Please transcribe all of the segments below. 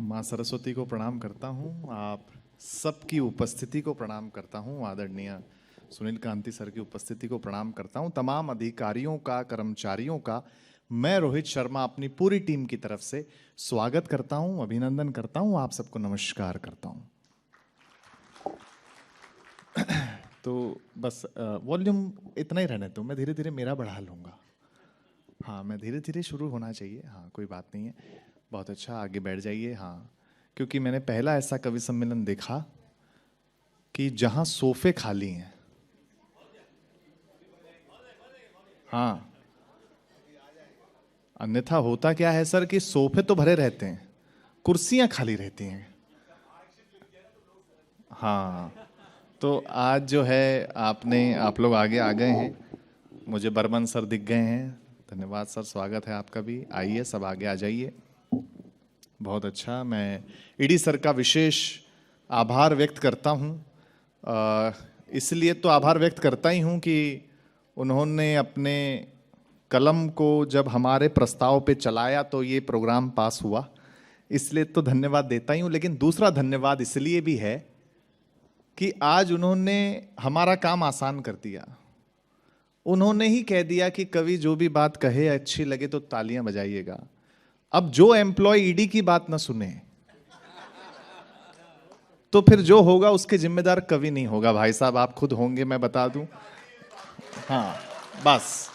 माँ सरस्वती को प्रणाम करता हूँ, आप सबकी उपस्थिति को प्रणाम करता हूँ, आदरणीय सुनील कांति सर की उपस्थिति को प्रणाम करता हूँ, तमाम अधिकारियों का, कर्मचारियों का मैं रोहित शर्मा अपनी पूरी टीम की तरफ से स्वागत करता हूँ, अभिनंदन करता हूँ, आप सबको नमस्कार करता हूँ। तो बस वॉल्यूम इतना ही रहने दो, मैं धीरे धीरे मेरा बढ़ा लूँगा। हाँ, मैं धीरे धीरे शुरू होना चाहिए। हाँ, कोई बात नहीं है, बहुत अच्छा, आगे बैठ जाइए। हाँ, क्योंकि मैंने पहला ऐसा कवि सम्मेलन देखा कि जहाँ सोफे खाली हैं। हाँ, अन्यथा होता क्या है सर कि सोफे तो भरे रहते हैं, कुर्सियाँ खाली रहती हैं। हाँ, तो आज जो है आप लोग आगे आ गए हैं, मुझे बर्मन सर दिख गए हैं, धन्यवाद सर, स्वागत है आपका भी। आइए सब आगे आ जाइए। बहुत अच्छा, मैं ईडी सर का विशेष आभार व्यक्त करता हूँ। इसलिए तो आभार व्यक्त करता ही हूँ कि उन्होंने अपने कलम को जब हमारे प्रस्ताव पे चलाया तो ये प्रोग्राम पास हुआ, इसलिए तो धन्यवाद देता ही हूँ। लेकिन दूसरा धन्यवाद इसलिए भी है कि आज उन्होंने हमारा काम आसान कर दिया। उन्होंने ही कह दिया कि कवि जो भी बात कहे अच्छी लगे तो तालियां बजाइएगा। अब जो एम्प्लॉय ईडी की बात ना सुने तो फिर जो होगा उसके जिम्मेदार कवि नहीं होगा, भाई साहब आप खुद होंगे, मैं बता दूं। हाँ, बस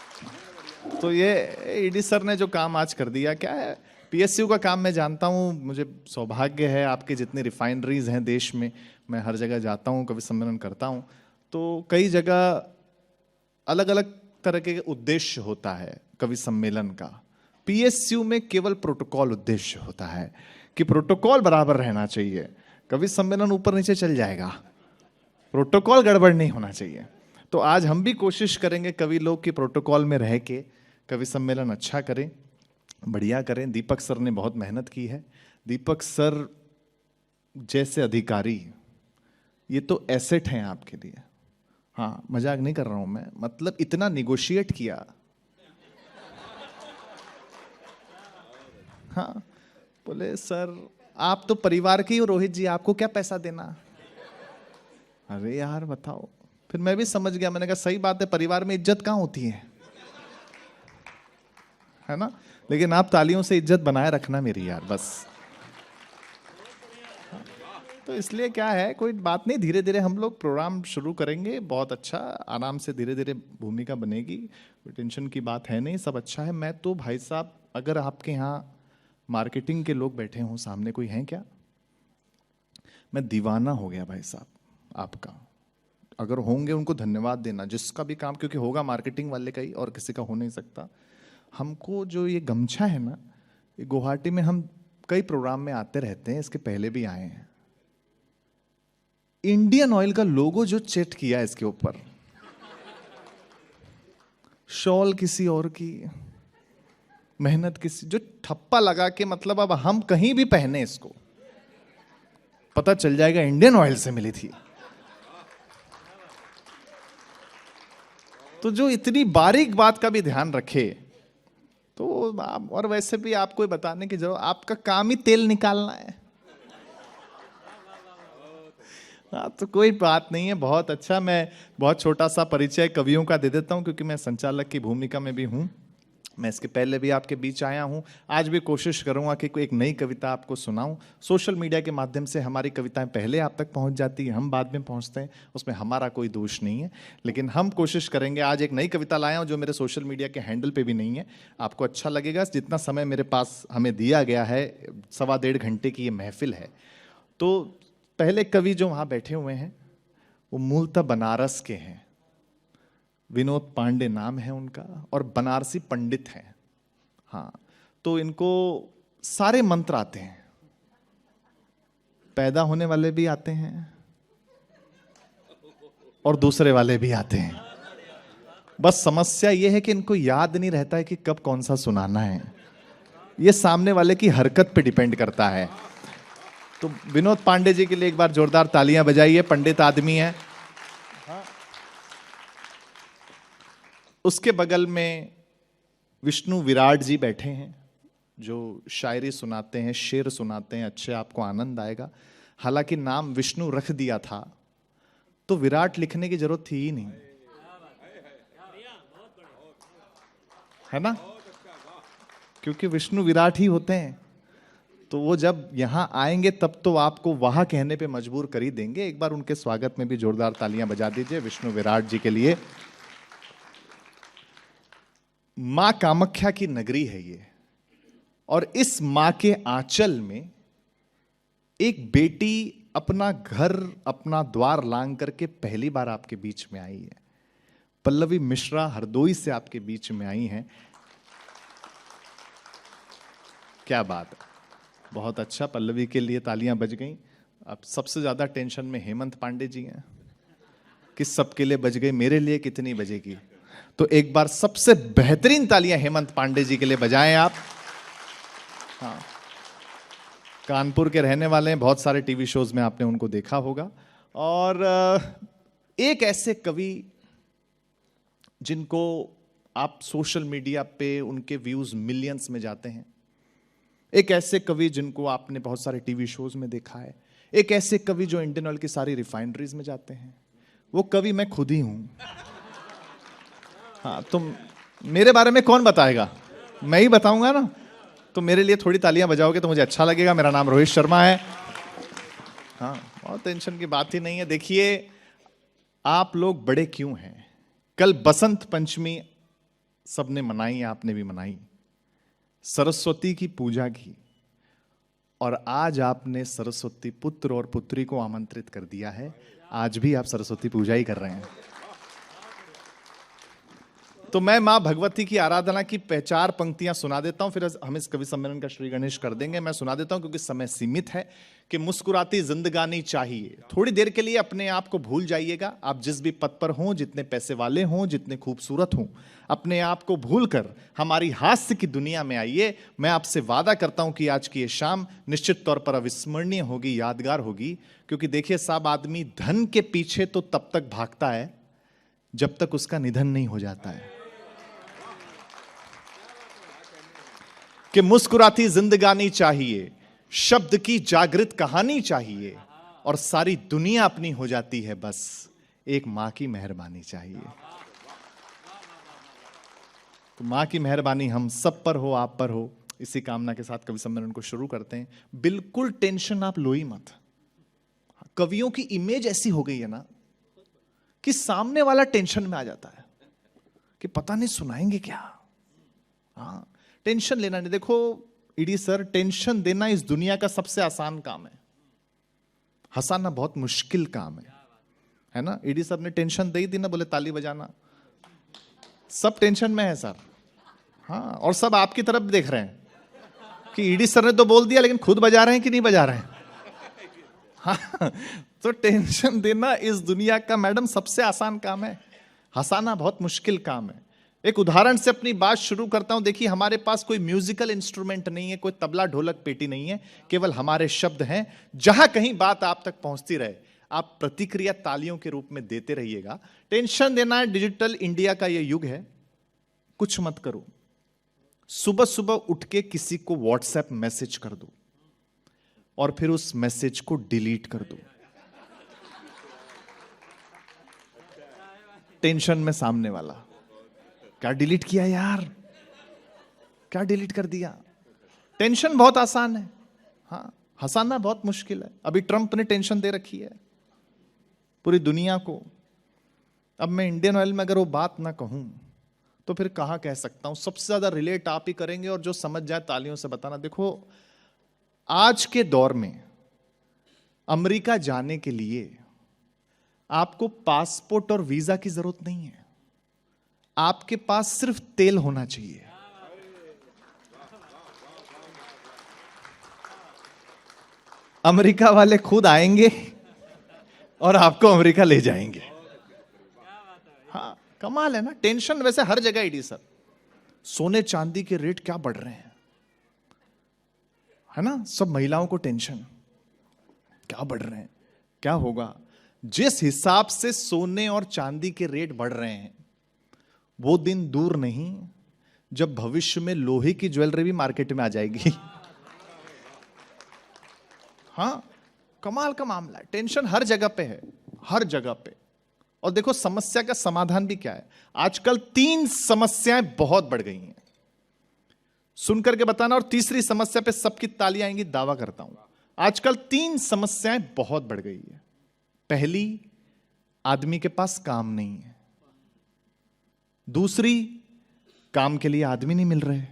तो ये ईडी सर ने जो काम आज कर दिया, क्या है, पीएसयू का काम मैं जानता हूँ, मुझे सौभाग्य है, आपके जितने रिफाइनरीज हैं देश में, मैं हर जगह जाता हूँ, कवि सम्मेलन करता हूँ, तो कई जगह अलग अलग तरह के उद्देश्य होता है कवि सम्मेलन का। पीएसयू में केवल प्रोटोकॉल उद्देश्य होता है कि प्रोटोकॉल बराबर रहना चाहिए, कवि सम्मेलन ऊपर नीचे चल जाएगा, प्रोटोकॉल गड़बड़ नहीं होना चाहिए। तो आज हम भी कोशिश करेंगे कवि लोग की प्रोटोकॉल में रह के कवि सम्मेलन अच्छा करें, बढ़िया करें। दीपक सर ने बहुत मेहनत की है। दीपक सर जैसे अधिकारी, ये तो एसेट हैं आपके लिए। हाँ, मजाक नहीं कर रहा हूं मैं, मतलब इतना निगोशिएट किया। हाँ, बोले सर आप तो परिवार के ही हो रोहित जी, आपको क्या पैसा देना। अरे यार बताओ, फिर मैं भी समझ गया, मैंने कहा सही बात है, परिवार में इज्जत कहाँ होती है ना। लेकिन आप तालियों से इज्जत बनाए रखना मेरी यार, बस। तो इसलिए क्या है, कोई बात नहीं, धीरे धीरे हम लोग प्रोग्राम शुरू करेंगे, बहुत अच्छा, आराम से धीरे धीरे भूमिका बनेगी, कोई टेंशन की बात है नहीं, सब अच्छा है। मैं तो भाई साहब, अगर आपके यहाँ मार्केटिंग के लोग बैठे हों सामने, कोई हैं क्या, मैं दीवाना हो गया भाई साहब आपका। अगर होंगे उनको धन्यवाद देना, जिसका भी काम, क्योंकि होगा मार्केटिंग वाले का ही, और किसी का हो नहीं सकता। हमको जो ये गमछा है ना, ये गुवाहाटी में हम कई प्रोग्राम में आते रहते हैं, इसके पहले भी आए हैं। इंडियन ऑयल का लोगो जो चेट किया है इसके ऊपर, शॉल किसी और की, मेहनत किसी, जो ठप्पा लगा के, मतलब अब हम कहीं भी पहने इसको पता चल जाएगा इंडियन ऑयल से मिली थी। तो जो इतनी बारीक बात का भी ध्यान रखे तो आप, और वैसे भी आपको बताने की जरूरत, आपका काम ही तेल निकालना है। हाँ, तो कोई बात नहीं है, बहुत अच्छा। मैं बहुत छोटा सा परिचय कवियों का दे देता हूँ, क्योंकि मैं संचालक की भूमिका में भी हूँ। मैं इसके पहले भी आपके बीच आया हूँ, आज भी कोशिश करूँगा कि कोई एक नई कविता आपको सुनाऊँ। सोशल मीडिया के माध्यम से हमारी कविताएं पहले आप तक पहुँच जाती है, हम बाद में पहुँचते हैं, उसमें हमारा कोई दोष नहीं है। लेकिन हम कोशिश करेंगे, आज एक नई कविता लाया हूँ जो मेरे सोशल मीडिया के हैंडल पे भी नहीं है, आपको अच्छा लगेगा। जितना समय मेरे पास हमें दिया गया है, 1.25 घंटे की ये महफिल है, तो पहले कवि जो वहाँ बैठे हुए हैं वो मूलतः बनारस के हैं, विनोद पांडे नाम है उनका, और बनारसी पंडित हैं। हाँ, तो इनको सारे मंत्र आते हैं, पैदा होने वाले भी आते हैं और दूसरे वाले भी आते हैं। बस समस्या यह है कि इनको याद नहीं रहता है कि कब कौन सा सुनाना है, ये सामने वाले की हरकत पे डिपेंड करता है। तो विनोद पांडे जी के लिए एक बार जोरदार तालियां बजाइए, पंडित आदमी है। उसके बगल में विष्णु विराट जी बैठे हैं, जो शायरी सुनाते हैं, शेर सुनाते हैं, अच्छे, आपको आनंद आएगा। हालांकि नाम विष्णु रख दिया था तो विराट लिखने की जरूरत थी ही नहीं, है ना, क्योंकि विष्णु विराट ही होते हैं। तो वो जब यहां आएंगे तब तो आपको वाह कहने पे मजबूर कर ही देंगे। एक बार उनके स्वागत में भी जोरदार तालियां बजा दीजिए विष्णु विराट जी के लिए। मां कामाख्या की नगरी है ये, और इस मां के आंचल में एक बेटी अपना घर, अपना द्वार लांग करके पहली बार आपके बीच में आई है। पल्लवी मिश्रा हरदोई से आपके बीच में आई हैं। क्या बात है, बहुत अच्छा। पल्लवी के लिए तालियां बज गई। अब सबसे ज्यादा टेंशन में हेमंत पांडे जी हैं, किस सबके लिए बज गई, मेरे लिए कितनी बजेगी? तो एक बार सबसे बेहतरीन तालियां हेमंत पांडे जी के लिए बजाएं आप। हाँ, कानपुर के रहने वाले हैं, बहुत सारे टीवी शोज में आपने उनको देखा होगा। और एक ऐसे कवि जिनको आप सोशल मीडिया पे उनके व्यूज मिलियंस में जाते हैं, एक ऐसे कवि जिनको आपने बहुत सारे टीवी शोज में देखा है, एक ऐसे कवि जो इंडियन ऑयल की सारी रिफाइनरीज में जाते हैं, वो कवि मैं खुद ही हूं। हाँ, तो मेरे बारे में कौन बताएगा, मैं ही बताऊंगा ना। तो मेरे लिए थोड़ी तालियां बजाओगे तो मुझे अच्छा लगेगा। मेरा नाम रोहित शर्मा है। हाँ, बहुत टेंशन की बात ही नहीं है। देखिए, आप लोग बड़े क्यों हैं? कल बसंत पंचमी सबने मनाई, आपने भी मनाई, सरस्वती की पूजा की, और आज आपने सरस्वती पुत्र और पुत्री को आमंत्रित कर दिया है। आज भी आप सरस्वती पूजा ही कर रहे हैं। तो मैं मां भगवती की आराधना की चार पंक्तियां सुना देता हूं, फिर हम इस कवि सम्मेलन का श्री गणेश कर देंगे। मैं सुना देता हूं क्योंकि समय सीमित है। कि मुस्कुराती जिंदगानी चाहिए। थोड़ी देर के लिए अपने आप को भूल जाइएगा। आप जिस भी पद पर हों, जितने पैसे वाले हों, जितने खूबसूरत हों, अपने आप को भूलकर हमारी हास्य की दुनिया में आइए। मैं आपसे वादा करता हूं कि आज की ये शाम निश्चित तौर पर अविस्मरणीय होगी, यादगार होगी। क्योंकि देखिए साहब, आदमी धन के पीछे तो तब तक भागता है जब तक उसका निधन नहीं हो जाता है। कि मुस्कुराती जिंदगानी चाहिए, शब्द की जागृत कहानी चाहिए, और सारी दुनिया अपनी हो जाती है, बस एक मां की मेहरबानी चाहिए। तो मां की मेहरबानी हम सब पर हो, आप पर हो। इसी कामना के साथ कवि सम्मेलन को शुरू करते हैं। बिल्कुल टेंशन आप लो ही मत। कवियों की इमेज ऐसी हो गई है ना कि सामने वाला टेंशन में आ जाता है कि पता नहीं सुनाएंगे क्या। हाँ, टेंशन लेना नहीं। देखो ईडी सर, टेंशन देना इस दुनिया का सबसे आसान काम है, हंसाना बहुत मुश्किल काम है ना। ईडी सर ने टेंशन दे ही दी ना, बोले ताली बजाना। सब टेंशन में है सर। हाँ, और सब आपकी तरफ देख रहे हैं कि ईडी सर ने तो बोल दिया, लेकिन खुद बजा रहे हैं कि नहीं बजा रहे हैं। हाँ, तो टेंशन देना इस दुनिया का मैडम सबसे आसान काम है, हंसाना बहुत मुश्किल काम है। एक उदाहरण से अपनी बात शुरू करता हूं। देखिए, हमारे पास कोई म्यूजिकल इंस्ट्रूमेंट नहीं है, कोई तबला ढोलक पेटी नहीं है, केवल हमारे शब्द हैं। जहां कहीं बात आप तक पहुंचती रहे, आप प्रतिक्रिया तालियों के रूप में देते रहिएगा। टेंशन देना है, डिजिटल इंडिया का यह युग है। कुछ मत करो, सुबह सुबह उठ के किसी को व्हाट्सएप मैसेज कर दो और फिर उस मैसेज को डिलीट कर दो। टेंशन में सामने वाला, क्या डिलीट किया यार, क्या डिलीट कर दिया। टेंशन बहुत आसान है, हाँ, हंसाना बहुत मुश्किल है। अभी ट्रंप ने टेंशन दे रखी है पूरी दुनिया को। अब मैं इंडियन ऑयल में अगर वो बात ना कहूं तो फिर कहां कह सकता हूं। सबसे ज्यादा रिलेट आप ही करेंगे, और जो समझ जाए तालियों से बताना। देखो, आज के दौर में अमेरिका जाने के लिए आपको पासपोर्ट और वीजा की जरूरत नहीं है, आपके पास सिर्फ तेल होना चाहिए। अमेरिका वाले खुद आएंगे और आपको अमेरिका ले जाएंगे। हाँ, कमाल है ना। टेंशन वैसे हर जगह ईडी सर। सोने चांदी के रेट क्या बढ़ रहे हैं, है ना। सब महिलाओं को टेंशन, क्या बढ़ रहे हैं, क्या होगा। जिस हिसाब से सोने और चांदी के रेट बढ़ रहे हैं, वो दिन दूर नहीं जब भविष्य में लोहे की ज्वेलरी भी मार्केट में आ जाएगी। हाँ, कमाल का मामला है। टेंशन हर जगह पे है, हर जगह पे। और देखो समस्या का समाधान भी क्या है। आजकल 3 समस्याएं बहुत बढ़ गई हैं, सुन करके बताना। और तीसरी समस्या पे सबकी तालियां आएंगी, दावा करता हूं। आजकल 3 समस्याएं बहुत बढ़ गई है। पहली, आदमी के पास काम नहीं है। दूसरी, काम के लिए आदमी नहीं मिल रहे।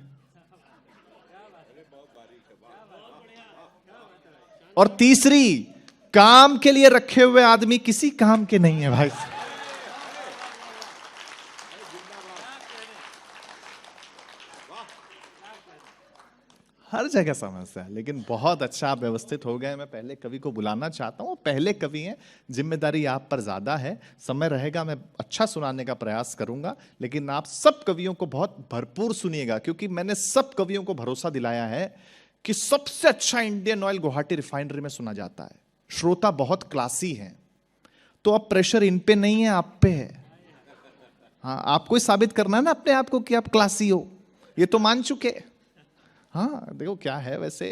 और तीसरी, काम के लिए रखे हुए आदमी किसी काम के नहीं है भाई। हर जगह समस्या है, लेकिन बहुत अच्छा आप व्यवस्थित हो गए। मैं पहले कवि को बुलाना चाहता हूँ, पहले कवि हैं, जिम्मेदारी आप पर ज्यादा है। समय रहेगा मैं अच्छा सुनाने का प्रयास करूंगा, लेकिन आप सब कवियों को बहुत भरपूर सुनिएगा, क्योंकि मैंने सब कवियों को भरोसा दिलाया है कि सबसे अच्छा इंडियन ऑयल गुवाहाटी रिफाइनरी में सुना जाता है। श्रोता बहुत क्लासी हैं, तो अब प्रेशर इन पे नहीं है, आप पे है। हाँ, आपको ही साबित करना है ना अपने आप को कि आप क्लासी हो, ये तो मान चुके। हाँ, देखो क्या है, वैसे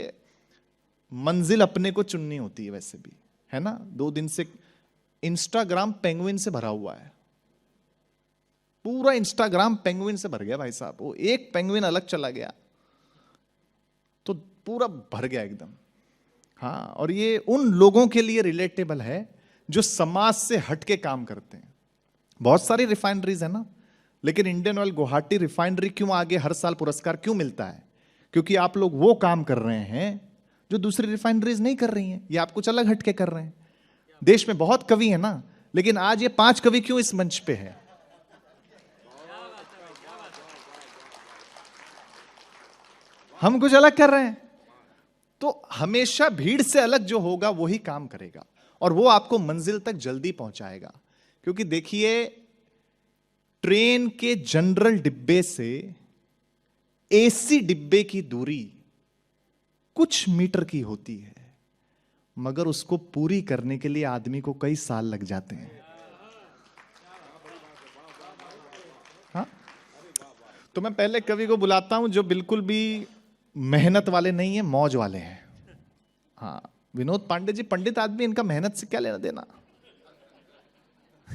मंजिल अपने को चुननी होती है वैसे भी, है ना। 2 दिन से इंस्टाग्राम पेंगुइन से भरा हुआ है, पूरा इंस्टाग्राम पेंगुइन से भर गया भाई साहब। वो एक पेंगुइन अलग चला गया तो पूरा भर गया एकदम। हाँ, और ये उन लोगों के लिए रिलेटेबल है जो समाज से हट के काम करते हैं। बहुत सारी रिफाइनरीज है ना, लेकिन इंडियन ऑयल गुवाहाटी रिफाइनरी क्यों आगे हर साल पुरस्कार क्यों मिलता है? क्योंकि आप लोग वो काम कर रहे हैं जो दूसरी रिफाइनरीज नहीं कर रही हैं, ये आप कुछ अलग हटके कर रहे हैं। देश में बहुत कवि है ना, लेकिन आज ये 5 कवि क्यों इस मंच पे है? हम कुछ अलग कर रहे हैं। तो हमेशा भीड़ से अलग जो होगा वही काम करेगा, और वो आपको मंजिल तक जल्दी पहुंचाएगा। क्योंकि देखिए, ट्रेन के जनरल डिब्बे से एसी डिब्बे की दूरी कुछ मीटर की होती है, मगर उसको पूरी करने के लिए आदमी को कई साल लग जाते हैं। हाँ? तो मैं पहले कवि को बुलाता हूं जो बिल्कुल भी मेहनत वाले नहीं है, मौज वाले हैं। हाँ, विनोद पांडे जी पंडित आदमी, इनका मेहनत से क्या लेना देना,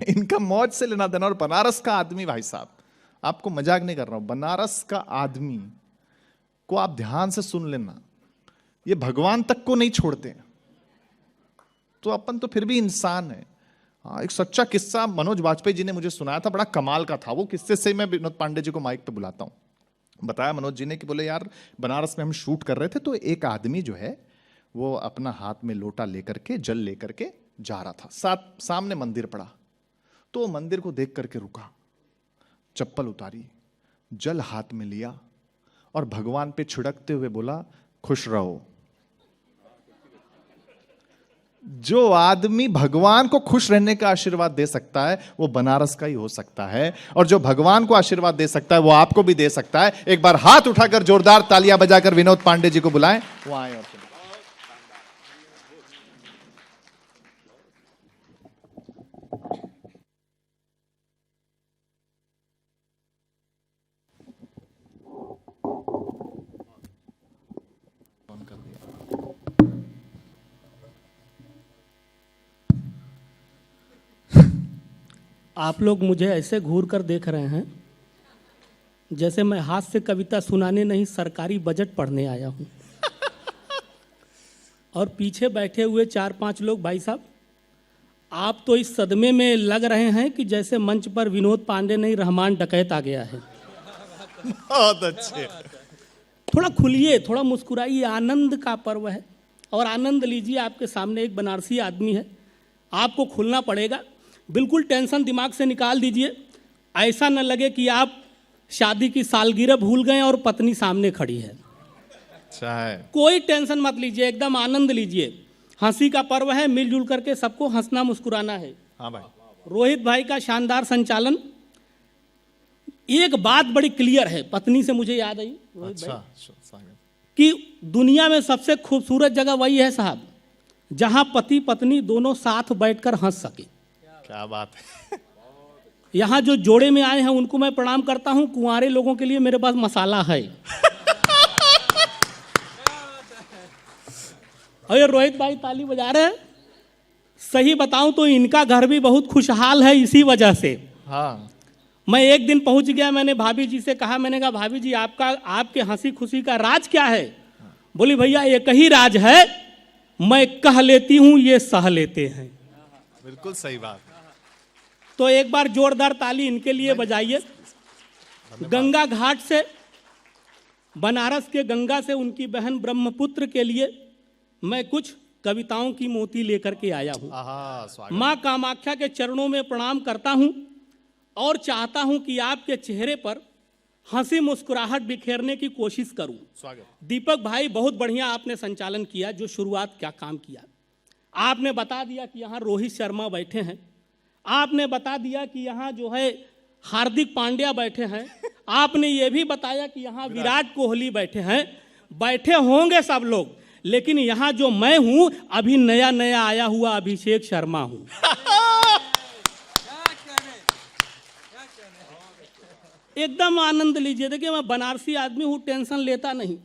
इनका मौज से लेना देना। और बनारस का आदमी भाई साहब, आपको मजाक नहीं कर रहा हूं, बनारस का आदमी को आप ध्यान से सुन लेना, ये भगवान तक को नहीं छोड़ते। तो अपन तो फिर भी इंसान है। हाँ, एक सच्चा किस्सा मनोज वाजपेयी जी ने मुझे सुनाया था, बड़ा कमाल का था। वो किस्से से मैं विनोद पांडे जी को माइक पे बुलाता हूं। बताया मनोज जी ने कि बोले यार, बनारस में हम शूट कर रहे थे, तो एक आदमी जो है वो अपना हाथ में लोटा लेकर के, जल लेकर के जा रहा था। सामने मंदिर पड़ा, तो मंदिर को देख करके रुका, चप्पल उतारी, जल हाथ में लिया और भगवान पे छिड़कते हुए बोला, खुश रहो। जो आदमी भगवान को खुश रहने का आशीर्वाद दे सकता है वो बनारस का ही हो सकता है, और जो भगवान को आशीर्वाद दे सकता है वो आपको भी दे सकता है। एक बार हाथ उठाकर जोरदार तालियां बजाकर विनोद पांडे जी को बुलाएं, वो आए और आप लोग मुझे ऐसे घूर कर देख रहे हैं जैसे मैं हाथ से कविता सुनाने नहीं, सरकारी बजट पढ़ने आया हूं। और पीछे बैठे हुए 4-5 लोग भाई साहब, आप तो इस सदमे में लग रहे हैं कि जैसे मंच पर विनोद पांडे नहीं, रहमान डकैत आ गया है। बहुत अच्छे। थोड़ा खुलिए, थोड़ा मुस्कुराइए, आनंद का पर्व है और आनंद लीजिए। आपके सामने एक बनारसी आदमी है, आपको खुलना पड़ेगा। बिल्कुल टेंशन दिमाग से निकाल दीजिए। ऐसा न लगे कि आप शादी की सालगिरह भूल गए और पत्नी सामने खड़ी है। अच्छा है, कोई टेंशन मत लीजिए, एकदम आनंद लीजिए। हंसी का पर्व है, मिलजुल करके सबको हंसना मुस्कुराना है। हाँ भाई। रोहित भाई का शानदार संचालन। एक बात बड़ी क्लियर है, पत्नी से मुझे याद आई रोहित भाई, कि दुनिया में सबसे खूबसूरत जगह वही है साहब जहां पति पत्नी दोनों साथ बैठकर हंस सके। क्या बात है। यहाँ जो जोड़े में आए हैं उनको मैं प्रणाम करता हूँ। कुंवारे लोगों के लिए मेरे पास मसाला है। और ये रोहित भाई ताली बजा रहे हैं। सही बताऊं तो इनका घर भी बहुत खुशहाल है इसी वजह से। हाँ, मैं एक दिन पहुंच गया, मैंने भाभी जी से कहा, मैंने कहा भाभी जी आपके हंसी खुशी का राज क्या है? बोली भैया एक ही राज है, मैं कह लेती हूं ये सह लेते हैं। बिल्कुल सही बात। तो एक बार जोरदार ताली इनके लिए बजाइए। गंगा घाट से, बनारस के गंगा से उनकी बहन ब्रह्मपुत्र के लिए मैं कुछ कविताओं की मोती लेकर के आया हूं। मां कामाख्या के चरणों में प्रणाम करता हूं और चाहता हूं कि आपके चेहरे पर हंसी मुस्कुराहट बिखेरने की कोशिश करूं। स्वागत। दीपक भाई बहुत बढ़िया आपने संचालन किया, जो शुरुआत क्या काम किया। आपने बता दिया कि यहाँ रोहित शर्मा बैठे हैं, आपने बता दिया कि यहाँ जो है हार्दिक पांड्या बैठे हैं, आपने ये भी बताया कि यहाँ विराट कोहली बैठे हैं। बैठे होंगे सब लोग, लेकिन यहाँ जो मैं हूं अभी नया नया आया हुआ अभिषेक शर्मा हूं। एकदम आनंद लीजिए। देखिए मैं बनारसी आदमी हूं, टेंशन लेता नहीं।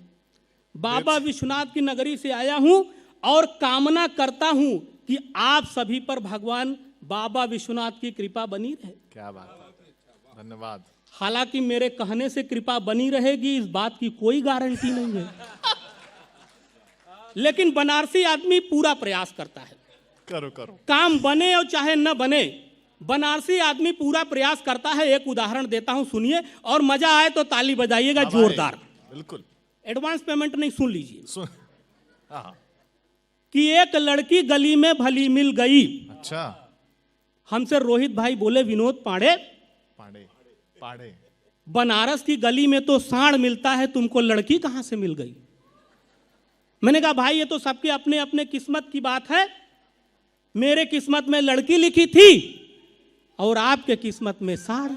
बाबा विश्वनाथ की नगरी से आया हूं और कामना करता हूं कि आप सभी पर भगवान बाबा विश्वनाथ की कृपा बनी रहे। क्या बात है, धन्यवाद। हालांकि मेरे कहने से कृपा बनी रहेगी इस बात की कोई गारंटी नहीं है, लेकिन बनारसी आदमी पूरा प्रयास करता है। करो करो, काम बने और चाहे न बने, बनारसी आदमी पूरा प्रयास करता है। एक उदाहरण देता हूं, सुनिए, और मजा आए तो ताली बजाइएगा जोरदार। बिल्कुल। एडवांस पेमेंट नहीं, सुन लीजिए। हाँ। कि एक लड़की गली में भली मिल गई। अच्छा। हमसे रोहित भाई बोले विनोद पांडे, पाड़े बनारस की गली में तो सांड मिलता है, तुमको लड़की कहां से मिल गई? मैंने कहा भाई ये तो सबके अपने अपने किस्मत की बात है। मेरे किस्मत में लड़की लिखी थी और आपके किस्मत में सांड।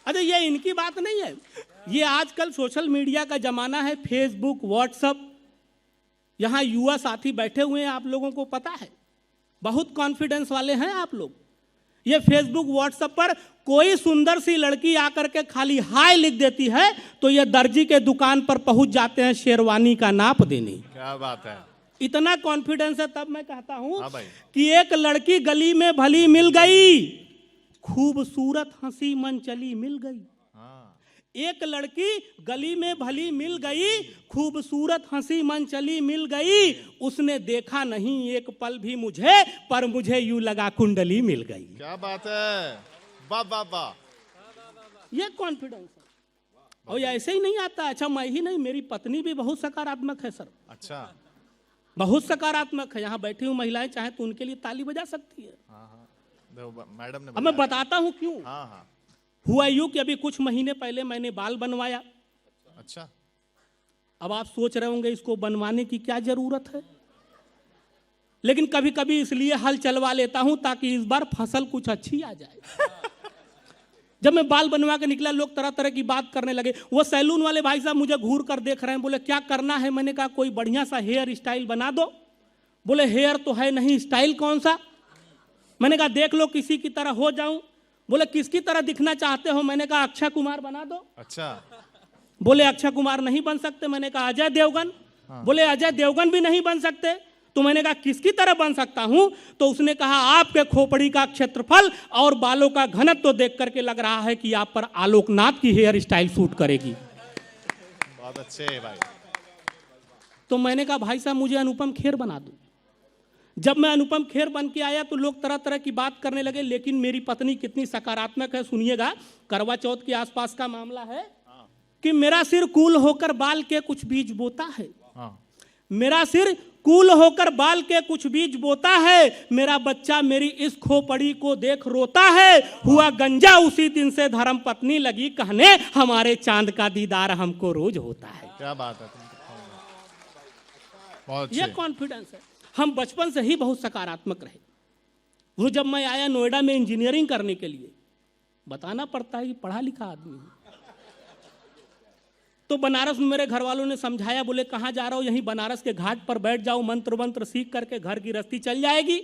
अरे ये इनकी बात नहीं है, ये आजकल सोशल मीडिया का जमाना है, फेसबुक व्हाट्सएप। यहां युवा साथी बैठे हुए हैं, आप लोगों को पता है, बहुत कॉन्फिडेंस वाले हैं आप लोग। ये फेसबुक व्हाट्सएप पर कोई सुंदर सी लड़की आकर के खाली हाय लिख देती है तो ये दर्जी के दुकान पर पहुंच जाते हैं शेरवानी का नाप देने। क्या बात है, इतना कॉन्फिडेंस है। तब मैं कहता हूं भाई। कि एक लड़की गली में भली मिल गई, खूबसूरत हंसी मन चली मिल गई। एक लड़की गली में भली मिल गई, खूबसूरत हंसी मन चली मिल गई। उसने देखा नहीं एक पल भी मुझे, पर मुझे यूं लगा कुंडली मिल गई। क्या बात है, वाह वाह वाह। ये कॉन्फिडेंस है। और ऐसे ही नहीं आता। अच्छा मैं ही नहीं, मेरी पत्नी भी बहुत सकारात्मक है सर। अच्छा, बहुत सकारात्मक है। यहाँ बैठी हुई महिलाएं चाहे तो उनके लिए ताली बजा सकती है। मैडम ने अब मैं बताता हूँ क्यों। हाँ। हुआ यूं कि अभी कुछ महीने पहले मैंने बाल बनवाया। अच्छा। अब आप सोच रहे होंगे इसको बनवाने की क्या जरूरत है, लेकिन कभी कभी इसलिए हल चलवा लेता हूं ताकि इस बार फसल कुछ अच्छी आ जाए। जब मैं बाल बनवा के निकला, लोग तरह तरह की बात करने लगे। वो सैलून वाले भाई साहब मुझे घूर कर देख रहे हैं, बोले क्या करना है? मैंने कहा कोई बढ़िया सा हेयर स्टाइल बना दो। बोले हेयर तो है नहीं, स्टाइल कौन सा? मैंने कहा देख लो किसी की तरह हो जाऊं। बोले किसकी तरह दिखना चाहते हो? मैंने कहा अक्षय कुमार बना दो। अच्छा। बोले अक्षय कुमार नहीं बन सकते। मैंने कहा अजय देवगन। बोले अजय देवगन भी नहीं बन सकते। तो मैंने कहा किसकी तरह बन सकता हूं? तो उसने कहा आपके खोपड़ी का क्षेत्रफल और बालों का घनत्व तो देख करके लग रहा है कि आप पर आलोकनाथ की हेयर स्टाइल सूट करेगी। बहुत अच्छे भाई। तो मैंने कहा भाई साहब मुझे अनुपम खेर बना दो। जब मैं अनुपम खेर बन के आया तो लोग तरह तरह की बात करने लगे, लेकिन मेरी पत्नी कितनी सकारात्मक है सुनिएगा। करवा चौथ के आसपास का मामला है कि मेरा सिर कूल होकर बाल के कुछ बीज बोता है। मेरा सिर कूल होकर बाल के कुछ बीज बोता है। मेरा बच्चा मेरी इस खोपड़ी को देख रोता है। हुआ गंजा उसी दिन से धर्म पत्नी लगी कहने हमारे चांद का दीदार हमको रोज होता है। क्या बात है, बहुत ये कॉन्फिडेंस है। हम बचपन से ही बहुत सकारात्मक रहे। वो जब मैं आया नोएडा में इंजीनियरिंग करने के लिए, बताना पड़ता है कि पढ़ा लिखा आदमी हूं। तो बनारस में मेरे घर वालों ने समझाया, बोले कहाँ जा रहा हो? यहीं बनारस के घाट पर बैठ जाओ, मंत्र वंत्र सीख करके घर की गृहस्थी चल जाएगी।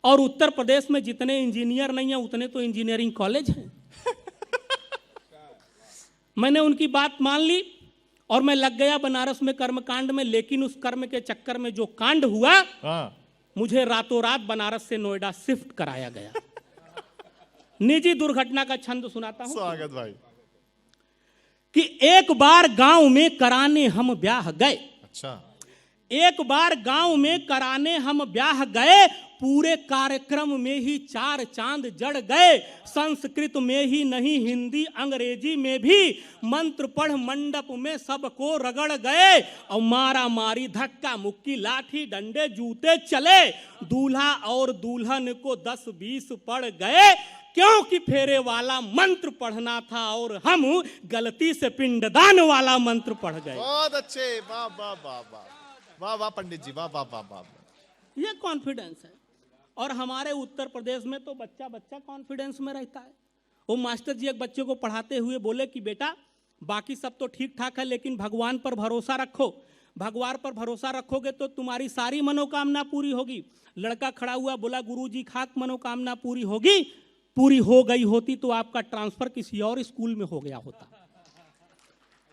और उत्तर प्रदेश में जितने इंजीनियर नहीं है उतने तो इंजीनियरिंग कॉलेज हैं। मैंने उनकी बात मान ली और मैं लग गया बनारस में कर्मकांड में, लेकिन उस कर्म के चक्कर में जो कांड हुआ, मुझे रातों रात बनारस से नोएडा शिफ्ट कराया गया। निजी दुर्घटना का छंद सुनाता हूं। स्वागत भाई। कि एक बार गांव में कराने हम ब्याह गए। अच्छा। एक बार गांव में कराने हम ब्याह गए, पूरे कार्यक्रम में ही 4 चांद जड़ गए। संस्कृत में ही नहीं हिंदी अंग्रेजी में भी मंत्र पढ़ मंडप में सबको रगड़ गए। और मारा मारी धक्का मुक्की लाठी डंडे जूते चले। दूल्हा और दुल्हन को 10-20 पड़ गए, क्योंकि फेरे वाला मंत्र पढ़ना था और हम गलती से पिंडदान वाला मंत्र पढ़ गए। बहुत अच्छे, वाह वाह वाह वाह वाह वाह पंडित जी, वाह वाह वाह वाह। ये कॉन्फिडेंस है। और हमारे उत्तर प्रदेश में तो बच्चा बच्चा कॉन्फिडेंस में रहता है। वो मास्टर जी एक बच्चे को पढ़ाते हुए बोले कि बेटा बाकी सब तो ठीक ठाक है, लेकिन भगवान पर भरोसा रखो। भगवान पर भरोसा रखोगे तो तुम्हारी सारी मनोकामना पूरी होगी। लड़का खड़ा हुआ बोला गुरुजी खाक मनोकामना पूरी होगी। पूरी हो गई होती तो आपका ट्रांसफर किसी और स्कूल में हो गया होता।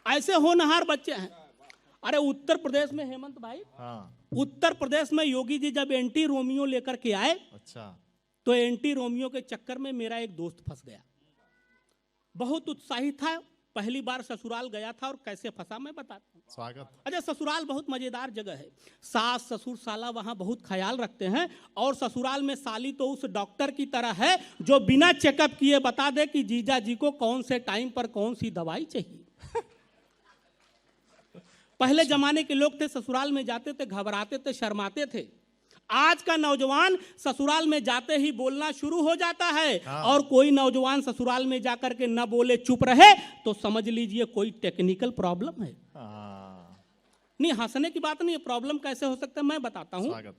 ऐसे होनहार बच्चे हैं। अरे उत्तर प्रदेश में हेमंत भाई, उत्तर प्रदेश में योगी जी जब एंटी रोमियो लेकर के आए, अच्छा, तो एंटी रोमियो के चक्कर में मेरा एक दोस्त फंस गया। बहुत उत्साहित था, पहली बार ससुराल गया था और कैसे फंसा मैं बताता हूँ। स्वागत। अच्छा, ससुराल बहुत मजेदार जगह है। सास ससुर साला वहां बहुत ख्याल रखते हैं। और ससुराल में साली तो उस डॉक्टर की तरह है जो बिना चेकअप किए बता दे कि जीजा जी को कौन से टाइम पर कौन सी दवाई चाहिए। पहले जमाने के लोग थे ससुराल में जाते थे घबराते थे शर्माते थे। आज का नौजवान ससुराल में जाते ही बोलना शुरू हो जाता है। और कोई नौजवान ससुराल में जाकर के न बोले चुप रहे तो समझ लीजिए कोई टेक्निकल प्रॉब्लम है। नहीं, हंसने की बात नहीं है। प्रॉब्लम कैसे हो सकता है मैं बताता हूँ।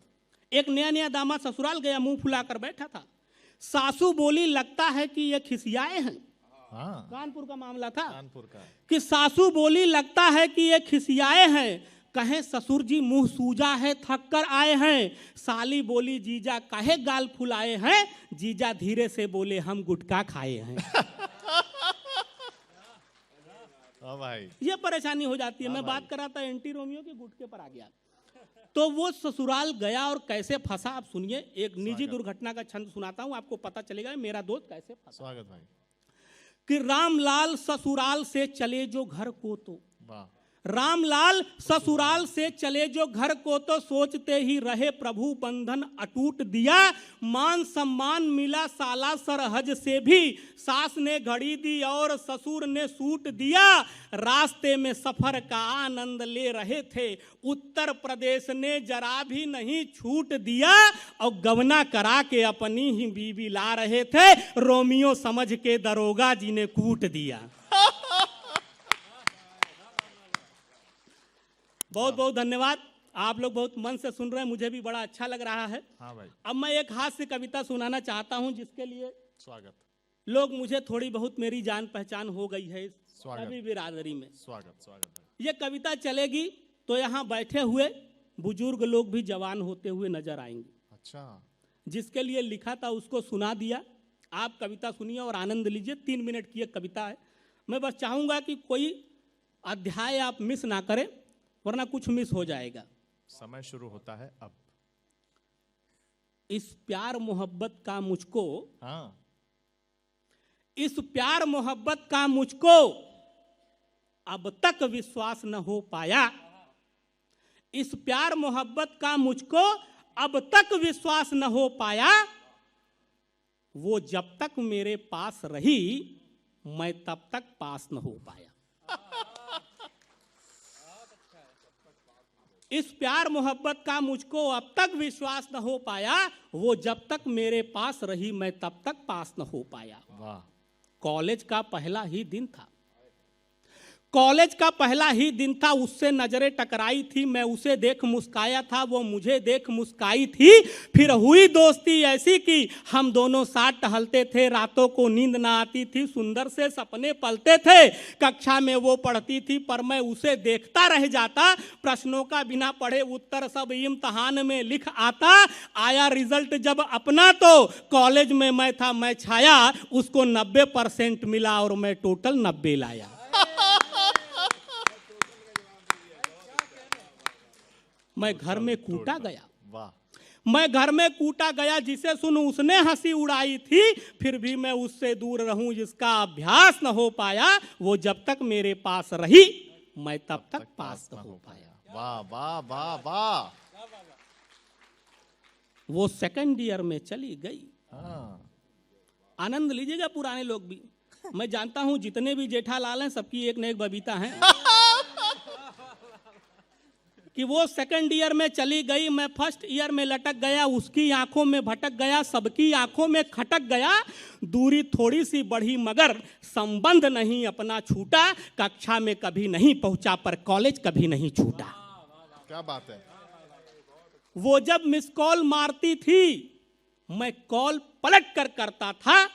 एक नया नया दामाद ससुराल गया, मुंह फुलाकर बैठा था। सासू बोली लगता है कि ये खिसियाए हैं। कानपुर का मामला था। कानपुर का। कि सासू बोली लगता है कि ये खिसियाए हैं। कहे ससुर जी मुंह सूजा है थक कर आए हैं। साली बोली जीजा काहे गाल फुलाए हैं। जीजा धीरे से बोले हम गुटखा खाए हैं। भाई ये परेशानी हो जाती है। मैं बात कर रहा था एंटी रोमियो के गुटके पर आ गया। तो वो ससुराल गया और कैसे फंसा आप सुनिए। एक निजी दुर्घटना का छंद सुनाता हूं, आपको पता चलेगा मेरा दोस्त कैसे फंसा। स्वागत भाई। कि रामलाल ससुराल से चले जो घर को तो, रामलाल ससुराल से चले जो घर को तो सोचते ही रहे प्रभु बंधन अटूट दिया। मान सम्मान मिला साला सरहज से भी। सास ने घड़ी दी और ससुर ने सूट दिया। रास्ते में सफर का आनंद ले रहे थे। उत्तर प्रदेश ने जरा भी नहीं छूट दिया। और गवना करा के अपनी ही बीवी ला रहे थे। रोमियो समझ के दरोगा जी ने कूट दिया। बहुत बहुत धन्यवाद। आप लोग बहुत मन से सुन रहे हैं, मुझे भी बड़ा अच्छा लग रहा है। हाँ भाई। अब मैं एक हास्य कविता सुनाना चाहता हूं जिसके लिए स्वागत। लोग मुझे थोड़ी बहुत मेरी जान पहचान हो गई है सभी बिरादरी में। स्वागत स्वागत। ये कविता चलेगी तो यहाँ बैठे हुए बुजुर्ग लोग भी जवान होते हुए नजर आएंगे। अच्छा। जिसके लिए लिखा था उसको सुना दिया। आप कविता सुनिए और आनंद लीजिए। 3 मिनट की एक कविता है। मैं बस चाहूंगा कि कोई अध्याय आप मिस ना करें, वरना कुछ मिस हो जाएगा। समय शुरू होता है अब। इस प्यार मोहब्बत का मुझको, इस प्यार मोहब्बत का मुझको अब तक विश्वास न हो पाया। इस प्यार मोहब्बत का मुझको अब तक विश्वास न हो पाया। वो जब तक मेरे पास रही मैं तब तक पास न हो पाया। इस प्यार मोहब्बत का मुझको अब तक विश्वास न हो पाया। वो जब तक मेरे पास रही मैं तब तक पास न हो पाया। वाह। कॉलेज का पहला ही दिन था। कॉलेज का पहला ही दिन था, उससे नजरें टकराई थी, मैं उसे देख मुस्काया था, वो मुझे देख मुस्काई थी। फिर हुई दोस्ती ऐसी कि हम दोनों साथ टहलते थे, रातों को नींद ना आती थी, सुंदर से सपने पलते थे। कक्षा में वो पढ़ती थी पर मैं उसे देखता रह जाता, प्रश्नों का बिना पढ़े उत्तर सब इम्तहान में लिख आता। आया रिजल्ट जब अपना तो कॉलेज में मैं था मैं छाया, उसको 90% मिला और मैं टोटल 90 लाया। मैं घर में कूटा गया, वाह। मैं घर में कूटा गया, जिसे सुन उसने हंसी उड़ाई थी। फिर भी मैं उससे दूर रहूं, जिसका अभ्यास न हो पाया, वो जब तक मेरे पास रही मैं तब तक पास न हो पाया। वाह वाह वाह वाह। वो सेकंड ईयर में चली गई। हाँ। आनंद लीजिएगा पुराने लोग भी। मैं जानता हूं जितने भी जेठालाल हैं सबकी एक न एक बबीता है कि वो सेकंड ईयर में चली गई, मैं फर्स्ट ईयर में लटक गया, उसकी आंखों में भटक गया, सबकी आंखों में खटक गया। दूरी थोड़ी सी बढ़ी मगर संबंध नहीं अपना छूटा, कक्षा में कभी नहीं पहुंचा पर कॉलेज कभी नहीं छूटा। क्या बात है। वो जब मिस कॉल मारती थी मैं कॉल पलट कर करता था,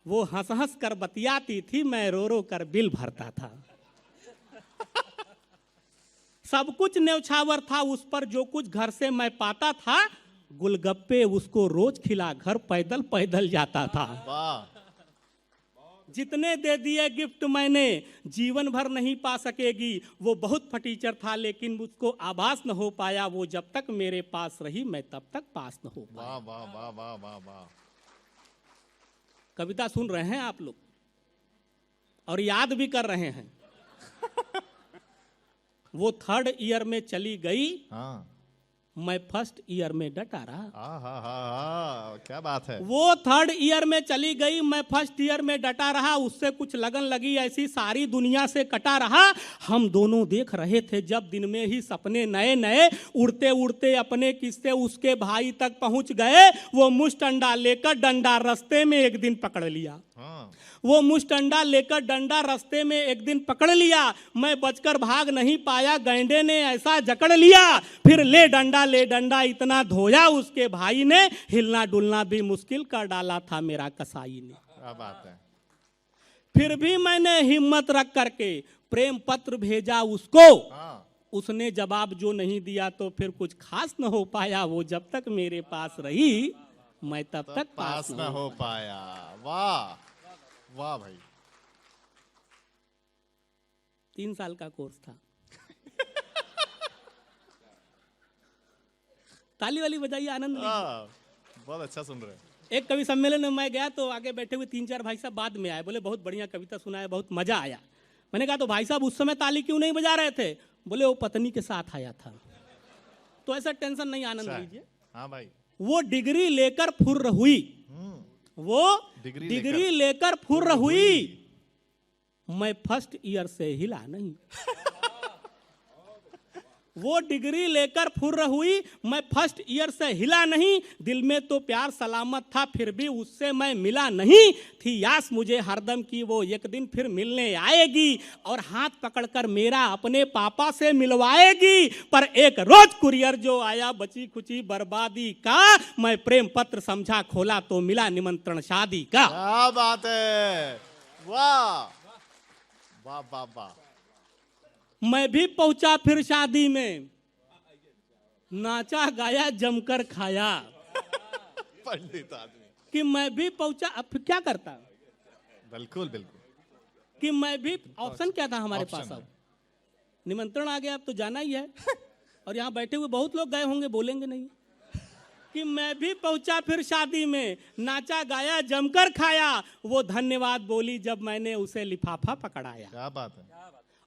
वो हंस हंस कर बतियाती थी, मैं रो रो कर बिल भरता था। सब कुछ न्यौछावर था उस पर, जो कुछ घर से मैं पाता था, गुलगप्पे उसको रोज खिला घर पैदल पैदल जाता था। वाह। जितने दे दिए गिफ्ट मैंने जीवन भर नहीं पा सकेगी। वो बहुत फटीचर था लेकिन मुझको आभास न हो पाया, वो जब तक मेरे पास रही मैं तब तक पास न हो पाया। वाह वाह वाह वाह वाह वाह। कविता सुन रहे हैं आप लोग और याद भी कर रहे हैं। वो थर्ड ईयर में चली गई, हाँ। मैं फर्स्ट ईयर में डटा रहा। हाँ, क्या बात है। वो थर्ड ईयर में चली गई, मैं फर्स्ट ईयर में डटा रहा, उससे कुछ लगन लगी ऐसी सारी दुनिया से कटा रहा। हम दोनों देख रहे थे जब दिन में ही सपने नए नए, उड़ते उड़ते अपने किस्से उसके भाई तक पहुंच गए। वो मुष्ट अंडा लेकर डंडा रास्ते में एक दिन पकड़ लिया। हाँ। वो मुष्ट अंडा लेकर डंडा रास्ते में एक दिन पकड़ लिया, मैं बचकर भाग नहीं पाया, गैंडे ने ऐसा जकड़ लिया। फिर ले डंडा इतना धोया उसके भाई ने, हिलना डुलना भी मुश्किल कर डाला था मेरा कसाई ने। क्या बात है। फिर भी मैंने हिम्मत रख करके प्रेम पत्र भेजा उसको। हाँ। उसने जवाब जो नहीं दिया तो फिर कुछ खास न हो पाया, वो जब तक मेरे पास रही मैं तब तक पास न हो पाया। वाह वाह भाई। 3 साल का कोर्स था। ताली वाली बजाइए, आनंद लीजिए। बहुत अच्छा सुन रहे हैं। एक कवि सम्मेलन में मैं गया तो आगे बैठे हुए 3-4 भाई साहब बाद में आए, बोले बहुत बढ़िया कविता सुनाया, बहुत मजा आया। मैंने कहा तो भाई साहब उस समय ताली क्यों नहीं बजा रहे थे? बोले वो पत्नी के साथ आया था। तो ऐसा टेंशन नहीं, आनंद लीजिए। हाँ भाई। वो डिग्री लेकर फुर्र हुई, वो डिग्री लेकर फुर्र हुई, मैं फर्स्ट ईयर से हिला नहीं। वो डिग्री लेकर फुर्र हुई, मैं फर्स्ट ईयर से हिला नहीं। दिल में तो प्यार सलामत था फिर भी उससे मैं मिला नहीं। थी आस मुझे हरदम की वो एक दिन फिर मिलने आएगी और हाथ पकड़कर मेरा अपने पापा से मिलवाएगी। पर एक रोज कुरियर जो आया बची खुची बर्बादी का, मैं प्रेम पत्र समझा खोला तो मिला निमंत्रण शादी का। क्या बात है। वाह वाह वाह वाह। मैं भी पहुंचा फिर शादी में, नाचा गाया जमकर खाया। पंडित आदमी कि मैं भी पहुंचा, अब फिर क्या करता? बिल्कुल बिल्कुल। कि मैं भी, ऑप्शन क्या था हमारे पास? अब निमंत्रण आ गया, अब तो जाना ही है। और यहाँ बैठे हुए बहुत लोग गए होंगे, बोलेंगे नहीं। कि मैं भी पहुंचा फिर शादी में, नाचा गाया जमकर खाया। वो धन्यवाद बोली जब मैंने उसे लिफाफा पकड़ाया। क्या बात है।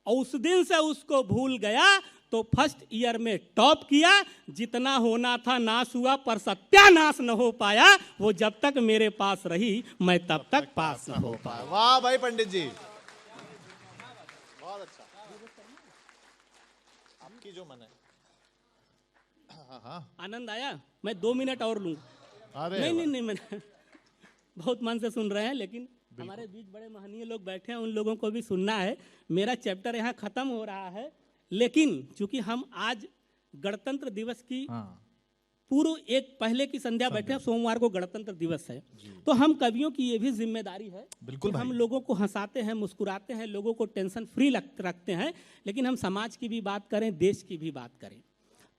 और उस दिन से उसको भूल गया तो फर्स्ट ईयर में टॉप किया। जितना होना था नाश हुआ पर सत्यानाश न हो पाया। वो जब तक मेरे पास रही मैं तब तक पास न हो पाया। वाह भाई पंडित जी, बहुत अच्छा। आपकी जो मन है। हाँ हाँ। आनंद आया? मैं 2 मिनट और लूंगा। अरे नहीं, मैंने बहुत मन से सुन रहे हैं लेकिन हमारे बीच बड़े महनीय लोग बैठे हैं, उन लोगों को भी सुनना है। मेरा चैप्टर यहाँ खत्म हो रहा है, लेकिन चूंकि हम आज गणतंत्र दिवस की हाँ पूर्व एक पहले की संध्या बैठे हैं, सोमवार को गणतंत्र दिवस है, तो हम कवियों की ये भी जिम्मेदारी है बिल्कुल कि हम भाई। लोगों को हंसाते हैं, मुस्कुराते हैं, लोगों को टेंशन फ्री रखते हैं, लेकिन हम समाज की भी बात करें, देश की भी बात करें।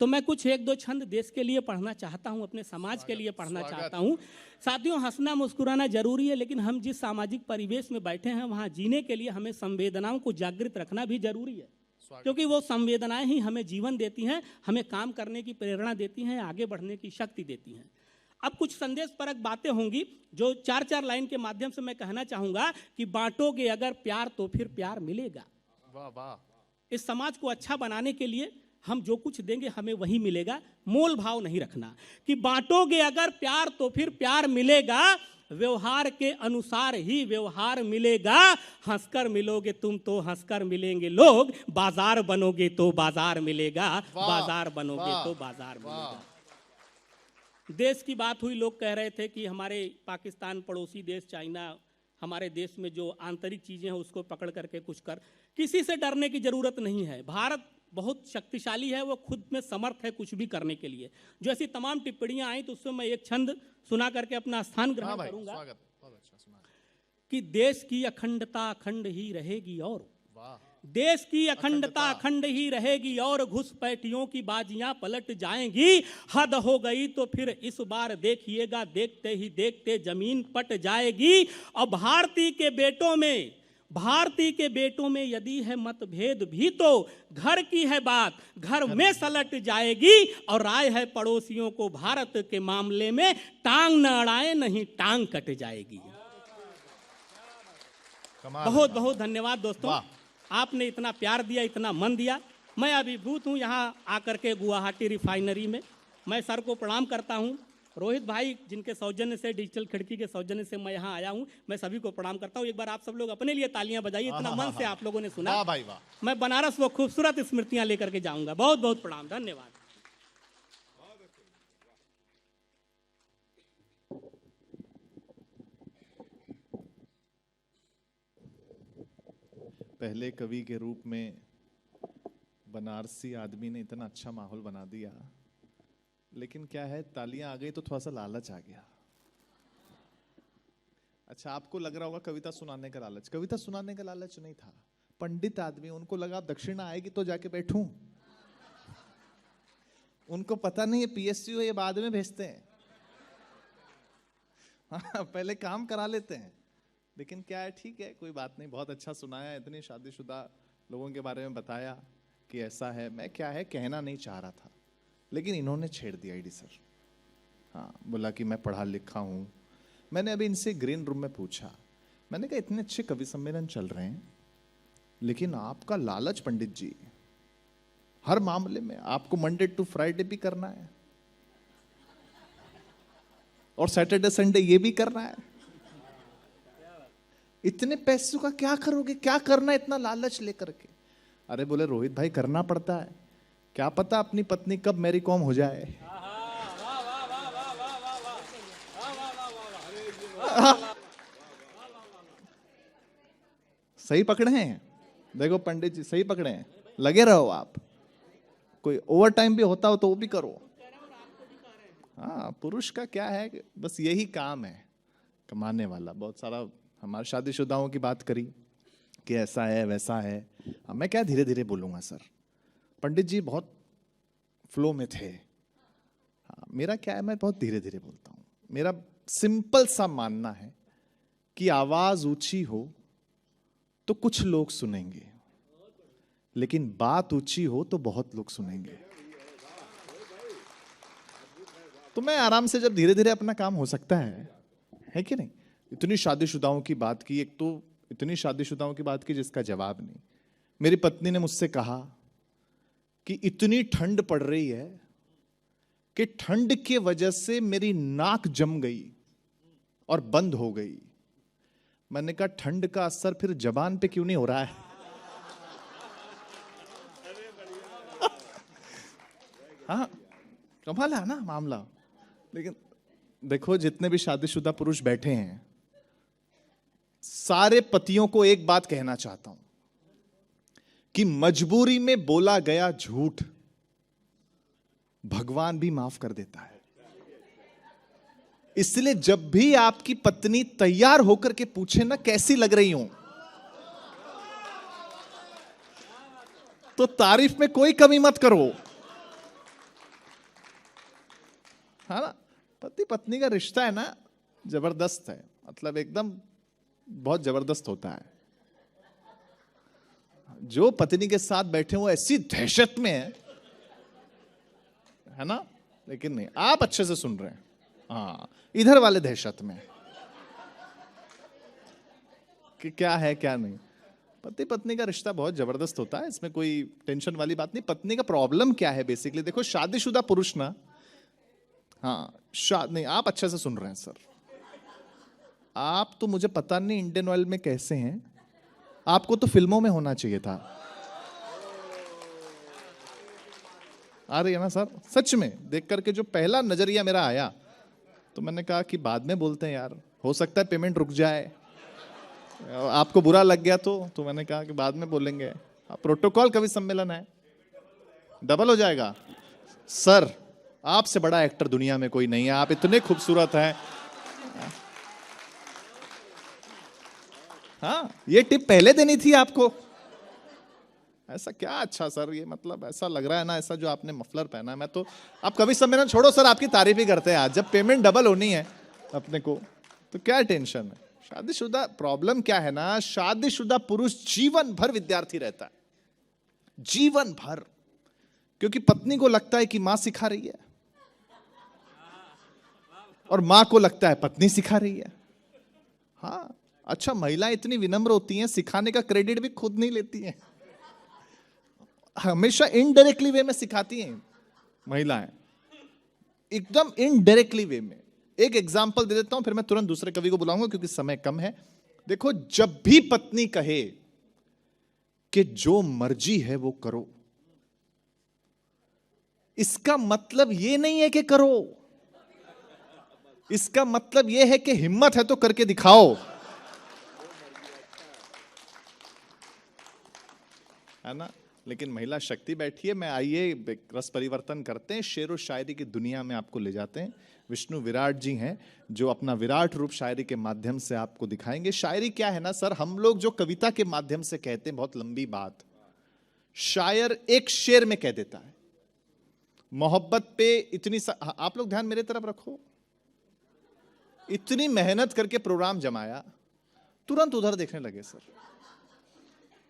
तो मैं कुछ एक दो छंद देश के लिए पढ़ना चाहता हूं, अपने समाज के लिए पढ़ना चाहता हूं। साथियों, हंसना मुस्कुराना जरूरी है, लेकिन हम जिस सामाजिक परिवेश में बैठे हैं वहां जीने के लिए हमें संवेदनाओं को जागृत रखना भी जरूरी है, क्योंकि वो संवेदनाएं ही हमें जीवन देती हैं, हमें काम करने की प्रेरणा देती हैं, आगे बढ़ने की शक्ति देती हैं। अब कुछ संदेशपरक बातें होंगी जो 4-4 लाइन के माध्यम से मैं कहना चाहूंगा कि बांटोगे अगर प्यार तो फिर प्यार मिलेगा। वाह वाह। इस समाज को अच्छा बनाने के लिए हम जो कुछ देंगे हमें वही मिलेगा, मोल भाव नहीं रखना। कि बांटोगे अगर प्यार तो फिर प्यार मिलेगा, व्यवहार के अनुसार ही व्यवहार मिलेगा। हंसकर मिलोगे तुम तो हंसकर मिलेंगे लोग, बाजार बनोगे तो बाजार मिलेगा, बाजार बनोगे तो बाजार मिलेगा। देश की बात हुई, लोग कह रहे थे कि हमारे पाकिस्तान पड़ोसी देश, चाइना, हमारे देश में जो आंतरिक चीजें हैं उसको पकड़ करके कुछ कर। किसी से डरने की जरूरत नहीं है। भारत बहुत शक्तिशाली है, वो खुद में समर्थ है कुछ भी करने के लिए। जो ऐसी तमाम टिप्पणियां आई तो उसमें मैं एक छंद सुना करके अपना स्थान ग्रहण करूंगा। बहुत अच्छा सुना। कि देश की अखंडता अखंड ही रहेगी, और वाह। देश की अखंडता अखंड ही रहेगी, और घुसपैठियों की बाजियां पलट जाएंगी। हद हो गई तो फिर इस बार देखिएगा, देखते ही देखते जमीन पट जाएगी। और भारती के बेटों में यदि है मतभेद भी तो घर की है बात, घर में सलट जाएगी। और राय है पड़ोसियों को भारत के मामले में, टांग न अड़ाए नहीं टांग कट जाएगी। बहुत बहुत धन्यवाद दोस्तों, आपने इतना प्यार दिया, इतना मन दिया। मैं अभिभूत हूँ यहाँ आकर के गुवाहाटी रिफाइनरी में। मैं सर को प्रणाम करता हूँ, रोहित भाई जिनके सौजन्य से, डिजिटल खिड़की के सौजन्य से मैं यहाँ आया हूँ, मैं सभी को प्रणाम करता हूँ। एक बार आप सब लोग अपने लिए तालियां बजाइए, इतना मन से आप लोगों ने सुना। वाह भाई वाह। मैं बनारस वो खूबसूरत स्मृतियां लेकर के जाऊंगा। बहुत बहुत प्रणाम, धन्यवाद। पहले कवि के रूप में बनारसी आदमी ने इतना अच्छा माहौल बना दिया, लेकिन क्या है, तालियां आ गई तो थोड़ा सा लालच आ गया। अच्छा, आपको लग रहा होगा कविता सुनाने का लालच। कविता सुनाने का लालच नहीं था। पंडित आदमी, उनको लगा दक्षिणा आएगी तो जाके बैठूं। उनको पता नहीं है पीएसयू ये बाद में भेजते हैं। हाँ, पहले काम करा लेते हैं। लेकिन क्या है, ठीक है, कोई बात नहीं, बहुत अच्छा सुनाया। इतनी शादीशुदा लोगों के बारे में बताया कि ऐसा है। मैं क्या है कहना नहीं चाह रहा था, लेकिन इन्होंने छेड़ दिया ईडी सर। हाँ, बोला कि मैं पढ़ा लिखा हूँ। मैंने अभी इनसे ग्रीन रूम में पूछा, मैंने कहा इतने अच्छे कवि सम्मेलन चल रहे हैं, लेकिन आपका लालच पंडित जी, हर मामले में आपको मंडे टू फ्राइडे भी करना है और सैटरडे संडे ये भी करना है। इतने पैसों का क्या करोगे, क्या करना है इतना लालच लेकर के? अरे बोले रोहित भाई, करना पड़ता है, क्या पता अपनी पत्नी कब मैरी कॉम हो जाए। सही पकड़े हैं, देखो पंडित जी सही पकड़े हैं, लगे रहो आप। कोई ओवर टाइम भी होता हो तो वो भी करो। हाँ, पुरुष का क्या है, बस यही काम है कमाने वाला। बहुत सारा हमारे शादीशुदाओं की बात करी कि ऐसा है वैसा है। मैं क्या धीरे धीरे बोलूंगा सर, पंडित जी बहुत फ्लो में थे। हाँ, मेरा क्या है, मैं बहुत धीरे धीरे बोलता हूँ। मेरा सिंपल सा मानना है कि आवाज ऊंची हो तो कुछ लोग सुनेंगे, लेकिन बात ऊंची हो तो बहुत लोग सुनेंगे। तो मैं आराम से, जब धीरे धीरे अपना काम हो सकता है कि नहीं। इतनी शादीशुदाओं की बात की, एक तो इतनी शादीशुदाओं की बात की जिसका जवाब नहीं। मेरी पत्नी ने मुझसे कहा कि इतनी ठंड पड़ रही है कि ठंड के वजह से मेरी नाक जम गई और बंद हो गई। मैंने कहा ठंड का असर फिर जबान पे क्यों नहीं हो रहा है? हाँ, कमाल है ना मामला। लेकिन देखो, जितने भी शादीशुदा पुरुष बैठे हैं, सारे पतियों को एक बात कहना चाहता हूं कि मजबूरी में बोला गया झूठ भगवान भी माफ कर देता है। इसलिए जब भी आपकी पत्नी तैयार होकर के पूछे ना कैसी लग रही हूं, तो तारीफ में कोई कमी मत करो, है ना। पति पत्नी का रिश्ता है ना, जबरदस्त है, मतलब एकदम बहुत जबरदस्त होता है। जो पत्नी के साथ बैठे वो ऐसी दहशत में है ना, लेकिन नहीं, आप अच्छे से सुन रहे हैं, हाँ, इधर वाले दहशत में कि क्या है क्या नहीं। पति पत्नी का रिश्ता बहुत जबरदस्त होता है, इसमें कोई टेंशन वाली बात नहीं। पत्नी का प्रॉब्लम क्या है बेसिकली, देखो शादीशुदा पुरुष ना, हाँ नहीं, आप अच्छे से सुन रहे हैं सर, आप तो मुझे पता नहीं इंडियन ऑयल में कैसे हैं, आपको तो फिल्मों में होना चाहिए था। आ रही है ना सर, सच में देख करके जो पहला नजरिया मेरा आया तो मैंने कहा कि बाद में बोलते हैं यार, हो सकता है पेमेंट रुक जाए, आपको बुरा लग गया तो मैंने कहा कि बाद में बोलेंगे, प्रोटोकॉल कवि सम्मेलन है, डबल हो जाएगा। सर आपसे बड़ा एक्टर दुनिया में कोई नहीं है, आप इतने खूबसूरत हैं। हाँ, ये टिप पहले देनी थी आपको। ऐसा क्या अच्छा सर, ये मतलब ऐसा लग रहा है ना, ऐसा जो आपने मफलर पहना है, मैं तो, आप कवि सम्मेलन छोड़ो सर, आपकी तारीफ ही करते हैं आज। जब पेमेंट डबल होनी है अपने को तो क्या टेंशन है। शादीशुदा प्रॉब्लम क्या है ना, शादीशुदा पुरुष जीवन भर विद्यार्थी रहता है, जीवन भर, क्योंकि पत्नी को लगता है कि मां सिखा रही है और मां को लगता है पत्नी सिखा रही है। हाँ अच्छा, महिलाएं इतनी विनम्र होती हैं, सिखाने का क्रेडिट भी खुद नहीं लेती हैं, हमेशा इनडायरेक्टली वे में सिखाती हैं महिलाएं, एकदम इनडायरेक्टली वे में। एक एग्जांपल दे देता हूं, फिर मैं तुरंत दूसरे कवि को बुलाऊंगा क्योंकि समय कम है। देखो, जब भी पत्नी कहे कि जो मर्जी है वो करो, इसका मतलब ये नहीं है कि करो, इसका मतलब ये है कि हिम्मत है तो करके दिखाओ, है ना। लेकिन महिला शक्ति बैठी है। मैं आइए रस परिवर्तन करते हैं, शेर व शायरी की दुनिया में आपको ले जाते हैं। विष्णु विराट जी हैं जो अपना विराट रूप शायरी के माध्यम से आपको दिखाएंगे। शायरी क्या है ना सर, हम लोग जो कविता के माध्यम से कहते हैं बहुत लंबी बात, शायर एक शेर में कह देता है। मोहब्बत पे इतनी आप लोग ध्यान मेरे तरफ रखो, इतनी मेहनत करके प्रोग्राम जमाया, तुरंत उधर देखने लगे सर।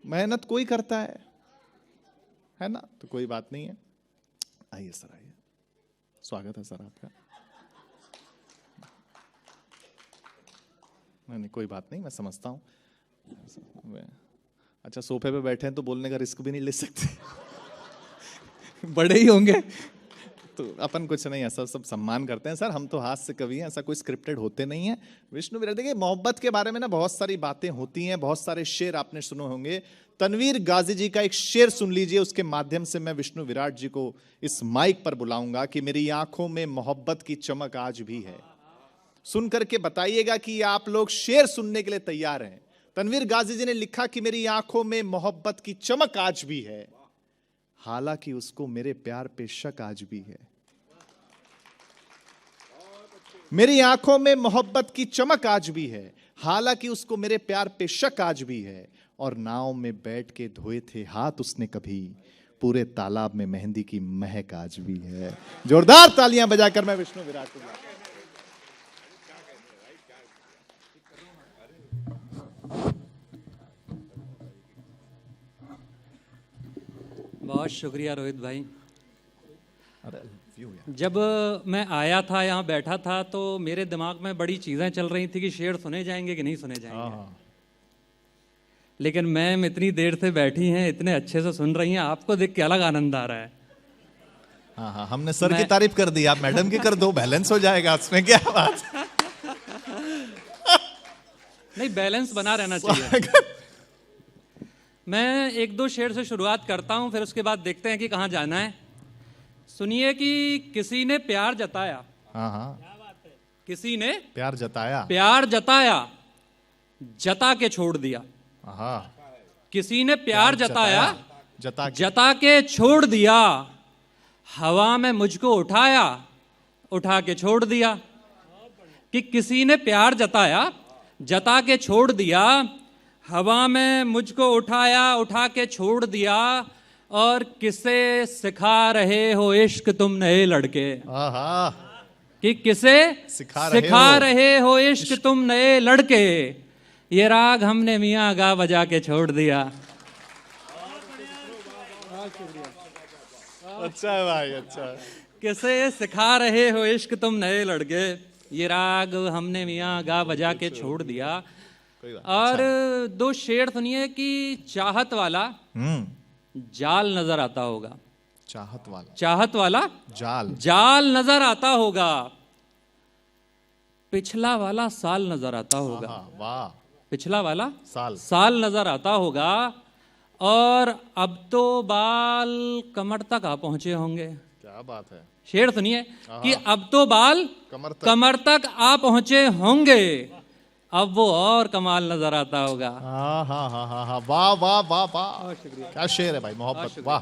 मेहनत कोई करता है ना, तो कोई बात नहीं है। आइए सर, आइए, स्वागत है सर आपका। नहीं कोई बात नहीं, मैं समझता हूं। अच्छा, सोफे पे बैठे हैं तो बोलने का रिस्क भी नहीं ले सकते बड़े ही होंगे तो अपन कुछ नहीं, ऐसा सब सम्मान करते हैं सर, हम तो हाथ से कवि हैं, ऐसा कोई स्क्रिप्टेड होते नहीं है। विष्णु विराट, देखिए मोहब्बत के बारे में ना बहुत सारी बातें होती हैं, बहुत सारे शेर आपने सुने होंगे। तनवीर गाजी जी का एक शेर सुन लीजिए, उसके माध्यम से मैं विष्णु विराट जी को इस माइक पर बुलाऊंगा कि मेरी आंखों में मोहब्बत की चमक आज भी है। सुन करके बताइएगा कि आप लोग शेर सुनने के लिए तैयार हैं। तनवीर गाजी जी ने लिखा कि मेरी आंखों में मोहब्बत की चमक आज भी है, हालांकि उसको मेरे प्यार पे शक आज भी है। मेरी आंखों में मोहब्बत की चमक आज भी है, हालांकि उसको मेरे प्यार पे शक आज भी है। और नाव में बैठ के धोए थे हाथ उसने कभी, पूरे तालाब में मेहंदी की महक आज भी है। जोरदार तालियां बजाकर मैं विष्णु विराट को बहुत शुक्रिया रोहित भाई। जब मैं आया था, यहाँ बैठा था, तो मेरे दिमाग में बड़ी चीज़ें चल रही थी कि शेर सुने जाएंगे कि नहीं सुने जाएंगे। लेकिन मैम इतनी देर से बैठी हैं, इतने अच्छे से सुन रही हैं, आपको देख के अलग आनंद आ रहा है। हाँ, हमने सर की तारीफ कर दी, आप मैडम की कर दो, बैलेंस हो जाएगा, उसमें क्या बात नहीं, बैलेंस बना रहना चाहिए। मैं एक दो शेर से शुरुआत करता हूँ, फिर उसके बाद देखते हैं कि कहाँ जाना है। सुनिए कि किसी ने प्यार जताया। हाँ, किसी ने प्यार जताया, प्यार जताया, जता के छोड़ दिया। हाँ, किसी ने प्यार जताया, जता के जता के छोड़ दिया। हवा में मुझको उठाया, उठा के छोड़ दिया। कि किसी ने प्यार जताया, जता के छोड़ दिया। हवा में मुझको उठाया, उठा के छोड़ दिया। और किसे सिखा रहे हो इश्क तुम नए लड़के। आहा, कि किसे सिखा रहे हो इश्क तुम नए लड़के। ये राग हमने मियाँ गा बजा के छोड़ दिया। अच्छा है भाई, अच्छा है। किसे सिखा रहे हो इश्क तुम नए लड़के। ये राग हमने मियाँ गा बजा के छोड़ दिया। और दो शेर सुनिए कि चाहत वाला जाल नजर आता होगा। चाहत वाला जाल नजर आता होगा। पिछला वाला साल नजर आता होगा। वाह, पिछला वाला साल नजर आता होगा। और अब तो बाल कमर तक आ पहुंचे होंगे। क्या बात है। शेर सुनिए कि अब तो बाल कमर तक आ पहुंचे होंगे। अब वो और कमाल नजर आता होगा। हाँ हाँ हाँ हाँ हाँ, वाह वाह वाह वाह, क्या शेर है भाई, मोहब्बत, वाह।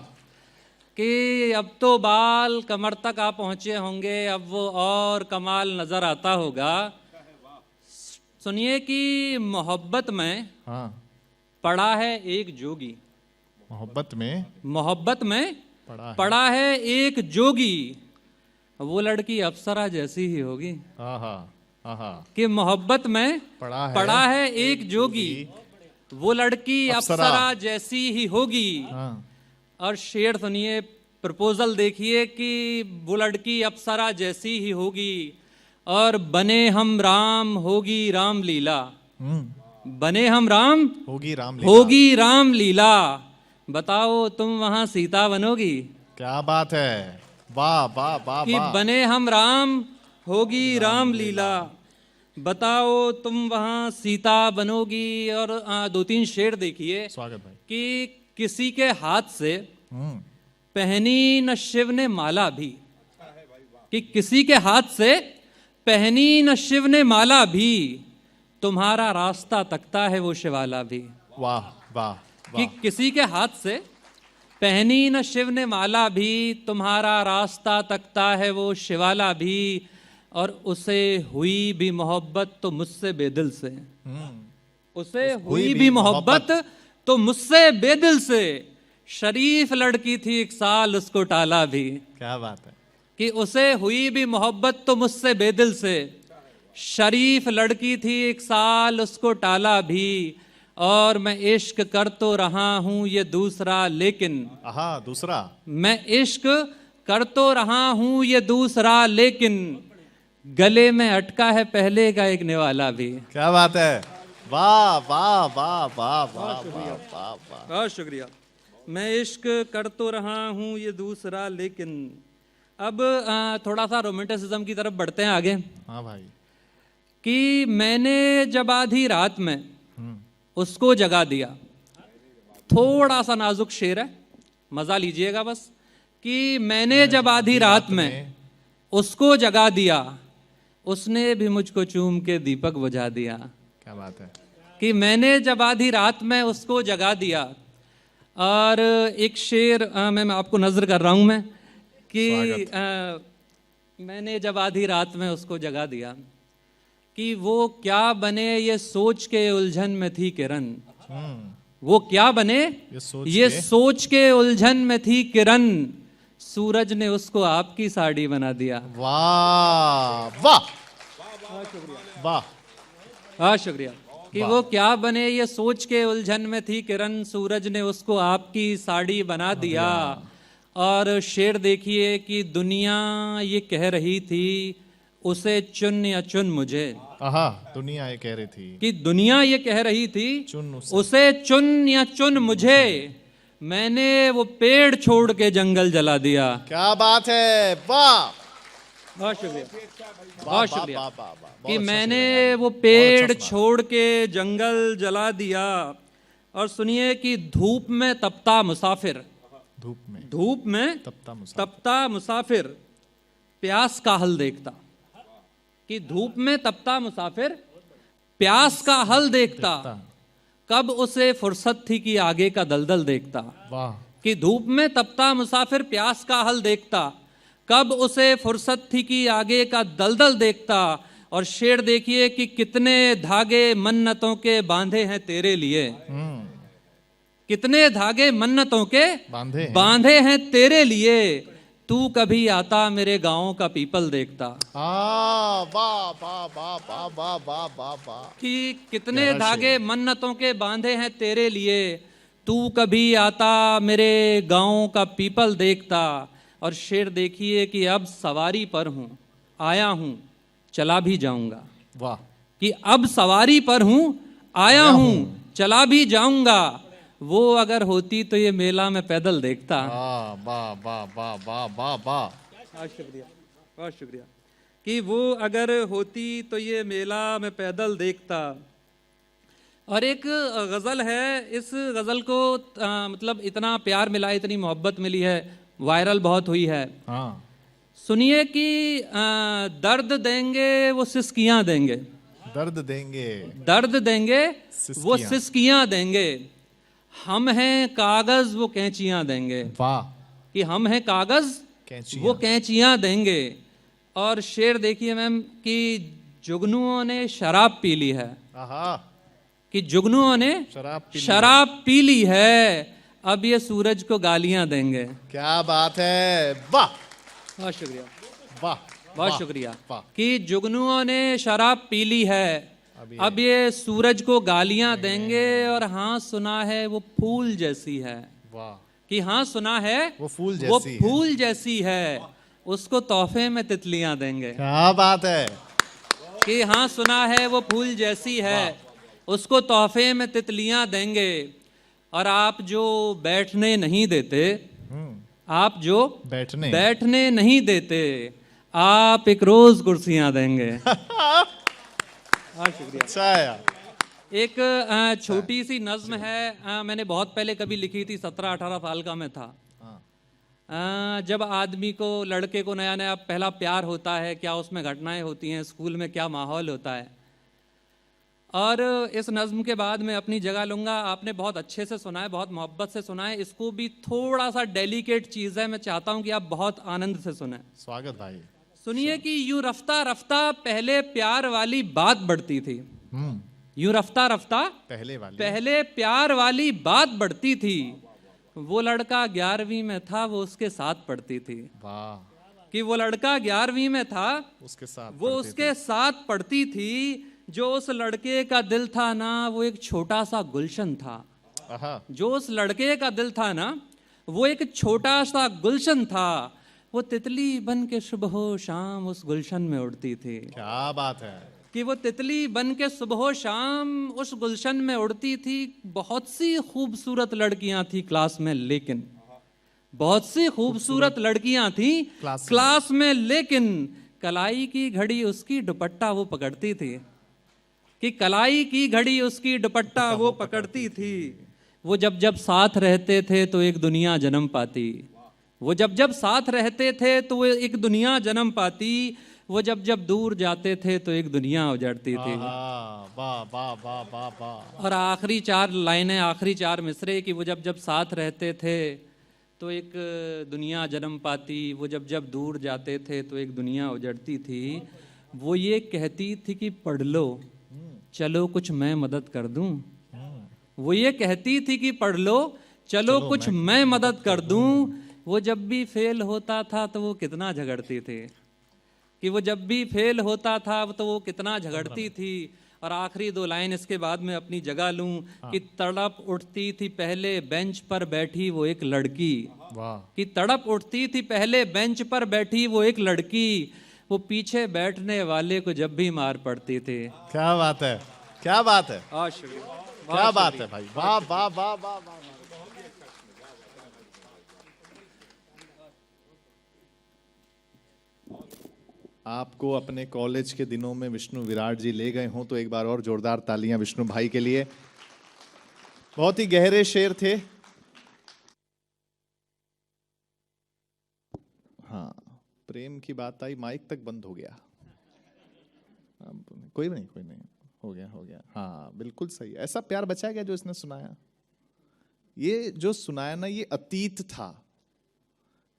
कि अब तो बाल कमर तक आ पहुंचे होंगे, अब वो और कमाल नजर आता होगा। सुनिए कि मोहब्बत में पड़ा है एक जोगी। मोहब्बत में पड़ा है एक जोगी। वो लड़की अप्सरा जैसी ही होगी। कि मोहब्बत में पड़ा है एक जोगी, वो लड़की अप्सरा जैसी ही होगी। और शेर सुनिए, प्रपोजल देखिए कि वो लड़की अप्सरा जैसी ही होगी। और बने हम राम होगी रामलीला। बने हम राम होगी रामलीला। बताओ तुम वहां सीता बनोगी। क्या बात है, वाह वाह वाह। कि बने हम राम होगी रामलीला। बताओ तुम वहां सीता बनोगी। और दो तीन शेर देखिए। स्वागत भाई। कि किसी के हाथ से पहनी न शिव ने माला भी। कि किसी के हाथ से पहनी न शिव ने माला भी। तुम्हारा रास्ता तकता है वो शिवाला भी। वाह वाह। कि किसी के हाथ से पहनी न शिव ने माला भी। तुम्हारा रास्ता तकता है वो शिवाला भी। और उसे हुई भी मोहब्बत तो मुझसे बेदिल से। उसे हुई भी मोहब्बत तो मुझसे बेदिल से। शरीफ लड़की थी एक साल उसको टाला भी। क्या बात है। कि उसे हुई भी मोहब्बत तो मुझसे बेदिल से। शरीफ लड़की थी एक साल उसको टाला भी। और मैं इश्क कर तो रहा हूं ये दूसरा लेकिन। दूसरा। मैं इश्क कर तो रहा हूं ये दूसरा लेकिन। गले में अटका है पहले का एक निवाला भी। क्या बात है, वाह वाह वाह वाह वाह वाह। बहुत शुक्रिया। मैं इश्क कर तो रहा हूं ये दूसरा लेकिन। अब थोड़ा सा रोमांटिसिज्म की तरफ बढ़ते हैं आगे। हाँ भाई। कि मैंने जब आधी रात में उसको जगा दिया। थोड़ा सा नाजुक शेर है, मजा लीजिएगा बस। कि मैंने जब आधी रात में उसको जगा दिया। उसने भी मुझको चूम के दीपक बुझा दिया। क्या बात है। कि मैंने जब आधी रात में उसको जगा दिया। और एक शेर मैं आपको नजर कर रहा हूं मैं कि मैंने जब आधी रात में उसको जगा दिया। कि वो क्या बने ये सोच के उलझन में थी किरण। वो क्या बने ये सोच के उलझन में थी किरण। सूरज ने उसको आपकी साड़ी बना दिया। वाह वाह वाह। हाँ शुक्रिया। कि वो क्या बने ये सोच के उलझन में थी किरण। सूरज ने उसको आपकी साड़ी बना दिया। और शेर देखिए कि दुनिया ये कह रही थी उसे चुन या चुन मुझे। दुनिया ये कह रही थी। कि दुनिया ये कह रही थी उसे चुन या चुन मुझे। मैंने वो पेड़ छोड़ के जंगल जला दिया। क्या बात है, वाह। बहुत शुक्रिया, बहुत शुक्रिया। कि मैंने वो पेड़ छोड़ के जंगल जला दिया। और सुनिए कि धूप में तपता मुसाफिर। धूप में तपता मुसाफिर प्यास का हल देखता। कि धूप में तपता मुसाफिर प्यास का हल देखता, कब उसे फुर्सत थी कि आगे का दलदल देखता। वाह। कि धूप में तपता मुसाफिर प्यास का हल देखता, कब उसे फुर्सत थी कि आगे का दलदल देखता। और शेर देखिए कि कितने धागे मन्नतों के बांधे हैं तेरे लिए, कितने धागे मन्नतों के बांधे हैं तेरे लिए, तू कभी आता मेरे गांव का पीपल देखता। वाह वाह वाह वाह वाह वाह वाह वाह वाह। कि कितने धागे मन्नतों के बांधे हैं तेरे लिए, तू कभी आता मेरे गांव का पीपल देखता। और शेर देखिए कि अब सवारी पर हूं, आया हूं, चला भी जाऊंगा। वाह। कि अब सवारी पर हूं, आया हूं, चला भी जाऊंगा। वो अगर होती तो ये मेला मैं पैदल देखता। वाह वाह वाह वाह वाह वाह वाह। बहुत शुक्रिया, बहुत शुक्रिया। कि वो अगर होती तो ये मेला मैं पैदल देखता। और एक गज़ल है, इस गज़ल को मतलब इतना प्यार मिला, इतनी मोहब्बत मिली है, वायरल बहुत हुई है। हाँ। सुनिए कि दर्द देंगे वो सिसकियाँ देंगे, दर्द देंगे, दर्द देंगे वो सिसकियाँ। सिसकियाँ देंगे, हम हैं कागज़ वो कैंचियाँ देंगे। वाह। कि हम हैं कागज़ कैंचियाँ। वो कैंचियाँ देंगे। और शेर देखिए मैम कि जुगनुओं ने शराब पी ली है, आहा। कि जुगनुओं ने शराब पी ली है, अब ये सूरज को गालियां देंगे। क्या बात है। वाह। बहुत शुक्रिया, वाह। बहुत शुक्रिया। वाह। कि जुगनुओं ने शराब पी ली है, अब ये सूरज को गालियां देंगे। और हाँ सुना है वो फूल जैसी है। वाह। कि हाँ सुना है वो फूल वो जैसी है। फूल जैसी है, उसको तोहफे में तितलियां देंगे। क्या बात है। कि हाँ सुना है वो फूल जैसी है, उसको तोहफे में तितलियां देंगे। और आप जो बैठने नहीं देते, आप जो बैठने नहीं देते, आप एक रोज कुर्सियां देंगे। हाँ शुक्रिया। अच्छा है यार। एक छोटी सी नज्म है, मैंने बहुत पहले कभी लिखी थी, 17-18 साल का मैं था। जब आदमी को, लड़के को नया नया पहला प्यार होता है, क्या उसमें घटनाएं होती हैं, स्कूल में क्या माहौल होता है। और इस नज्म के बाद मैं अपनी जगह लूँगा। आपने बहुत अच्छे से सुना है, बहुत मोहब्बत से सुना है, इसको भी थोड़ा सा डेलिकेट चीज़ है, मैं चाहता हूँ कि आप बहुत आनंद से सुने। स्वागत भाई। सुनिए कि यूं रफ्ता रफ्ता पहले प्यार वाली बात बढ़ती थी। यूं रफ्ता रफ्ता पहले प्यार वाली बात बढ़ती थी, वो लड़का 11वीं में था, वो उसके साथ पढ़ती थी। वाह। कि वो लड़का 11वीं में था, वो उसके साथ पढ़ती थी। जो उस लड़के का दिल था ना, वो एक छोटा सा गुलशन था। जो उस लड़के का दिल था ना, वो एक छोटा सा गुलशन था। वो तितली बन के सुबह शाम उस गुलशन में उड़ती थी। क्या बात है। कि वो तितली बन के सुबह शाम उस गुलशन में उड़ती थी। बहुत सी खूबसूरत लड़कियां थी क्लास में, लेकिन बहुत सी खूबसूरत लड़कियां थी क्लास में, लेकिन कलाई की घड़ी उसकी दुपट्टा वो पकड़ती थी। कि कलाई की घड़ी उसकी दुपट्टा वो पकड़ती थी। वो जब जब साथ रहते थे तो एक दुनिया जन्म पाती। वो जब जब साथ रहते थे तो वो एक दुनिया जन्म पाती। वो जब जब दूर जाते थे तो एक दुनिया उजड़ती थी। वाह वाह वाह वाह वाह। और आखिरी 4 लाइनें, आखिरी 4 मिसरे कि वो जब जब साथ रहते थे तो एक दुनिया जन्म पाती। वो जब जब दूर जाते थे तो एक दुनिया उजड़ती थी। वो ये कहती थी कि पढ़ लो, चलो कुछ मैं मदद कर दूं। वो ये कहती थी कि पढ़ लो, चलो कुछ मैं मदद कर दूं। वो जब भी फेल होता था तो वो कितना झगड़ती थी। कि वो जब भी फेल होता था तो वो कितना झगड़ती थी। और आखिरी 2 लाइन इसके बाद में अपनी जगह लूं कि तड़प उठती थी पहले बेंच पर बैठी वो एक लड़की। कि तड़प उठती थी पहले बेंच पर बैठी वो एक लड़की। वो पीछे बैठने वाले को जब भी मार पड़ती थी। क्या बात है, क्या बात है। क्या बात है भाई। वाह वाह वाह वाह वाह। आपको अपने कॉलेज के दिनों में विष्णु विराट जी ले गए हों तो एक बार और जोरदार तालियां विष्णु भाई के लिए। बहुत ही गहरे शेर थे। हाँ, प्रेम की बात आई, माइक तक बंद हो गया। कोई नहीं, कोई नहीं। हो गया हो गया, हाँ बिल्कुल सही। ऐसा प्यार बचा क्या जो इसने सुनाया? ये जो सुनाया ना ये अतीत था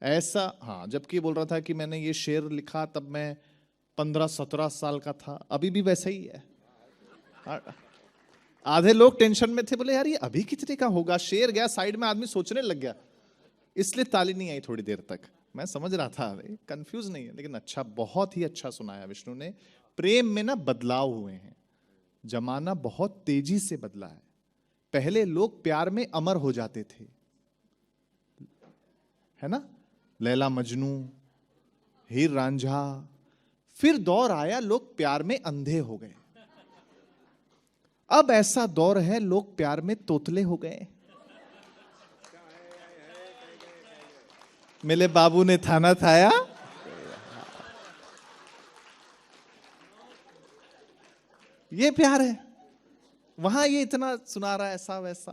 ऐसा। हाँ, जबकि बोल रहा था कि मैंने ये शेर लिखा तब मैं 15-17 साल का था, अभी भी वैसा ही है। आधे लोग टेंशन में थे, बोले यार ये अभी कितने का होगा। शेर गया साइड में, आदमी सोचने लग गया, इसलिए ताली नहीं आई थोड़ी देर तक। मैं समझ रहा था कंफ्यूज नहीं है, लेकिन अच्छा, बहुत ही अच्छा सुनाया विष्णु ने। प्रेम में ना बदलाव हुए हैं, जमाना बहुत तेजी से बदला है। पहले लोग प्यार में अमर हो जाते थे, है ना, लैला मजनू, हीर रांझा। फिर दौर आया लोग प्यार में अंधे हो गए। अब ऐसा दौर है लोग प्यार में तोतले हो गए। मेरे बाबू ने थाना थाया, ये प्यार है। वहां ये इतना सुना रहा है ऐसा वैसा।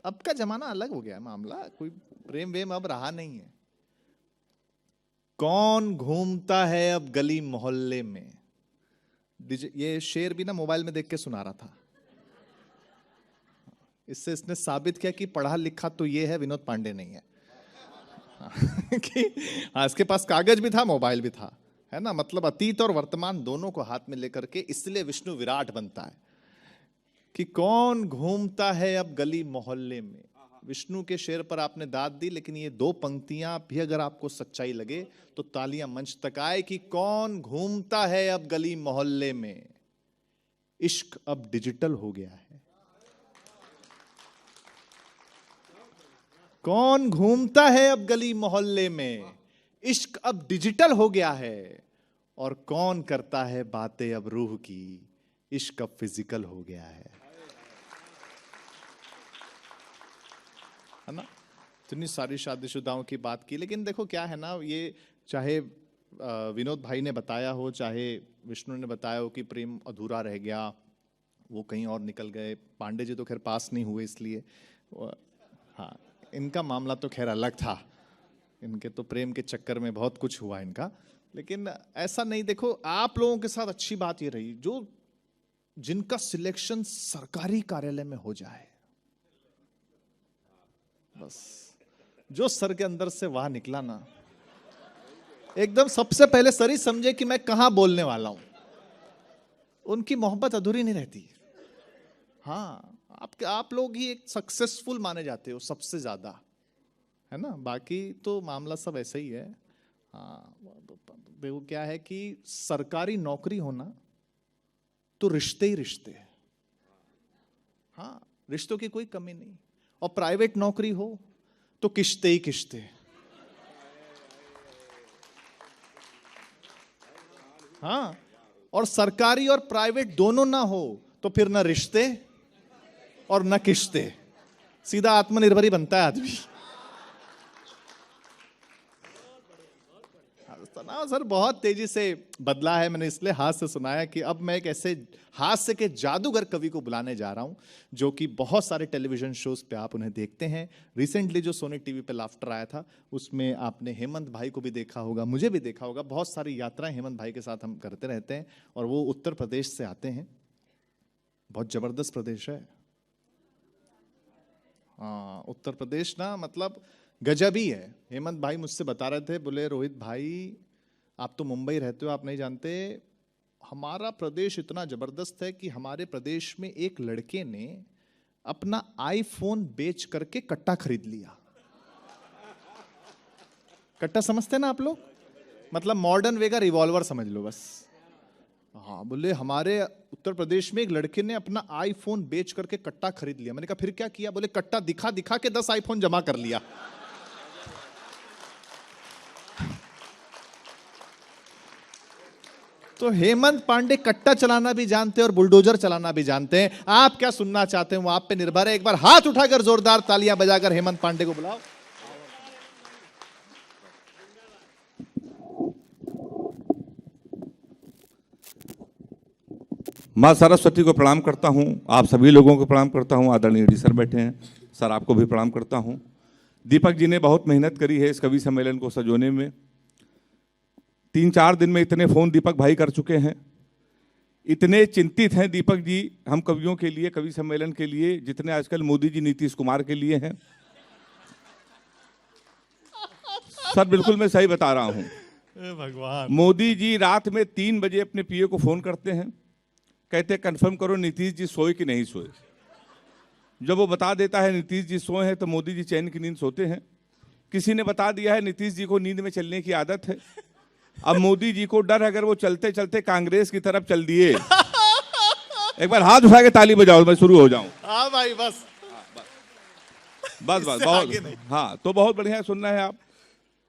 अब का जमाना अलग हो गया है, मामला कोई प्रेम वेम अब रहा नहीं है। कौन घूमता है अब गली मोहल्ले में। ये शेर भी ना मोबाइल में देख के सुना रहा था। इससे इसने साबित किया कि पढ़ा लिखा तो ये है, विनोद पांडे नहीं है। कि हाँ, इसके पास कागज भी था, मोबाइल भी था, है ना। मतलब अतीत और वर्तमान दोनों को हाथ में लेकर के, इसलिए विष्णु विराट बनता है कि कौन घूमता है अब गली मोहल्ले में। विष्णु के शेर पर आपने दाद दी, लेकिन ये दो पंक्तियां भी अगर आपको सच्चाई लगे तो तालियां मंच तक आए कि कौन घूमता है अब गली मोहल्ले में। इश्क अब डिजिटल हो गया है। कौन घूमता है अब गली मोहल्ले में, इश्क अब डिजिटल हो गया है। और कौन करता है बातें अब रूह की, इश्क अब फिजिकल हो गया है ना। इतनी सारी शादीशुदाओं की बात की, लेकिन देखो क्या है ना, ये चाहे विनोद भाई ने बताया हो, चाहे विष्णु ने बताया हो कि प्रेम अधूरा रह गया, वो कहीं और निकल गए। पांडे जी तो खैर पास नहीं हुए, इसलिए हाँ, इनका मामला तो खैर अलग था। इनके तो प्रेम के चक्कर में बहुत कुछ हुआ इनका, लेकिन ऐसा नहीं। देखो आप लोगों के साथ अच्छी बात ये रही जो जिनका सिलेक्शन सरकारी कार्यालय में हो जाए, बस जो सर के अंदर से वहां निकला ना, एकदम सबसे पहले सर ही समझे कि मैं कहां बोलने वाला हूं, उनकी मोहब्बत अधूरी नहीं रहती। हाँ, आप लोग ही एक सक्सेसफुल माने जाते हो सबसे ज्यादा, है ना। बाकी तो मामला सब ऐसा ही है। हाँ, देखो क्या है कि सरकारी नौकरी होना तो रिश्ते ही रिश्ते। हाँ, रिश्तों की कोई कमी नहीं। और प्राइवेट नौकरी हो तो किश्ते ही किश्ते। हाँ, और सरकारी और प्राइवेट दोनों ना हो तो फिर ना रिश्ते और ना किश्ते, सीधा आत्मनिर्भर ही बनता है आदमी। तनाव सर बहुत तेजी से बदला है। मैंने इसलिए हास्य से सुनाया कि अब मैं एक ऐसे हास्य के जादूगर कवि को बुलाने जा रहा हूं जो कि बहुत सारे टेलीविजन शोज पे आप उन्हें देखते हैं। रिसेंटली जो सोनी टीवी पे लाफ्टर आया था उसमें आपने हेमंत भाई को भी देखा होगा, मुझे भी देखा होगा। बहुत सारी यात्राएं हेमंत भाई के साथ हम करते रहते हैं और वो उत्तर प्रदेश से आते हैं। बहुत जबरदस्त प्रदेश है। हाँ, उत्तर प्रदेश ना मतलब गजब ही है। हेमंत भाई मुझसे बता रहे थे, बोले रोहित भाई आप तो मुंबई रहते हो, आप नहीं जानते हमारा प्रदेश इतना जबरदस्त है कि हमारे प्रदेश में एक लड़के ने अपना आईफोन बेच करके कट्टा खरीद लिया। कट्टा समझते ना आप लोग, मतलब मॉडर्न वे का रिवॉल्वर समझ लो बस। हाँ, बोले हमारे उत्तर प्रदेश में एक लड़के ने अपना आईफोन बेच करके कट्टा खरीद लिया। मैंने कहा फिर क्या किया? बोले कट्टा दिखा दिखा के 10 आईफोन जमा कर लिया। तो हेमंत पांडे कट्टा चलाना भी जानते हैं और बुलडोजर चलाना भी जानते हैं। आप क्या सुनना चाहते हैं वो आप पे निर्भर है। एक बार हाथ उठाकर जोरदार तालियां बजाकर हेमंत पांडे को बुलाओ। माँ सरस्वती को प्रणाम करता हूँ, आप सभी लोगों को प्रणाम करता हूँ। आदरणीय डी सर बैठे हैं, सर आपको भी प्रणाम करता हूँ। दीपक जी ने बहुत मेहनत करी है इस कवि सम्मेलन को सजोने में। 3-4 दिन में इतने फ़ोन दीपक भाई कर चुके हैं इतने चिंतित हैं दीपक जी हम कवियों के लिए, कवि सम्मेलन के लिए, जितने आजकल मोदी जी नीतीश कुमार के लिए हैं। सर बिल्कुल मैं सही बता रहा हूं। भगवान, मोदी जी रात में 3 बजे अपने पीए को फोन करते हैं, कहते कंफर्म करो नीतीश जी सोए कि नहीं सोए। जब वो बता देता है नीतीश जी सोए हैं तो मोदी जी चैन की नींद सोते हैं। किसी ने बता दिया है नीतीश जी को नींद में चलने की आदत है। अब मोदी जी को डर है अगर वो चलते चलते कांग्रेस की तरफ चल दिए। एक बार हाथ उठा के ताली बजाओ, मैं शुरू हो जाऊं। हाँ भाई बस बस इससे बहुत आगे नहीं। हाँ, तो बहुत बढ़िया सुनना है आप।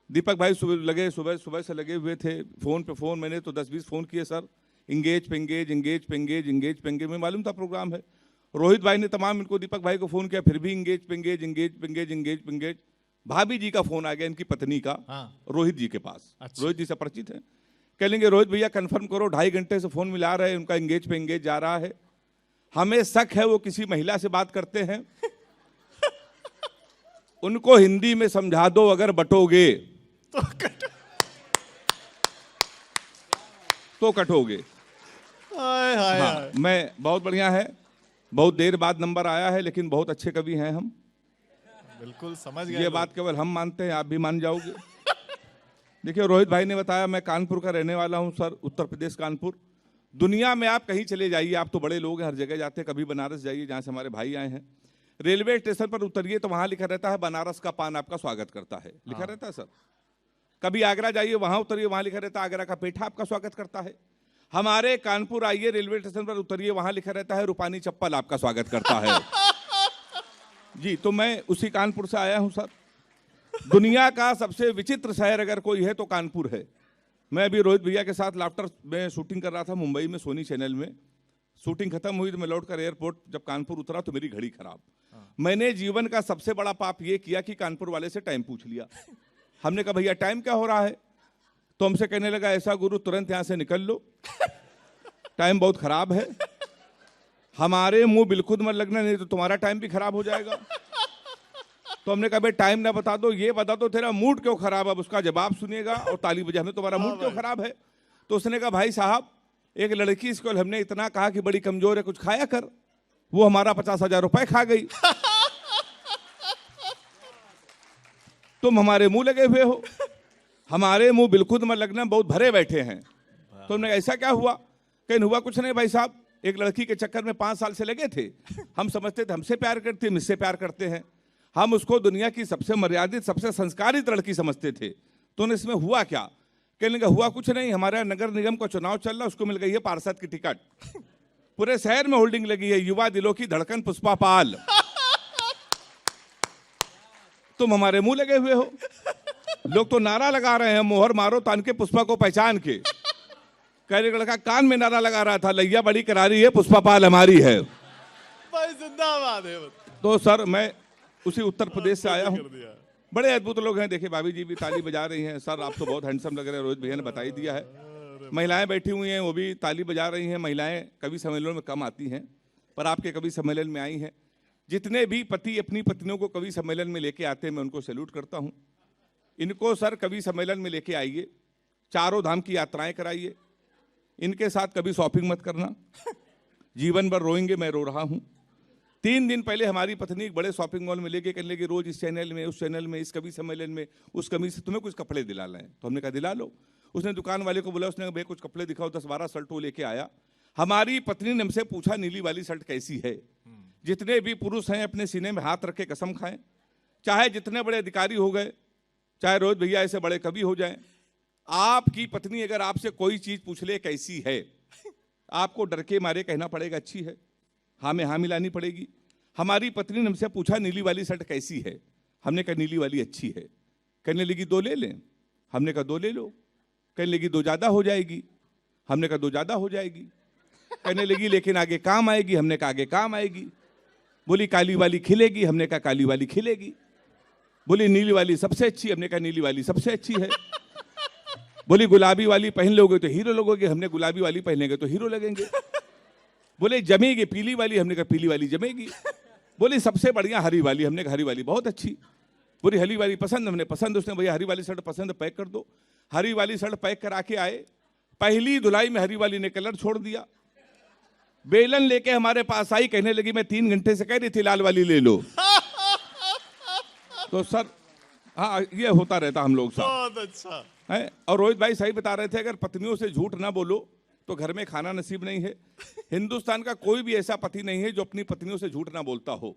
दीपक भाई सुबह से लगे हुए थे, फोन पे फोन, मैंने तो 10-20 फोन किए सर, इंगेज पे इंगेज, इंगेज पे इंगेज, इंगेज पे इंगेज। मैं मालूम था प्रोग्राम है। रोहित भाई ने तमाम इनको दीपक भाई को फोन किया, फिर भी इंगेज पे इंगेज, इंगेज पे इंगेज, इंगेज पे इंगेज। भाभी जी का फोन आ गया, इनकी पत्नी का, हाँ। रोहित जी के पास। अच्छा। रोहित जी से परिचित है। कह लेंगे रोहित भैया कंफर्म करो, 2.5 घंटे से फोन मिला रहे हैं, उनका इंगेज पे इंगेज जा रहा है। हमें शक है वो किसी महिला से बात करते हैं। उनको हिंदी में समझा दो अगर बटोगे तो कटोगे। हाय हाय हाँ, हाय। मैं बहुत बढ़िया है, बहुत देर बाद नंबर आया है, लेकिन बहुत अच्छे कवि हैं हम। बिल्कुल समझ गए ये लोग। बात केवल हम मानते हैं, आप भी मान जाओगे। देखिए रोहित भाई ने बताया, मैं कानपुर का रहने वाला हूं सर, उत्तर प्रदेश कानपुर। दुनिया में आप कहीं चले जाइए, आप तो बड़े लोग हैं, हर जगह जाते हैं। कभी बनारस जाइए जहां से हमारे भाई आए हैं, रेलवे स्टेशन पर उतरिए तो वहां लिखा रहता है बनारस का पान आपका स्वागत करता है, लिखा रहता है सर। कभी आगरा जाइए, वहां उतरिए, वहां लिखा रहता है आगरा का पेठा आपका स्वागत करता है। हमारे कानपुर आइए, रेलवे स्टेशन पर उतरिए, वहां लिखा रहता है रूपानी चप्पल आपका स्वागत करता है। जी, तो मैं उसी कानपुर से आया हूं सर। दुनिया का सबसे विचित्र शहर अगर कोई है तो कानपुर है। मैं अभी रोहित भैया के साथ लाफ्टर में शूटिंग कर रहा था मुंबई में, सोनी चैनल में। शूटिंग खत्म हुई तो मैं लौटकर एयरपोर्ट जब कानपुर उतरा तो मेरी घड़ी खराब। मैंने जीवन का सबसे बड़ा पाप ये किया कि कानपुर वाले से टाइम पूछ लिया। हमने कहा भैया टाइम क्या हो रहा है? तो हमसे कहने लगा ऐसा गुरु तुरंत यहां से निकल लो, टाइम बहुत खराब है। हमारे मुंह बिल्कुल मत लगना, नहीं तो तुम्हारा टाइम भी खराब हो जाएगा। तो हमने कहा भाई टाइम ना बता दो, ये बता दो तेरा मूड क्यों खराब है। अब उसका जवाब सुनिएगा और ताली बजा, हमें तुम्हारा मूड क्यों खराब है? तो उसने कहा भाई साहब एक लड़की इसको हमने इतना कहा कि बड़ी कमजोर है, कुछ खाया कर, वो हमारा 50,000 रुपए खा गई। तुम हमारे मुंह लगे हुए हो, हमारे मुंह बिल्कुल मत लगना, बहुत भरे बैठे हैं। तो हमने ऐसा क्या हुआ? कहीं हुआ कुछ नहीं भाई साहब, एक लड़की के चक्कर में 5 साल से लगे थे। हम समझते थे हमसे प्यार करते हैं, मुझसे प्यार करते हैं। हम उसको दुनिया की सबसे मर्यादित, सबसे संस्कारित लड़की समझते थे। तो इसमें हुआ क्या? कहने का हुआ कुछ नहीं, हमारा नगर निगम का चुनाव चल रहा, उसको मिल गई है पार्षद की टिकट। पूरे शहर में होल्डिंग लगी है, युवा दिलों की धड़कन पुष्पा पाल। तुम हमारे मुंह लगे हुए हो। लोग तो नारा लगा रहे हैं, मोहर मारो तान के पुष्पा को पहचान के। कहने का लड़का कान में नारा लगा रहा था, लैया बड़ी करारी है, पुष्पा पाल हमारी है। भाई जिंदाबाद है। तो सर मैं उसी उत्तर प्रदेश से आया हूँ। बड़े अद्भुत लोग हैं, देखिए भाभी जी भी ताली बजा रही हैं। सर आप तो बहुत हैंडसम लग रहे हैं, रोहित भैया ने बता ही दिया है। महिलाएं बैठी हुई हैं, वो भी ताली बजा रही हैं। महिलाएं कवि सम्मेलन में कम आती हैं, पर आपके कवि सम्मेलन में आई हैं। जितने भी पति अपनी पत्नियों को कवि सम्मेलन में लेके आते हैं, मैं उनको सैल्यूट करता हूँ। इनको सर कवि सम्मेलन में लेके आइए, चारों धाम की यात्राएं कराइए। इनके साथ कभी शॉपिंग मत करना, जीवन भर रोएंगे मैं रो रहा हूँ। 3 दिन पहले हमारी पत्नी एक बड़े शॉपिंग मॉल में लेके कहने लगी रोज इस चैनल में, उस चैनल में, इस कवि सम्मेलन में, उस कवि से तुम्हें कुछ कपड़े दिला लाएं। तो हमने कहा दिला लो। उसने दुकान वाले को बोला, उसने भाई कुछ कपड़े दिखाओ, 10-12 शर्ट वो लेके आया। हमारी पत्नी ने हमसे पूछा नीली वाली शर्ट कैसी है? जितने भी पुरुष हैं अपने सीने में हाथ रख के कसम खाएं, चाहे जितने बड़े अधिकारी हो गए, चाहे रोहित भैया ऐसे बड़े कवि हो जाएं, आपकी पत्नी अगर आपसे कोई चीज पूछ ले कैसी है, आपको डर के मारे कहना पड़ेगा अच्छी है, हाँ में हाँ मिलानी पड़ेगी। हमारी पत्नी ने हमसे पूछा नीली वाली शर्ट कैसी है? हमने कहा नीली वाली अच्छी है। कहने लगी 2 ले लें? हमने कहा 2 ले लो। कहने लगी 2 ज़्यादा हो जाएगी? हमने कहा 2 ज़्यादा हो जाएगी। कहने लगी लेकिन आगे काम आएगी? हमने कहा आगे काम आएगी। बोली काली वाली खिलेगी? हमने कहा काली वाली खिलेगी। बोली नीली वाली सबसे अच्छी? हमने कहा नीली वाली सबसे अच्छी है। बोली गुलाबी वाली पहन लोगे तो हीरो लगोगे? हमने गुलाबी वाली पहनेंगे तो हीरो लगेंगे। बोले जमेगी पीली वाली? हमने कहा पीली वाली जमेगी। बोली सबसे बढ़िया हरी वाली? हमने कहा हरी वाली बहुत अच्छी। बोली हरी वाली पसंद? हमने पसंद। उसने भैया हरी वाली शर्ट पसंद, पैक कर दो। हरी वाली शर्ट पैक करा के आए, पहली धुलाई में हरी वाली ने कलर छोड़ दिया। बेलन लेके हमारे पास आई, कहने लगी मैं 3 घंटे से कह रही थी लाल वाली ले लो। तो सर हाँ, ये होता रहता हम लोग साथ बहुत अच्छा है। और रोहित भाई सही बता रहे थे, अगर पत्नियों से झूठ ना बोलो तो घर में खाना नसीब नहीं है। हिंदुस्तान का कोई भी ऐसा पति नहीं है जो अपनी पत्नियों से झूठ ना बोलता हो।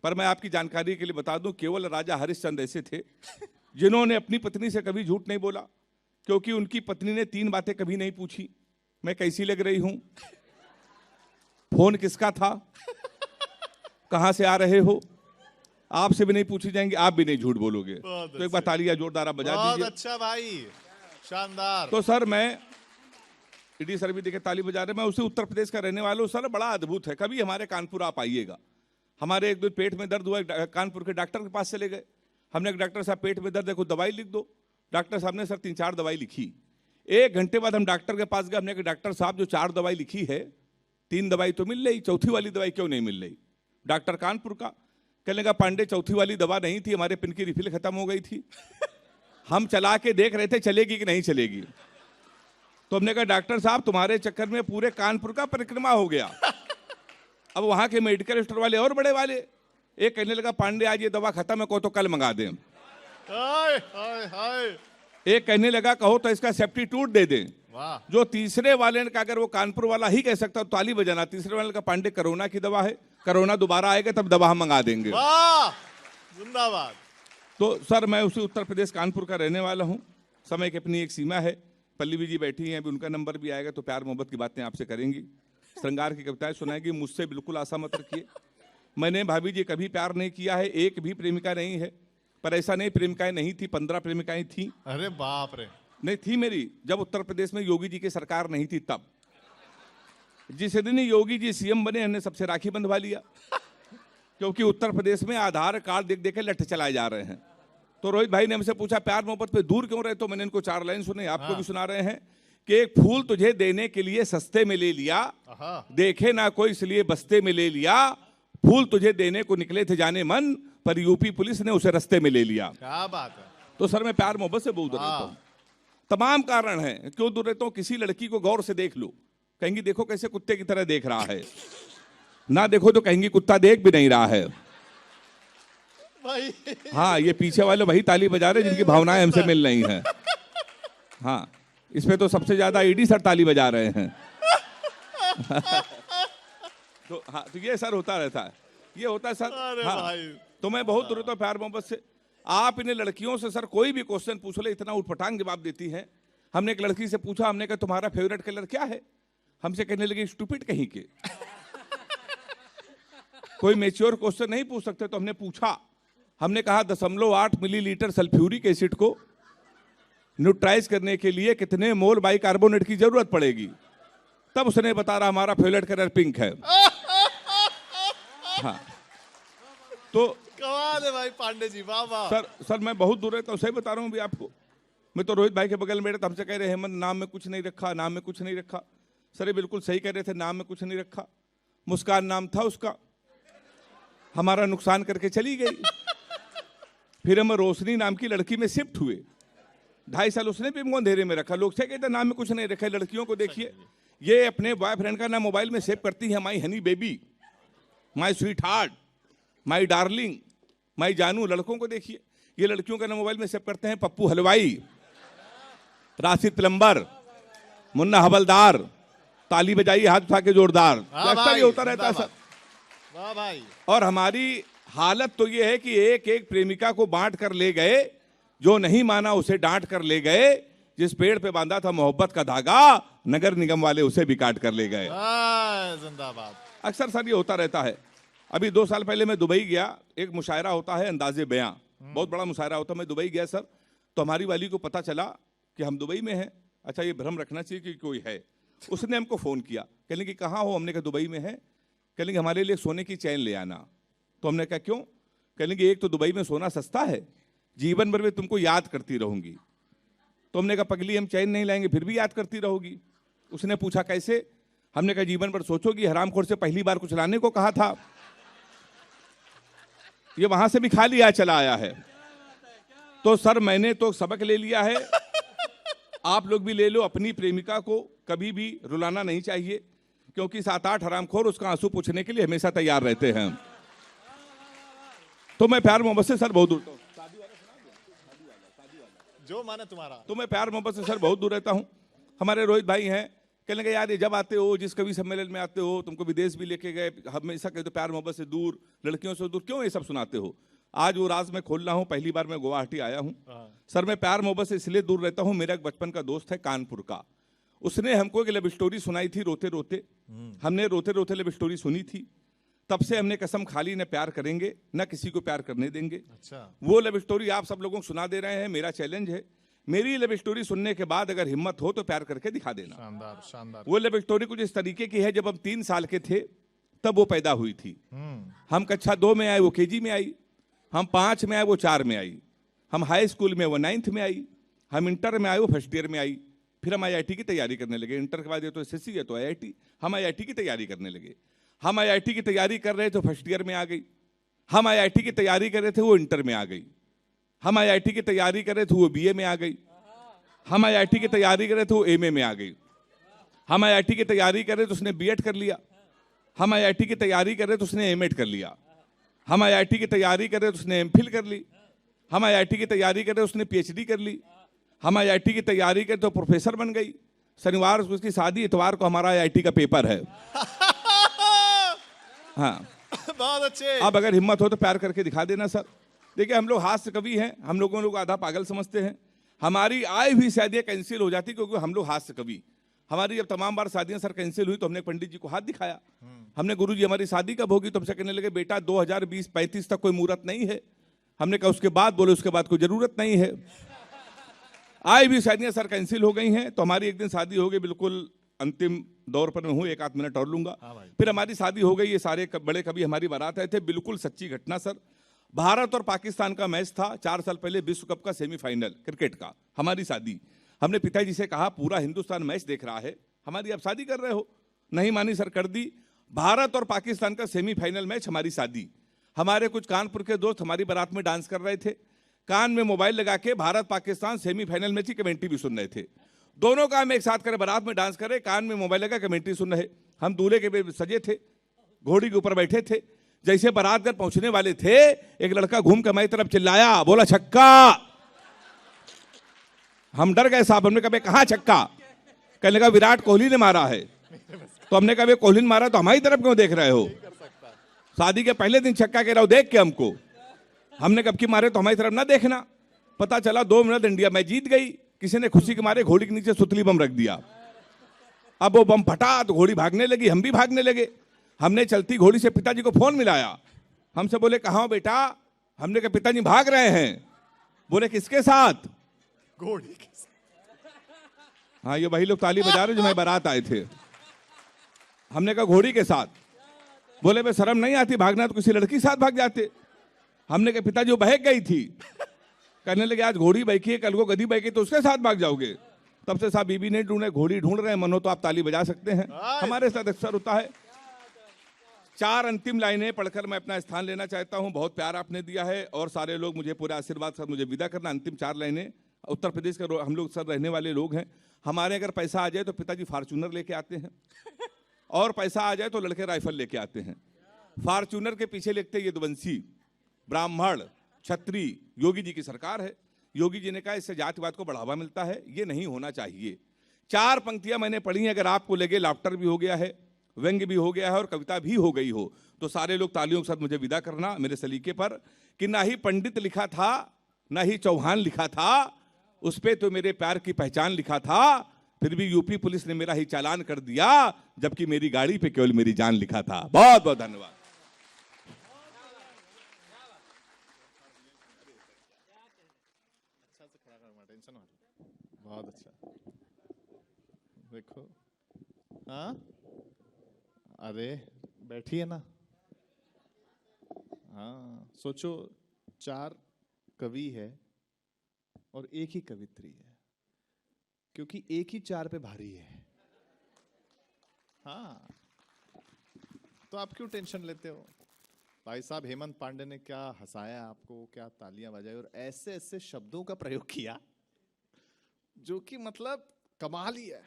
पर मैं आपकी जानकारी के लिए बता दूं, केवल राजा हरिश्चंद्र ऐसे थे जिन्होंने अपनी पत्नी से कभी झूठ नहीं बोला, क्योंकि उनकी पत्नी ने 3 बातें कभी नहीं पूछी। मैं कैसी लग रही हूं, फोन किसका था, कहां से आ रहे हो, आपसे भी नहीं पूछी जाएंगी, आप भी नहीं झूठ बोलोगे। तो एक बार तालियां जोरदार आप बजा बहुत दीजिए। अच्छा भाई, शानदार। तो सर मैं ईडी सर भी देखे ताली बजा रहे, मैं उसी उत्तर प्रदेश का रहने वाला हूँ। सर बड़ा अद्भुत है, कभी हमारे कानपुर आप आइएगा। हमारे एक दिन पेट में दर्द हुआ, कानपुर के डॉक्टर के पास चले गए। हमने एक डॉक्टर साहब पेट में दर्द है, कोई दवाई लिख दो। डॉक्टर साहब ने सर 3-4 दवाई लिखी। 1 घंटे बाद हम डॉक्टर के पास गए, हमने कहा डॉक्टर साहब जो 4 दवाई लिखी है, 3 दवाई तो मिल रही, चौथी वाली दवाई क्यों नहीं मिल रही। डॉक्टर कानपुर का कहने लगा पांडे चौथी वाली दवा नहीं थी, हमारे पिन की रिफिल खत्म हो गई थी, हम चला के देख रहे थे चलेगी कि नहीं चलेगी। तो हमने कहा डॉक्टर साहब तुम्हारे चक्कर में पूरे कानपुर का परिक्रमा हो गया। अब वहां के मेडिकल स्टोर वाले और बड़े वाले, एक कहने लगा पांडे आज ये दवा खत्म है, को तो कल मंगा दें। हाय हाय हाय, एक कहने लगा कहो तो इसका सब्स्टिट्यूट दे दें। वाह, जो तीसरे वाले ने कहा अगर वो कानपुर वाला ही कह सकता तो ताली बजाना। तीसरे वाले का पांडे कोरोना की दवा है, कोरोना दोबारा आएगा तब दवा हम मंगा देंगे। वाह, जिंदाबाद। तो सर मैं उसी उत्तर प्रदेश कानपुर का रहने वाला हूँ। समय की अपनी एक सीमा है। पल्लवी जी बैठी हैं, अभी उनका नंबर भी आएगा तो प्यार मोहब्बत की बातें आपसे करेंगी, श्रृंगार की कविताएं सुनाएंगी। मुझसे बिल्कुल आशा मत रखिए, मैंने भाभी जी कभी प्यार नहीं किया है, एक भी प्रेमिका नहीं है। पर ऐसा नहीं प्रेमिकाएं नहीं थी, 15 प्रेमिकाएं थी। अरे बाप रे, नहीं थी मेरी, जब उत्तर प्रदेश में योगी जी की सरकार नहीं थी तब। जिस दिन योगी जी सीएम बने हमने सबसे राखी बंधवा लिया, क्योंकि उत्तर प्रदेश में आधार कार्ड देख देख के लठ चलाए जा रहे हैं। तो रोहित भाई ने हमसे पूछा प्यार मोहब्बत पे दूर क्यों रहे, तो मैंने इनको 4 लाइन सुने, आपको भी सुना रहे हैं कि एक फूल तुझे देने के लिए सस्ते में ले लिया, देखे ना कोई इसलिए बस्ते में ले लिया। फूल तुझे देने को निकले थे जाने मन, पर यूपी पुलिस ने उसे रास्ते में ले लिया। क्या बात है। तो सर मैं प्यार मोहब्बत से बहुत दूर रहता हूँ। तमाम कारण हैं क्यों दूर रहता हूँ। किसी लड़की को गौर से देख लो, कहेंगी देखो कैसे कुत्ते की तरह देख रहा है, ना देखो तो कहेंगी कुत्ता देख भी नहीं रहा है। भाई हाँ, ये पीछे वाले वही ताली बजा रहे जिनकी भावनाएं हमसे मिल रही हैं। हाँ, इसमें तो सबसे ज्यादा ईडी सर ताली बजा रहे हैं। तो हाँ, तो ये सर होता रहता है, ये होता है सर। अरे हाँ, भाई, तो मैं बहुत दूर रहता हूँ प्यार मोहब्बत से। आप इन्हें लड़कियों से सर कोई भी क्वेश्चन पूछ ले, इतना उठपटांग जवाब देती हैं। हमने एक लड़की से पूछा, हमने कहा तुम्हारा फेवरेट कलर क्या है, हमसे कहने लगी स्टूपिड कहीं के। कोई मेच्योर क्वेश्चन नहीं पूछ सकते, तो हमने पूछा, हमने कहा 0.8 मिलीलीटर सल्फ्यूरिक एसिड को न्यूट्राइज करने के लिए कितने मोल बाइकार्बोनेट की जरूरत पड़ेगी। तब उसने बता रहा हमारा फेवरेट कलर पिंक है। हाँ, तो कमाल है भाई पांडे जी, वाह वाह। सर मैं बहुत दूर रहता हूँ, सही बता रहा हूँ भी आपको। मैं तो रोहित भाई के बगल में बैठा, हमसे कह रहे हेमंत नाम में कुछ नहीं रखा, नाम में कुछ नहीं रखा। सर ये बिल्कुल सही कह रहे थे, नाम में कुछ नहीं रखा। मुस्कान नाम था उसका, हमारा नुकसान करके चली गई। फिर हम रोशनी नाम की लड़की में शिफ्ट हुए, 2.5 साल उसने भी हमको अंधेरे में रखा। लोग से कहते नाम में कुछ नहीं रखा। लड़कियों को देखिए, ये अपने बॉयफ्रेंड का नाम मोबाइल में सेव करती है, my honey baby, my sweetheart, my darling, my जानू। लड़कों को देखिए, ये लड़कियों का नाम मोबाइल में सेव करते हैं, पप्पू हलवाई, राशिद प्लम्बर, मुन्ना हवलदार। ताली बजाइए हाथ उठा के जोरदार। ऐसा ही होता रहता है सर। वाह भाई। और हमारी हालत तो ये है कि एक एक प्रेमिका को बांट कर ले गए, जो नहीं माना उसे डांट कर ले गए। जिस पेड़ पे बांधा था मोहब्बत का धागा, नगर निगम वाले उसे भी काट कर ले गए। जिंदाबाद। अक्सर सर ये होता रहता है। अभी 2 साल पहले मैं दुबई गया, एक मुशायरा होता है अंदाजे बयां, बहुत बड़ा मुशायरा होता है। मैं दुबई गया सर, तो हमारी वाली को पता चला कि हम दुबई में हैं। अच्छा, ये भ्रम रखना चाहिए कि कोई है। उसने हमको फ़ोन किया, कहने कि कहाँ हो, हमने कहा दुबई में है। कहने कि हमारे लिए सोने की चैन ले आना। तो हमने कहा क्यों? कहने कि एक तो दुबई में सोना सस्ता है, जीवन भर में तुमको याद करती रहूंगी। तो हमने कहा पगली हम चैन नहीं लाएंगे फिर भी याद करती रहोगी। उसने पूछा कैसे? हमने कहा जीवन भर सोचोगी, हरामखोर से पहली बार कुछ लाने को कहा था, ये वहां से भी खा लिया चला आया है। तो सर मैंने तो सबक ले लिया है, आप लोग भी ले लो। अपनी प्रेमिका को कभी भी रुलाना नहीं चाहिए। क्योंकि 7-8 हरामखोर उसका आंसू पूछने के लिए हमेशा तैयार रहते हैं। तो मैं प्यार मोहब्बत से सर बहुत दूर जो माने तुम्हारा। तो मैं प्यार मोहब्बत से सर बहुत दूर रहता हूँ। हमारे रोहित भाई हैं, कहने लगे यार ये जब आते हो, जिस कवि सम्मेलन में आते हो, तुमको विदेश भी लेके गए, हमेशा कहते हो प्यार मोहब्बत से दूर, लड़कियों से दूर, क्यों ये सब सुनाते हो? आज वो राज मैं खोल रहा हूँ। पहली बार मैं गुवाहाटी आया हूँ सर। मैं प्यार मोहब्बत से इसलिए दूर रहता हूँ, मेरा एक बचपन का दोस्त है कानपुर का, उसने हमको एक लव स्टोरी सुनाई थी रोते रोते। हमने रोते रोते लव स्टोरी सुनी थी। तब से हमने कसम खा ली, न प्यार करेंगे न किसी को प्यार करने देंगे। अच्छा। वो लव स्टोरी आप सब लोगों को सुना दे रहे हैं। मेरा चैलेंज है, मेरी लव स्टोरी सुनने के बाद अगर हिम्मत हो तो प्यार करके दिखा देना। शानदार शानदार। वो लव स्टोरी कुछ इस तरीके की है, जब हम 3 साल के थे तब वो पैदा हुई थी। हम कक्षा 2 में आए, वो केजी में आई। हम 5 में आए, वो 4 में आई। हम हाई स्कूल में, वो 9th में आई। हम इंटर में आए, वो फर्स्ट ईयर में आई। फिर हम IIT की तैयारी करने लगे। इंटर के बाद ये तो SSC है तो IIT, हम IIT की तैयारी करने लगे। हम IIT की तैयारी कर रहे थे, फर्स्ट ईयर में आ गई। हम IIT की तैयारी कर रहे थे, वो इंटर में आ गई। हम IIT की तैयारी कर रहे थे, वो BA में आ गई। हम IIT की तैयारी कर रहे थे, वो MA में आ गई। हम IIT की तैयारी कर रहे थे, उसने B.Ed कर लिया। हम IIT की तैयारी कर रहे थे, उसने M.Ed कर लिया। हम IIT की तैयारी कर रहे थे, उसने MPhil कर ली। हम IIT की तैयारी कर रहे थे, उसने PhD कर ली। हम IIT की तैयारी कर तो प्रोफेसर बन गई। शनिवार को उसकी शादी, इतवार को हमारा IIT का पेपर है। हाँ बहुत अच्छे। अब अगर हिम्मत हो तो प्यार करके दिखा देना सर। देखिए हम लोग हास्य कवि हैं, हम लोगों को आधा पागल समझते हैं। हमारी आय भी शायद ये कैंसिल हो जाती क्योंकि हम लोग हास्य कवि। हमारी जब तमाम बार शादियां सर कैंसिल हुई तो हमने पंडित जी को हाथ दिखाया। हमने गुरुजी हमारी शादी कब होगी? तो हमसे कहने लगे बेटा 2020-35 तक कोई मुहूर्त नहीं है। हमने कहा उसके बाद? बोले उसके बाद कोई जरूरत नहीं है। आय भी शादियां सर कैंसिल हो गई हैं। तो हमारी एक दिन शादी हो गई, बिल्कुल अंतिम दौर पर मैं हूँ, 1 आध मिनट और लूंगा। फिर हमारी शादी हो गई। ये सारे बड़े कवि हमारी बारात आए थे। बिल्कुल सच्ची घटना सर। भारत और पाकिस्तान का मैच था 4 साल पहले, विश्व कप का सेमीफाइनल क्रिकेट का। हमारी शादी, हमने पिताजी से कहा पूरा हिंदुस्तान मैच देख रहा है, हमारी आप शादी कर रहे हो? नहीं मानी सर, कर दी। भारत और पाकिस्तान का सेमीफाइनल मैच, हमारी शादी। हमारे कुछ कानपुर के दोस्त हमारी बारात में डांस कर रहे थे, कान में मोबाइल लगा के भारत पाकिस्तान सेमीफाइनल मैच की कमेंट्री भी सुन रहे थे। दोनों काम एक साथ करे, बारात में डांस करे, कान में मोबाइल लगा कमेंट्री सुन रहे। हम दूल्हे के सजे थे, घोड़ी के ऊपर बैठे थे। जैसे बारात घर पहुंचने वाले थे, एक लड़का घूम के हमारी तरफ चिल्लाया, बोला छक्का। हम डर गए साहब। हमने कहा कहां छक्का? कहने लगा विराट कोहली ने मारा है। तो हमने कहा कोहली ने मारा तो हमारी तरफ क्यों देख रहे हो? शादी के पहले दिन छक्का कह रहा हो देख के हमको। हमने कब की मारे तो हमारी तरफ ना देखना। पता चला 2 मिनट इंडिया मैच जीत गई। किसी ने खुशी के मारे घोड़ी के नीचे सुतली बम रख दिया। अब वो बम फटा तो घोड़ी भागने लगी, हम भी भागने लगे। हमने चलती घोड़ी से पिताजी को फोन मिलाया। हमसे बोले कहाँ हो बेटा? हमने कहा पिताजी भाग रहे हैं। बोले किसके साथ? घोड़ी के साथ। हाँ ये वही लोग ताली बजा रहे जो मैं बारात आए थे। हमने कहा घोड़ी के साथ। बोले बे शर्म नहीं आती भागना, तो किसी लड़की के साथ भाग जाते। हमने कहा पिताजी वो बहक गई थी। कहने लगे आज घोड़ी बहकी है, कल को गधी बहकी तो उसके साथ भाग जाओगे। तब से साहब बीबी नहीं ढूंढे, घोड़ी ढूंढ रहे हैं। मनो तो आप ताली बजा सकते हैं, हमारे साथ अक्सर होता है। 4 अंतिम लाइनें पढ़कर मैं अपना स्थान लेना चाहता हूं। बहुत प्यार आपने दिया है और सारे लोग मुझे पूरे आशीर्वाद के साथ मुझे विदा करना। अंतिम 4 लाइनें। उत्तर प्रदेश का हम लोग सर रहने वाले लोग हैं। हमारे अगर पैसा आ जाए तो पिताजी फॉर्च्यूनर लेके आते हैं, और पैसा आ जाए तो लड़के राइफल लेके आते हैं। फॉर्च्यूनर के पीछे लिखते यदुवंशी, ब्राह्मण, क्षत्रिय। योगी जी की सरकार है। योगी जी ने कहा इससे जातिवाद को बढ़ावा मिलता है, ये नहीं होना चाहिए। 4 पंक्तियां मैंने पढ़ी। अगर आपको लगे लाफ्टर भी हो गया है, व्यंग्य भी हो गया है और कविता भी हो गई हो, तो सारे लोग तालियों के साथ मुझे विदा करना मेरे सलीके पर कि ना ही पंडित लिखा था, ना ही चौहान लिखा था, उस पे तो मेरे प्यार की पहचान लिखा था। फिर भी यूपी पुलिस ने मेरा ही चालान कर दिया, जबकि मेरी गाड़ी पे केवल मेरी जान लिखा था। बहुत बहुत धन्यवाद। बहुत अच्छा। देखो हाँ, अरे बैठिए ना। हाँ सोचो, 4 कवि है और एक ही कवित्री है, क्योंकि एक ही 4 पे भारी है। हाँ तो आप क्यों टेंशन लेते हो? भाई साहब हेमंत पांडे ने क्या हंसाया आपको, क्या तालियां बजाई और ऐसे ऐसे शब्दों का प्रयोग किया जो कि मतलब कमाल ही है।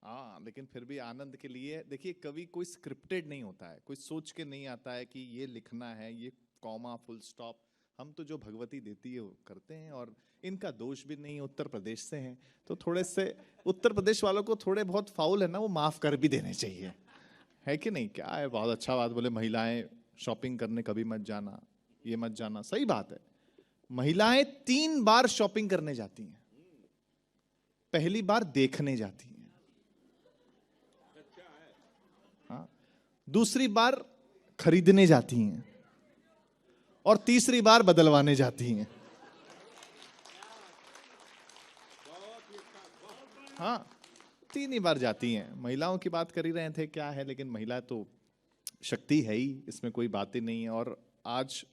हाँ, लेकिन फिर भी आनंद के लिए देखिए, कवि कोई स्क्रिप्टेड नहीं होता है, कोई सोच के नहीं आता है कि ये लिखना है, ये कॉमा फुल स्टॉप। हम तो जो भगवती देती है वो करते हैं, और इनका दोष भी नहीं, उत्तर प्रदेश से हैं तो थोड़े से उत्तर प्रदेश वालों को थोड़े बहुत फाउल है ना, वो माफ कर भी देने चाहिए, है कि नहीं? क्या है, बहुत अच्छा बात बोले, महिलाएं शॉपिंग करने कभी मत जाना, ये मत जाना, सही बात है। महिलाएं 3 बार शॉपिंग करने जाती हैं। पहली बार देखने जाती हैं, हाँ, दूसरी बार खरीदने जाती हैं, और तीसरी बार बदलवाने जाती हैं। हाँ, 3 ही बार जाती हैं। महिलाओं की बात कर ही रहे थे, क्या है, लेकिन महिला तो शक्ति है ही, इसमें कोई बात ही नहीं है। और आज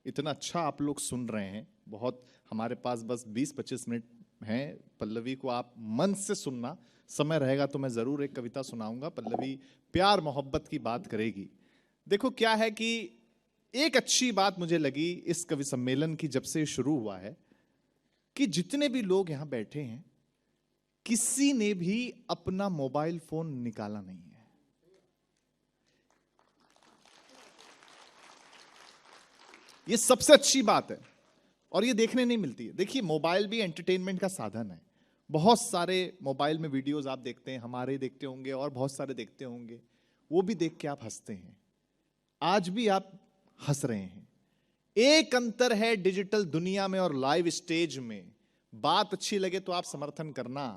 इतना अच्छा आप लोग सुन रहे हैं, बहुत, हमारे पास बस 20-25 मिनट हैं। पल्लवी को आप मन से सुनना, समय रहेगा तो मैं जरूर एक कविता सुनाऊंगा। पल्लवी प्यार मोहब्बत की बात करेगी। देखो क्या है कि एक अच्छी बात मुझे लगी इस कवि सम्मेलन की, जब से शुरू हुआ है, कि जितने भी लोग यहां बैठे हैं, किसी ने भी अपना मोबाइल फोन निकाला नहीं है। ये सबसे अच्छी बात है, और ये देखने नहीं मिलती है। देखिए, मोबाइल भी एंटरटेनमेंट का साधन है। बहुत सारे मोबाइल में वीडियोस आप देखते हैं, हमारे देखते होंगे और बहुत सारे देखते होंगे, वो भी देख के आप हंसते हैं। आज भी आप हंस रहे हैं। एक अंतर है डिजिटल दुनिया में और लाइव स्टेज में। बात अच्छी लगे तो आप समर्थन करना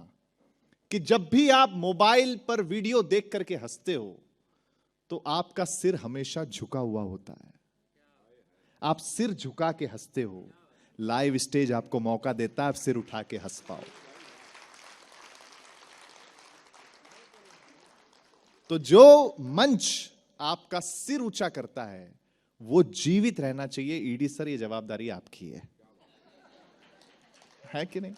कि जब भी आप मोबाइल पर वीडियो देख करके हंसते हो तो आपका सिर हमेशा झुका हुआ होता है। आप सिर झुका के हंसते हो, लाइव स्टेज आपको मौका देता है आप सिर उठा के हंस पाओ। तो जो मंच आपका सिर ऊंचा करता है वो जीवित रहना चाहिए। ईडी सर, ये जवाबदारी आपकी है कि नहीं?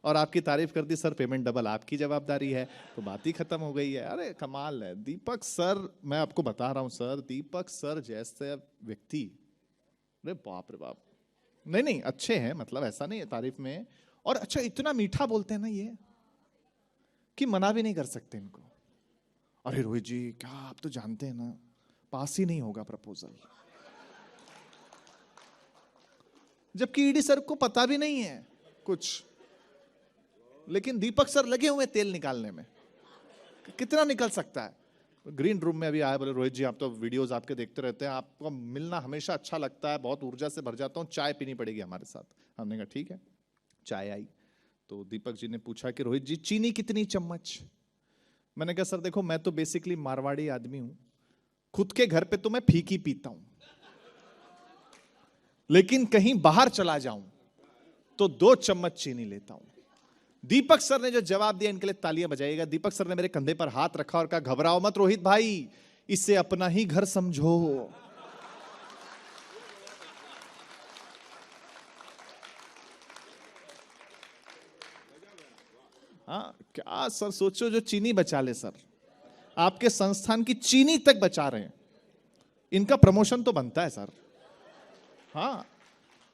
और आपकी तारीफ कर दी सर, पेमेंट डबल आपकी जवाबदारी है, तो बात ही खत्म हो गई है। अरे कमाल है दीपक सर, मैं आपको बता रहा हूं सर, दीपक सर जैसे व्यक्ति, अरे बाप रे बाप, नहीं नहीं अच्छे हैं, मतलब ऐसा नहीं है तारीफ में। और अच्छा, इतना मीठा बोलते हैं ना ये कि मना भी नहीं कर सकते इनको। अरे रोहित जी, क्या आप तो जानते हैं ना, पास ही नहीं होगा प्रपोजल। जबकि ईडी सर को पता भी नहीं है कुछ, लेकिन दीपक सर लगे हुए तेल निकालने में। कितना निकल सकता है? ग्रीन रूम में अभी आया, बोले रोहित जी आप तो वीडियोस आपके देखते रहते हैं, आपको मिलना हमेशा अच्छा लगता है, बहुत ऊर्जा से भर जाता हूँ, चाय पीनी पड़ेगी हमारे साथ। हमने कहा ठीक है। चाय आई तो दीपक जी ने पूछा कि रोहित जी चीनी कितनी चम्मच? मैंने कहा सर देखो, मैं तो बेसिकली मारवाड़ी आदमी हूं, खुद के घर पे तो मैं फीकी पीता हूं, लेकिन कहीं बाहर चला जाऊं तो 2 चम्मच चीनी लेता हूं। दीपक सर ने जो जवाब दिया, इनके लिए तालियां बजाइएगा। दीपक सर ने मेरे कंधे पर हाथ रखा और कहा घबराओ मत रोहित भाई, इसे अपना ही घर समझो। हाँ, क्या सर सोचो, जो चीनी बचा ले सर, आपके संस्थान की चीनी तक बचा रहे हैं, इनका प्रमोशन तो बनता है सर। हाँ,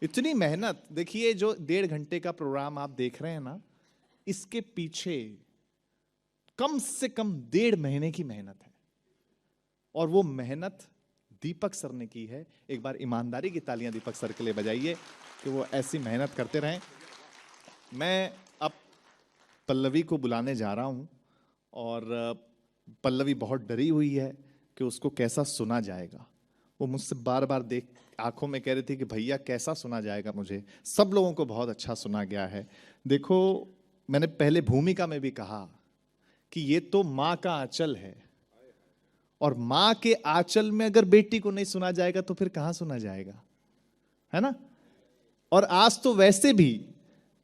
इतनी मेहनत देखिए, जो 1.5 घंटे का प्रोग्राम आप देख रहे हैं ना, इसके पीछे कम से कम 1.5 महीने की मेहनत है, और वो मेहनत दीपक सर ने की है। एक बार ईमानदारी की तालियां दीपक सर के लिए बजाइए कि वो ऐसी मेहनत करते रहें। मैं अब पल्लवी को बुलाने जा रहा हूं, और पल्लवी बहुत डरी हुई है कि उसको कैसा सुना जाएगा। वो मुझसे बार बार देख आंखों में कह रही थी कि भैया कैसा सुना जाएगा मुझे। सब लोगों को बहुत अच्छा सुना गया है। देखो, मैंने पहले भूमिका में भी कहा कि ये तो माँ का आंचल है, और माँ के आंचल में अगर बेटी को नहीं सुना जाएगा तो फिर कहां सुना जाएगा, है ना? और आज तो वैसे भी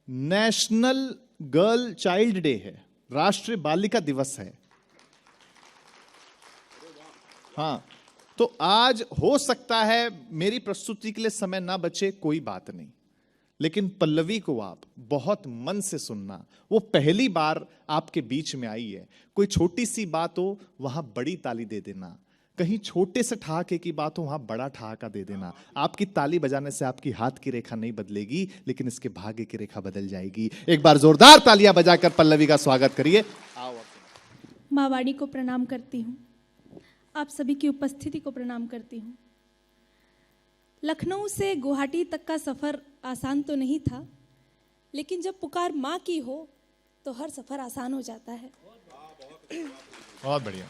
नेशनल गर्ल चाइल्ड डे है, राष्ट्रीय बालिका दिवस है। हाँ, तो आज हो सकता है मेरी प्रस्तुति के लिए समय ना बचे, कोई बात नहीं, लेकिन पल्लवी को आप बहुत मन से सुनना। वो पहली बार आपके बीच में आई है। कोई छोटी सी बात हो वहां बड़ी ताली दे देना, कहीं छोटे से ठहाके की बात हो वहां बड़ा ठहाका दे देना। आपकी ताली बजाने से आपकी हाथ की रेखा नहीं बदलेगी, लेकिन इसके भाग्य की रेखा बदल जाएगी। एक बार जोरदार तालियां बजाकर पल्लवी का स्वागत करिए। आओ। माँ वाणी को प्रणाम करती हूँ। आप सभी की उपस्थिति को प्रणाम करती हूँ। लखनऊ से गुवाहाटी तक का सफ़र आसान तो नहीं था, लेकिन जब पुकार माँ की हो तो हर सफ़र आसान हो जाता है। बहुत बढ़िया।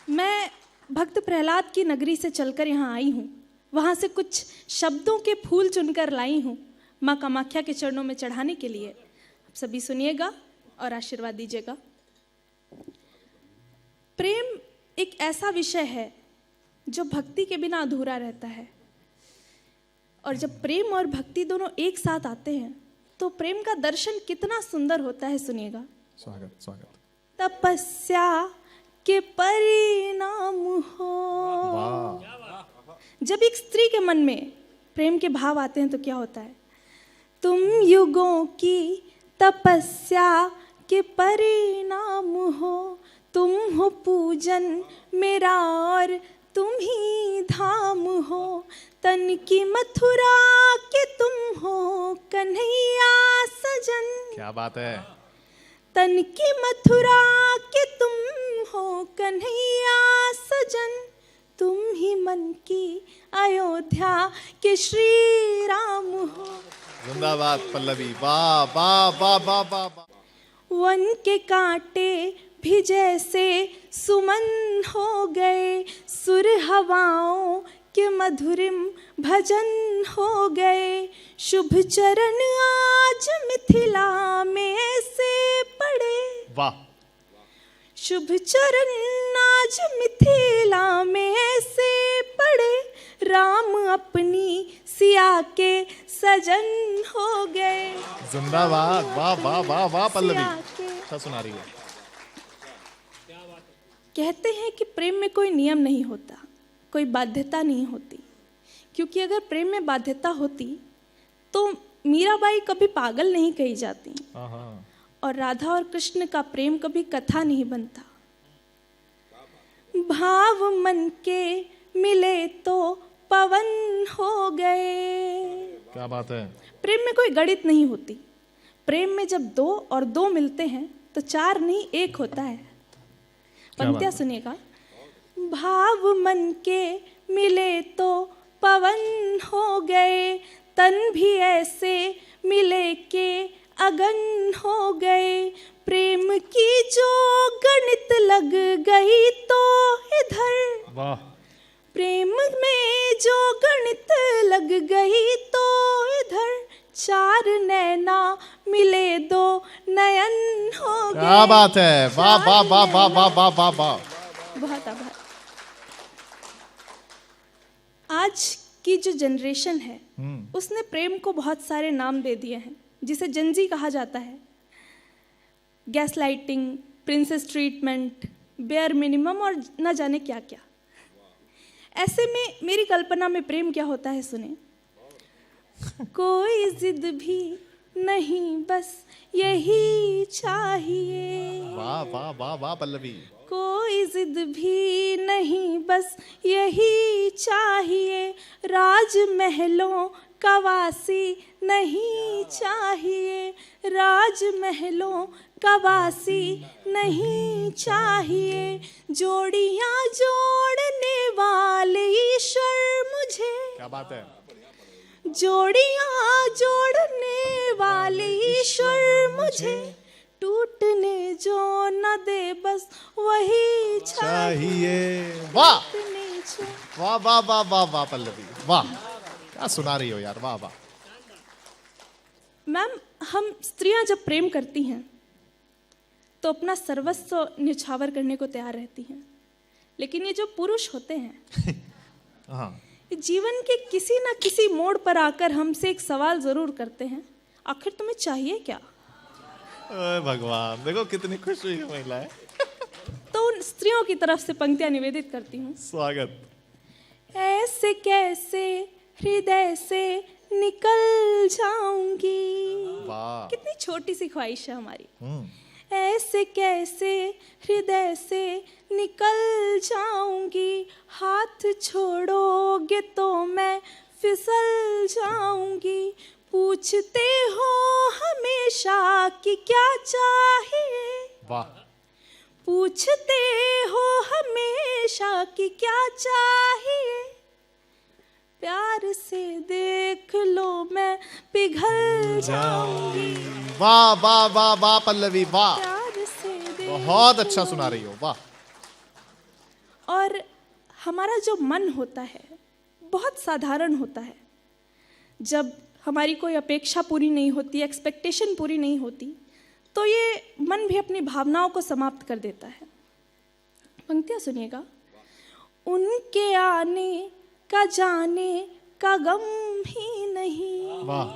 मैं भक्त प्रहलाद की नगरी से चलकर यहाँ आई हूँ। वहाँ से कुछ शब्दों के फूल चुनकर लाई हूँ माँ कामाख्या के चरणों में चढ़ाने के लिए। आप सभी सुनिएगा और आशीर्वाद दीजिएगा। प्रेम एक ऐसा विषय है जो भक्ति के बिना अधूरा रहता है, और जब प्रेम और भक्ति दोनों एक साथ आते हैं तो प्रेम का दर्शन कितना सुंदर होता है। सुनिएगा। स्वागत स्वागत। तपस्या के परिणाम हो। जब एक स्त्री के मन में प्रेम के भाव आते हैं तो क्या होता है? तुम युगों की तपस्या के परिणाम हो, तुम हो पूजन मेरा और तुम ही धाम हो। तन की मथुरा के तुम हो कन्हैया सजन। क्या बात है। तन की मथुरा के तुम हो कन्हैया सजन, तुम ही मन की अयोध्या के श्री राम हो। जिंदाबाद पल्लवी। वाह वाह वाह वाह वाह वाह। वन के कांटे भी जैसे सुमन हो गए, सुर हवाओं के मधुरिम भजन हो गए। शुभ चरण आज मिथिला में से पड़े। वाह। शुभ चरण आज मिथिला में से पड़े, राम अपनी सिया के सजन हो गए। जिंदाबाद। वाह वाह वाह वाह पल्लवी। सिया के। अच्छा सुना रही है। कहते हैं कि प्रेम में कोई नियम नहीं होता, कोई बाध्यता नहीं होती, क्योंकि अगर प्रेम में बाध्यता होती तो मीराबाई कभी पागल नहीं कही जाती, और राधा और कृष्ण का प्रेम कभी कथा नहीं बनता। भाव मन के मिले तो पवन हो गए। क्या बात है। प्रेम में कोई गणित नहीं होती। प्रेम में जब 2 और 2 मिलते हैं तो 4 नहीं 1 होता है। पंक्तियां सुनिएगा। भाव मन के मिले तो पवन हो गए, तन भी ऐसे मिले के अगन हो गए। प्रेम की जो गणित लग गई तो इधर। वाह। प्रेम में जो गणित लग गई तो इधर, 4 नैना मिले 2 नयन हो गए। क्या बात है। वाह वाह वाह वाह वाह वाह वाह वाह। बहुत आभार। आज की जो जनरेशन है उसने प्रेम को बहुत सारे नाम दे दिए हैं, जिसे जनजी कहा जाता है। Gas lighting, princess treatment, bare minimum और न जाने क्या क्या। ऐसे में मेरी कल्पना में प्रेम क्या होता है सुने। कोई जिद भी नहीं, बस यही चाहिए। वाह वाह वाह वाह पल्लवी। कोई जिद भी नहीं, बस यही चाहिए। राजमहलों का वासी नहीं चाहिए, राजमहलों का वासी नहीं चाहिए। जोड़ियां जोड़ने वाले ईश्वर मुझे। क्या बात है। जोड़ियां जोड़ने वाले ईश्वर मुझे, टूटने जो न दे बस वही चाहिए। वाह टूटने जो। वाह वाह वाह वाह वाह पल्लवी। वाह क्या सुना रही हो यार। वाह वाह। मैम, हम स्त्रियां जब प्रेम करती हैं तो अपना सर्वस्व न्यौछावर करने को तैयार रहती हैं, लेकिन ये जो पुरुष होते हैं हाँ। जीवन के किसी न किसी मोड़ पर आकर हमसे एक सवाल जरूर करते हैं, आखिर तुम्हें चाहिए क्या? भगवान, देखो कितनी खुश हुई है महिलाएं। तो उन स्त्रियों की तरफ से पंक्तियां निवेदित करती हूँ। स्वागत। ऐसे कैसे हृदय से निकल जाऊंगी। वाह। कितनी छोटी सी ख्वाहिश है हमारी। ऐसे कैसे हृदय से निकल जाऊंगी, हाथ छोड़ोगे तो मैं फिसल जाऊंगी। पूछते हो हमेशा कि क्या चाहिए, वाह। पूछते हो हमेशा कि क्या चाहिए, प्यार से देख लो मैं पिघल जाऊंगी। वाह वाह वाह वाह पल्लवी वाह, प्यार से देख बहुत अच्छा सुना रही हो, वाह। और हमारा जो मन होता है बहुत साधारण होता है। जब हमारी कोई अपेक्षा पूरी नहीं होती, एक्सपेक्टेशन पूरी नहीं होती, तो ये मन भी अपनी भावनाओं को समाप्त कर देता है। पंक्तियाँ सुनिएगा। उनके आने का जाने का गम ही नहीं, वाह।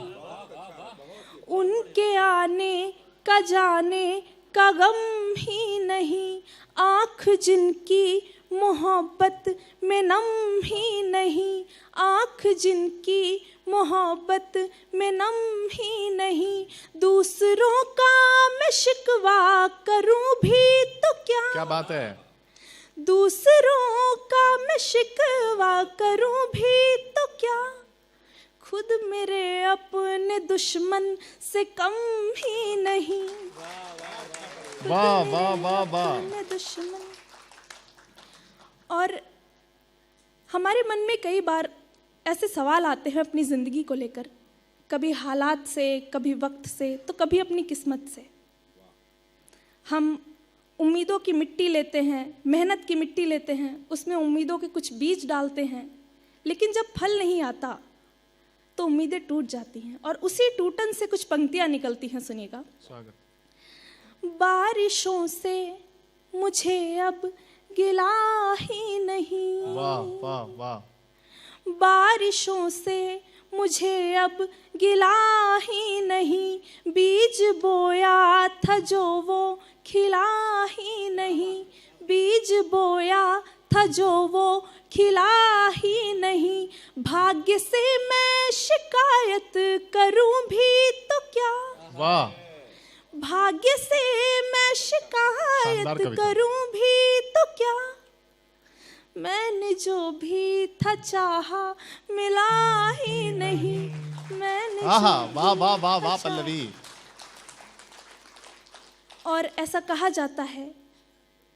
उनके आने का जाने का गम ही नहीं, आँख जिनकी मोहब्बत में नम ही नहीं, आँख जिनकी मोहब्बत में नम ही नहीं, दूसरों का मैं शिकवा करूं भी तो क्या बात है। दूसरों का मैं शिकवा करूं भी तो क्या, खुद मेरे अपने दुश्मन से कम ही नहीं। वाह वाह वाह वाह। अपने दुश्मन। और हमारे मन में कई बार ऐसे सवाल आते हैं अपनी ज़िंदगी को लेकर, कभी हालात से, कभी वक्त से, तो कभी अपनी किस्मत से। हम उम्मीदों की मिट्टी लेते हैं, मेहनत की मिट्टी लेते हैं, उसमें उम्मीदों के कुछ बीज डालते हैं, लेकिन जब फल नहीं आता तो उम्मीदें टूट जाती हैं। और उसी टूटन से कुछ पंक्तियाँ निकलती हैं, सुनिएगा। बारिशों से मुझे अब गिला ही नहीं, वाह वाह वाह। बारिशों से मुझे अब गिला ही नहीं, बीज बोया था जो वो खिला ही नहीं, बीज बोया था जो वो खिला ही नहीं, भाग्य से मैं शिकायत करूं भी तो क्या, वाह। भाग्य से मैं शानदार शिकायत कविता। करूं भी तो क्या, मैंने जो भी था चाहा मिला ही नहीं, मैंने आहा, जो वाह वाह भी वाह था वाह चाहा। पल्लवी। और ऐसा कहा जाता है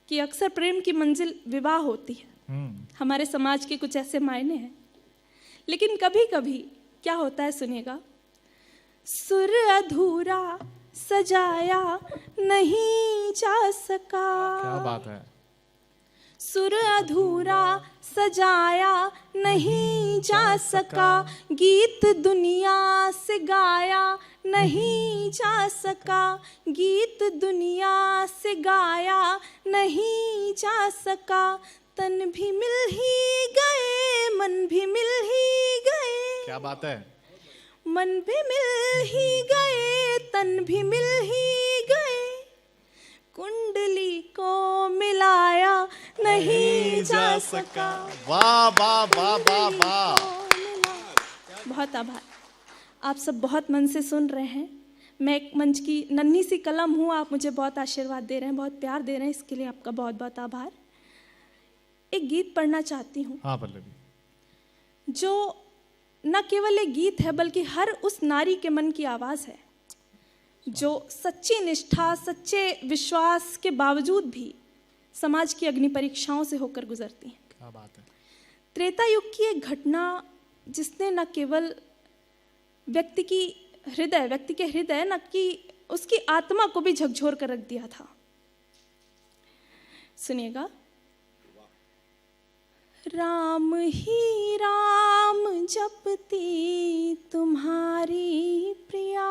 कि अक्सर प्रेम की मंजिल विवाह होती है। हमारे समाज के कुछ ऐसे मायने हैं, लेकिन कभी कभी क्या होता है, सुनिएगा। सुर अधूरा सजाया नहीं जा सका, क्या बात है। सुर अधूरा सजाया नहीं जा सका, गीत दुनिया से गाया नहीं जा सका, गीत दुनिया से गाया नहीं जा सका, तन भी मिल ही गए, मन भी मिल ही गए, क्या बात है। मन भी मिल ही गए, तन भी मिल ही गए, कुंडली को मिलाया नहीं जा सका। वाह वाह वाह वाह वाह। बहुत आभार। आप सब बहुत मन से सुन रहे हैं। मैं एक मंच की नन्ही सी कलम हूँ, आप मुझे बहुत आशीर्वाद दे रहे हैं, बहुत प्यार दे रहे हैं, इसके लिए आपका बहुत बहुत आभार। एक गीत पढ़ना चाहती हूँ। हाँ पल्लवी। जो न केवल एक गीत है, बल्कि हर उस नारी के मन की आवाज़ है जो सच्ची निष्ठा, सच्चे विश्वास के बावजूद भी समाज की अग्नि परीक्षाओं से होकर गुजरती हैं। क्या बात है। त्रेता युग की एक घटना जिसने न केवल व्यक्ति के हृदय न कि उसकी आत्मा को भी झकझोर कर रख दिया था। सुनिएगा। राम ही राम जपती तुम्हारी प्रिया,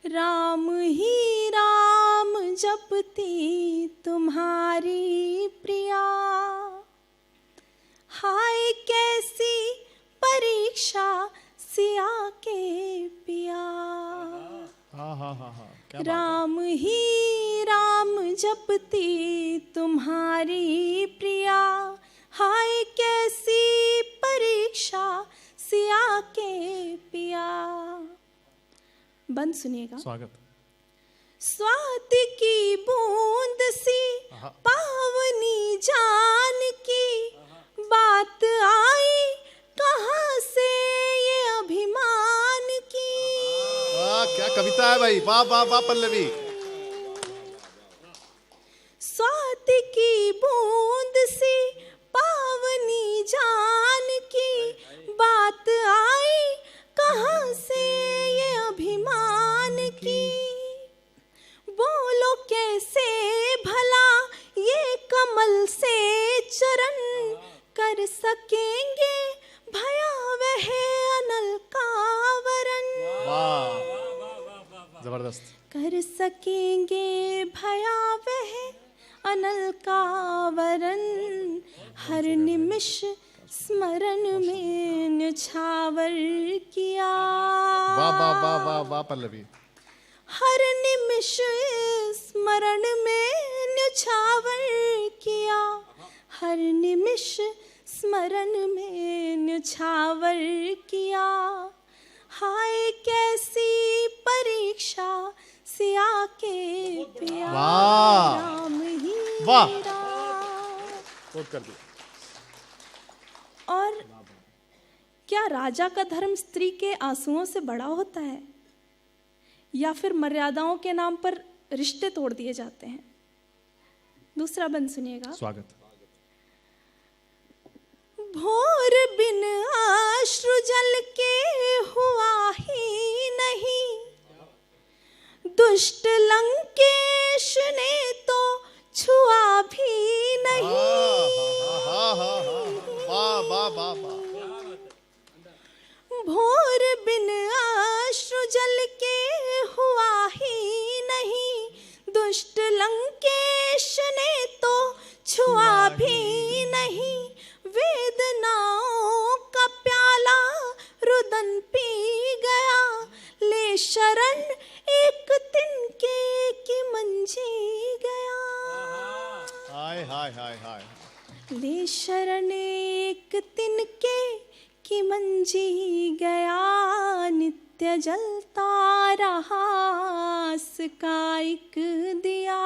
राम ही राम जपती तुम्हारी प्रिया, हाय कैसी परीक्षा सिया के पिया। हाँ हाँ हाँ हाँ। क्या बात है। राम ही राम जपती तुम्हारी प्रिया, हाय कैसी परीक्षा सिया के पिया। बंद सुनिएगा। स्वागत। स्वाति की बूंद सी पावनी जान की, बात आई कहाँ से ये अभिमान की। वाह क्या कविता है भाई, वाह वाह वाह पल्लवी। मोती की बूंद सी पावनी जान की बात आई कहाँ से ये अभिमान की। बोलो कैसे भला ये कमल से चरण कर सकेंगे भयावह अनल का वरण। वाह, जबरदस्त। कर सकेंगे भयावह अनल का वरण, हर निमिष स्मरण में न्यौछावर किया। वाह वाह वाह वाह वाह पल्लवी। हर निमिष स्मरण में न्यौछावर किया, हर निमिष स्मरण में न्यौछावर किया। हाय कैसी परीक्षा सिया के पिया वाह। राम ही वाह। राम। कोट कर दिया। और क्या राजा का धर्म स्त्री के आंसुओं से बड़ा होता है, या फिर मर्यादाओं के नाम पर रिश्ते तोड़ दिए जाते हैं? दूसरा बंद सुनिएगा। स्वागत। भोर बिन अश्रु जल के हुआ ही नहीं, दुष्ट लंकेश ने तो छुआ भी नहीं। वाह वाह वाह वाह। भोर बिन अश्रु जल के हुआ ही नहीं, दुष्ट लंकेश ने तो छुआ भी नहीं। वेदनाओं का प्याला रुदन पी गया, ले शरण एक तिनके की मंजी गया। हाय हाय हाय हाय। ले शरण एक तिनके की मंजी गया, नित्य जलता रहा का एक दिया।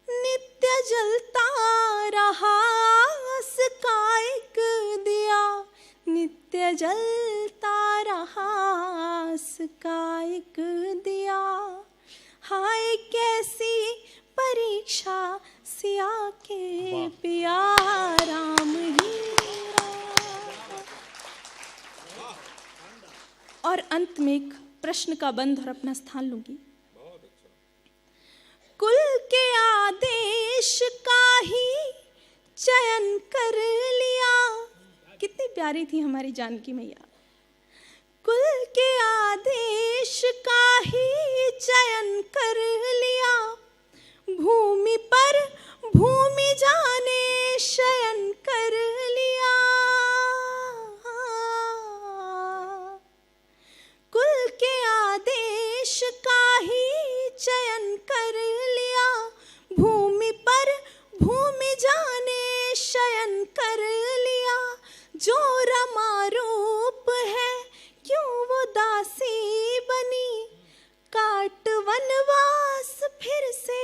नित्य जलता रहा का एक दिया, नित्य जलता रहा का एक दिया। हाय कैसी परीक्षा सिया के पिया राम ही राम। और अंत में एक प्रश्न का बंध और अपना स्थान लूंगी। कुल के आदेश का ही चयन कर लिया। कितनी प्यारी थी हमारी जानकी मैया। कुल के आदेश का ही चयन कर लिया, भूमि पर भूमि जाने शयन कर लिया। कुल के आदेश का ही चयन कर लिया, भूमि पर भूमि जाने शयन कर लिया। जो रमा रूप है क्यों वो दासी बनी, काट वनवास फिर से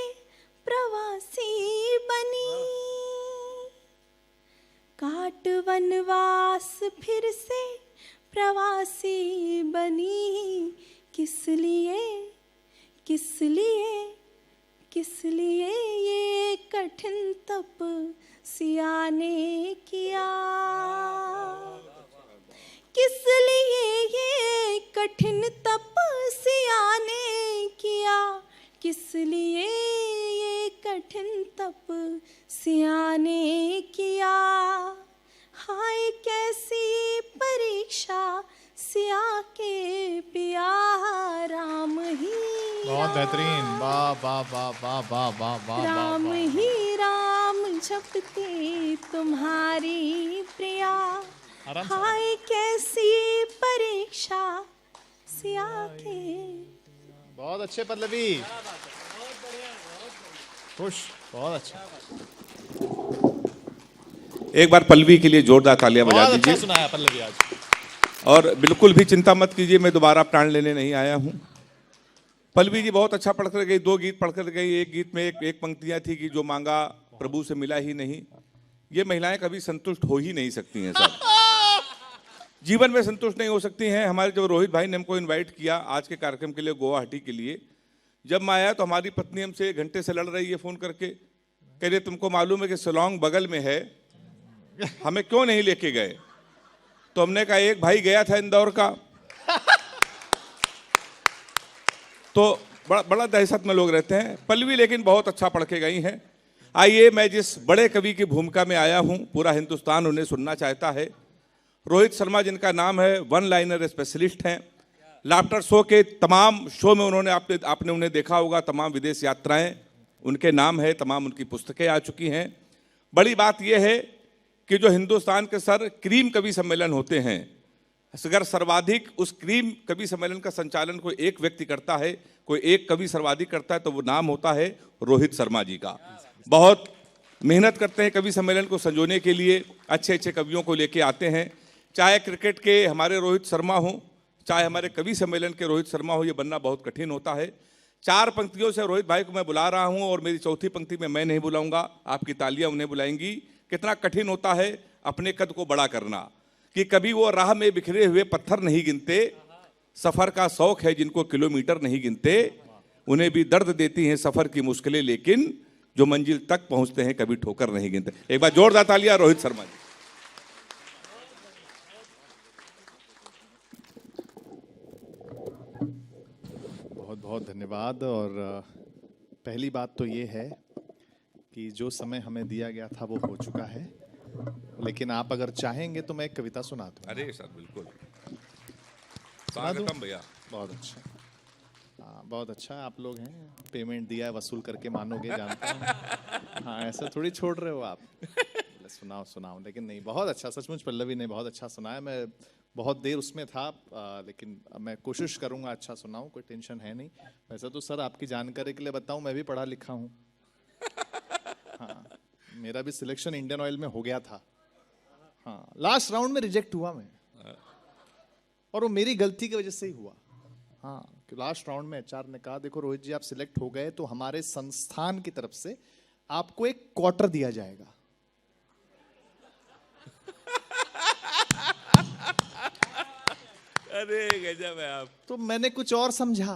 प्रवासी बनी। काट वनवास फिर से प्रवासी बनी। किस लिए किस लिए किस लिए ये कठिन तप सिया ने किया। किस लिए ये कठिन तप सिया ने किया। किस लिए ये कठिन तप सिया ने किया। हाय कैसी परीक्षा सिया के पिया राम ही बहुत बेहतरीन। वाह वाह वाह वाह वाह वाह वाह। राम ही राम जपते तुम्हारी प्रिया। हाय कैसी परीक्षा सिया के। बहुत अच्छे पल्लवी। खुश। बहुत अच्छा। एक बार पल्लवी के लिए जोरदार तालियां बजा बहुत अच्छा दीजिए। सुनाया पल्लवी आज। और बिल्कुल भी चिंता मत कीजिए, मैं दोबारा प्राण लेने नहीं आया हूं। पल्लवी जी बहुत अच्छा पढ़कर गई, 2 गीत पढ़कर गई। एक गीत में एक पंक्तियां थी कि जो मांगा प्रभु से मिला ही नहीं। ये महिलाएं कभी संतुष्ट हो ही नहीं सकती हैं साहब, जीवन में संतुष्ट नहीं हो सकती हैं। हमारे जब रोहित भाई ने हमको इनवाइट किया आज के कार्यक्रम के लिए गुवाहाटी के लिए, जब मैं आया तो हमारी पत्नी हमसे 1 घंटे से लड़ रही है फोन करके, कह रही तुमको मालूम है कि शिलोंग बगल में है, हमें क्यों नहीं लेके गए? तो हमने कहा एक भाई गया था इंदौर का। तो बड़ा दहशत में लोग रहते हैं। पल्लवी लेकिन बहुत अच्छा पढ़ के गई हैं। आइए, मैं जिस बड़े कवि की भूमिका में आया हूं, पूरा हिंदुस्तान उन्हें सुनना चाहता है। रोहित शर्मा, जिनका नाम है, वन लाइनर स्पेशलिस्ट हैं। लाफ्टर शो के तमाम शो में उन्होंने आपने उन्हें देखा होगा। तमाम विदेश यात्राएं उनके नाम है, तमाम उनकी पुस्तकें आ चुकी हैं। बड़ी बात यह है कि जो हिंदुस्तान के सर क्रीम कवि सम्मेलन होते हैं, अगर सर्वाधिक उस क्रीम कवि सम्मेलन का संचालन कोई एक व्यक्ति करता है, कोई एक कवि सर्वाधिक करता है, तो वो नाम होता है रोहित शर्मा जी का। बहुत मेहनत करते हैं कवि सम्मेलन को संजोने के लिए, अच्छे अच्छे कवियों को लेके आते हैं। चाहे क्रिकेट के हमारे रोहित शर्मा हों, चाहे हमारे कवि सम्मेलन के रोहित शर्मा हो, ये बनना बहुत कठिन होता है। 4 पंक्तियों से रोहित भाई को मैं बुला रहा हूं और मेरी चौथी पंक्ति में मैं नहीं बुलाऊंगा, आपकी तालियां उन्हें बुलाएंगी। कितना कठिन होता है अपने कद को बड़ा करना, कि कभी वो राह में बिखरे हुए पत्थर नहीं गिनते, सफर का शौक है जिनको किलोमीटर नहीं गिनते, उन्हें भी दर्द देती हैं सफर की मुश्किलें, लेकिन जो मंजिल तक पहुंचते हैं कभी ठोकर नहीं गिनते। एक बार जोरदार तालियां रोहित शर्मा जी। बहुत बहुत धन्यवाद। और पहली बात तो ये है कि जो समय हमें दिया गया था वो हो चुका है, लेकिन आप अगर चाहेंगे तो मैं एक कविता सुना दूं। अरे सर बिल्कुल, स्वागतम भैया। बहुत अच्छा, हाँ बहुत अच्छा। आप लोग हैं, पेमेंट दिया है, वसूल करके मानोगे, जानता हूँ। हाँ, ऐसा थोड़ी छोड़ रहे हो आप। सुनाओ, लेकिन नहीं, बहुत अच्छा, सचमुच पल्लवी ने बहुत अच्छा सुनाया। मैं बहुत देर उसमें था, लेकिन मैं कोशिश करूंगा अच्छा सुनाऊं, कोई टेंशन है नहीं। वैसे तो सर आपकी जानकारी के लिए बताऊं, मैं भी पढ़ा लिखा हूं। हाँ, मेरा भी सिलेक्शन इंडियन ऑयल में हो गया था। हाँ, लास्ट राउंड में रिजेक्ट हुआ मैं, और वो मेरी गलती की वजह से ही हुआ। हाँ, कि लास्ट राउंड में एचआर ने कहा देखो रोहित जी आप सिलेक्ट हो गए तो हमारे संस्थान की तरफ से आपको एक क्वार्टर दिया जाएगा। अरे गजब है आप। तो मैंने कुछ और समझा।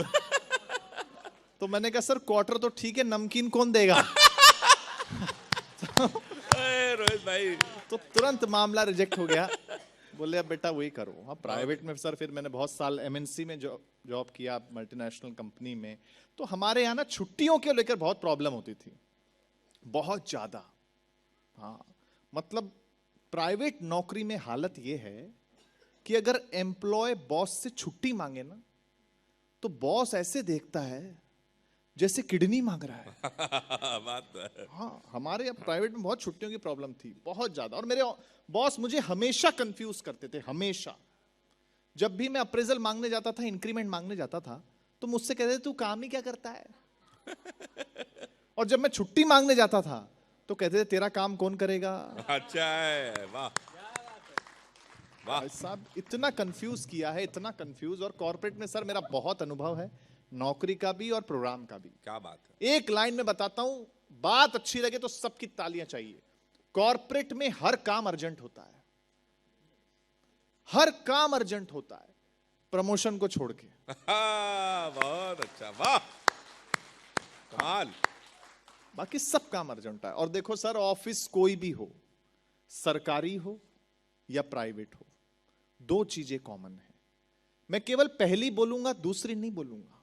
तो मैंने कहा सर क्वार्टर तो ठीक है, नमकीन कौन देगा? रोहित भाई, तो तुरंत मामला रिजेक्ट हो गया। बोले अब बेटा वही करो। हाँ, प्राइवेट में सर फिर मैंने बहुत साल एमएनसी में जॉब किया, मल्टीनेशनल कंपनी में। तो हमारे यहाँ ना छुट्टियों के लेकर बहुत प्रॉब्लम होती थी, बहुत ज्यादा। हाँ, मतलब प्राइवेट नौकरी में हालत ये है कि अगर एम्प्लॉय बॉस से छुट्टी मांगे ना, तो बॉस ऐसे देखता है जैसे किडनी मांग रहा है। बात तो है। हाँ, हमारे अब प्राइवेट में बहुत छुट्टियों की प्रॉब्लम थी, बहुत ज्यादा। और मेरे बॉस मुझे हमेशा कंफ्यूज करते थे, हमेशा। जब भी मैं अप्रेजल मांगने जाता था, इंक्रीमेंट मांगने जाता था, तो मुझसे कहते थे तू काम ही क्या करता है। और जब मैं छुट्टी मांगने जाता था तो कहते थे तेरा काम कौन करेगा। अच्छा है, वाह वाह साहब, इतना कंफ्यूज किया है, इतना कंफ्यूज। और कॉर्पोरेट में सर मेरा बहुत अनुभव है, नौकरी का भी और प्रोग्राम का भी। क्या बात है। एक लाइन में बताता हूं, बात अच्छी लगे तो सबकी तालियां चाहिए। कॉर्पोरेट में हर काम अर्जेंट होता है, हर काम अर्जेंट होता है, प्रमोशन को छोड़ के। बहुत अच्छा, वाह कमाल। बाकी सब काम अर्जेंट है। और देखो सर, ऑफिस कोई भी हो, सरकारी हो या प्राइवेट हो, 2 चीजें कॉमन है। मैं केवल पहली बोलूंगा, दूसरी नहीं बोलूंगा।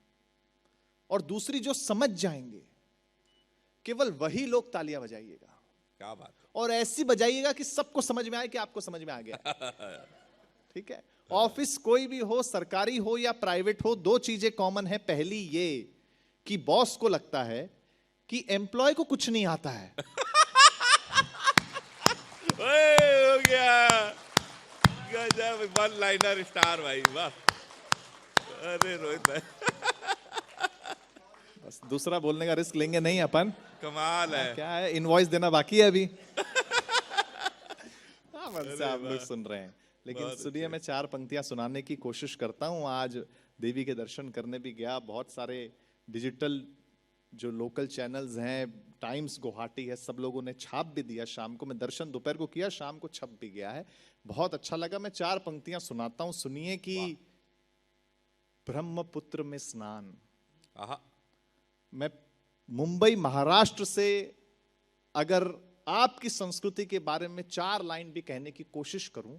और दूसरी जो समझ जाएंगे, केवल वही लोग तालियां बजाइएगा। क्या बात है। और ऐसी बजाइएगा कि सबको समझ में आए कि आपको समझ में आ गया। ठीक है, ऑफिस कोई भी हो, सरकारी हो या प्राइवेट हो, 2 चीजें कॉमन है। पहली ये कि बॉस को लगता है कि एम्प्लॉय को कुछ नहीं आता है। हो गया, गजब, वन लाइनर स्टार भाई, वाह। अरे रोहित भाई, बस दूसरा बोलने का रिस्क लेंगे नहीं अपन। कमाल है। क्या है, इनवॉइस देना बाकी है अभी। हाँ, मन से आप लोग सुन रहे हैं, लेकिन सुनिए, मैं 4 पंक्तियां सुनाने की कोशिश करता हूं। आज देवी के दर्शन करने भी गया, बहुत सारे डिजिटल जो लोकल चैनल्स हैं, टाइम्स गुवाहाटी है, सब लोगों ने छाप भी दिया। शाम को मैं दर्शन दोपहर को किया, शाम को छप भी गया है, बहुत अच्छा लगा। मैं 4 पंक्तियां सुनाता हूं, सुनिए कि ब्रह्मपुत्र में स्नान, मैं मुंबई महाराष्ट्र से अगर आपकी संस्कृति के बारे में 4 लाइन भी कहने की कोशिश करूं,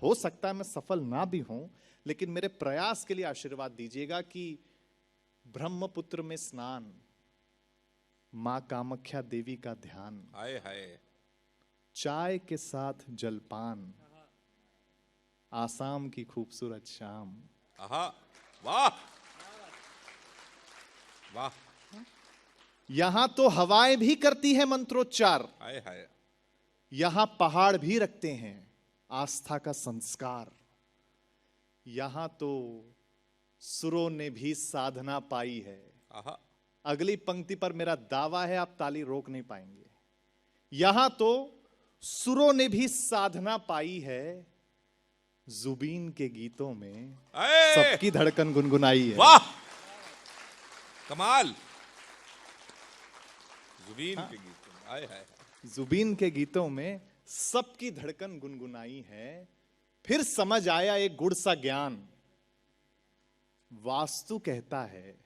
हो सकता है मैं सफल ना भी हूं, लेकिन मेरे प्रयास के लिए आशीर्वाद दीजिएगा कि ब्रह्मपुत्र में स्नान, मां कामाख्या देवी का ध्यान, हाय हाय, चाय के साथ जलपान, आसाम की खूबसूरत शाम। आहा, वाह वाह, यहां तो हवाएं भी करती है मंत्रोच्चार, हाय हाय, यहां पहाड़ भी रखते हैं आस्था का संस्कार, यहां तो सुरों ने भी साधना पाई है। आहा, अगली पंक्ति पर मेरा दावा है, आप ताली रोक नहीं पाएंगे। यहां तो सुरों ने भी साधना पाई है, जुबीन के गीतों में हाय, सबकी धड़कन गुनगुनाई है। वाह, कमाल, जुबीन के गीत, हाय हाय, जुबीन के गीतों में सबकी धड़कन गुनगुनाई है। फिर समझ आया एक गुड़ सा ज्ञान, वास्तु कहता है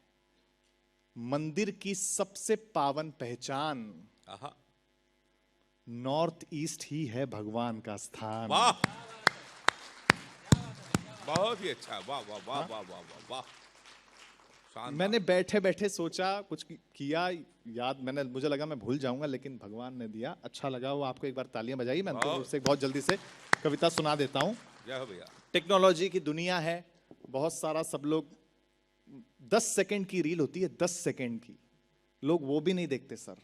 मंदिर की सबसे पावन पहचान आहा, नॉर्थ ईस्ट ही है भगवान का स्थान। वाह, बहुत ही अच्छा, वाह वाह वाह वाह वाह वाह वाह, शानदार। मैंने बैठे बैठे सोचा, कुछ किया, याद मैंने, मुझे लगा मैं भूल जाऊंगा, लेकिन भगवान ने दिया, अच्छा लगा वो। आपको एक बार तालियां बजाइए। मैं अंतिम रूप से बहुत जल्दी से कविता सुना देता हूं। जय हो भैया। टेक्नोलॉजी की दुनिया है, बहुत सारा, सब लोग 10 सेकंड की रील होती है, 10 सेकंड की, लोग वो भी नहीं देखते सर,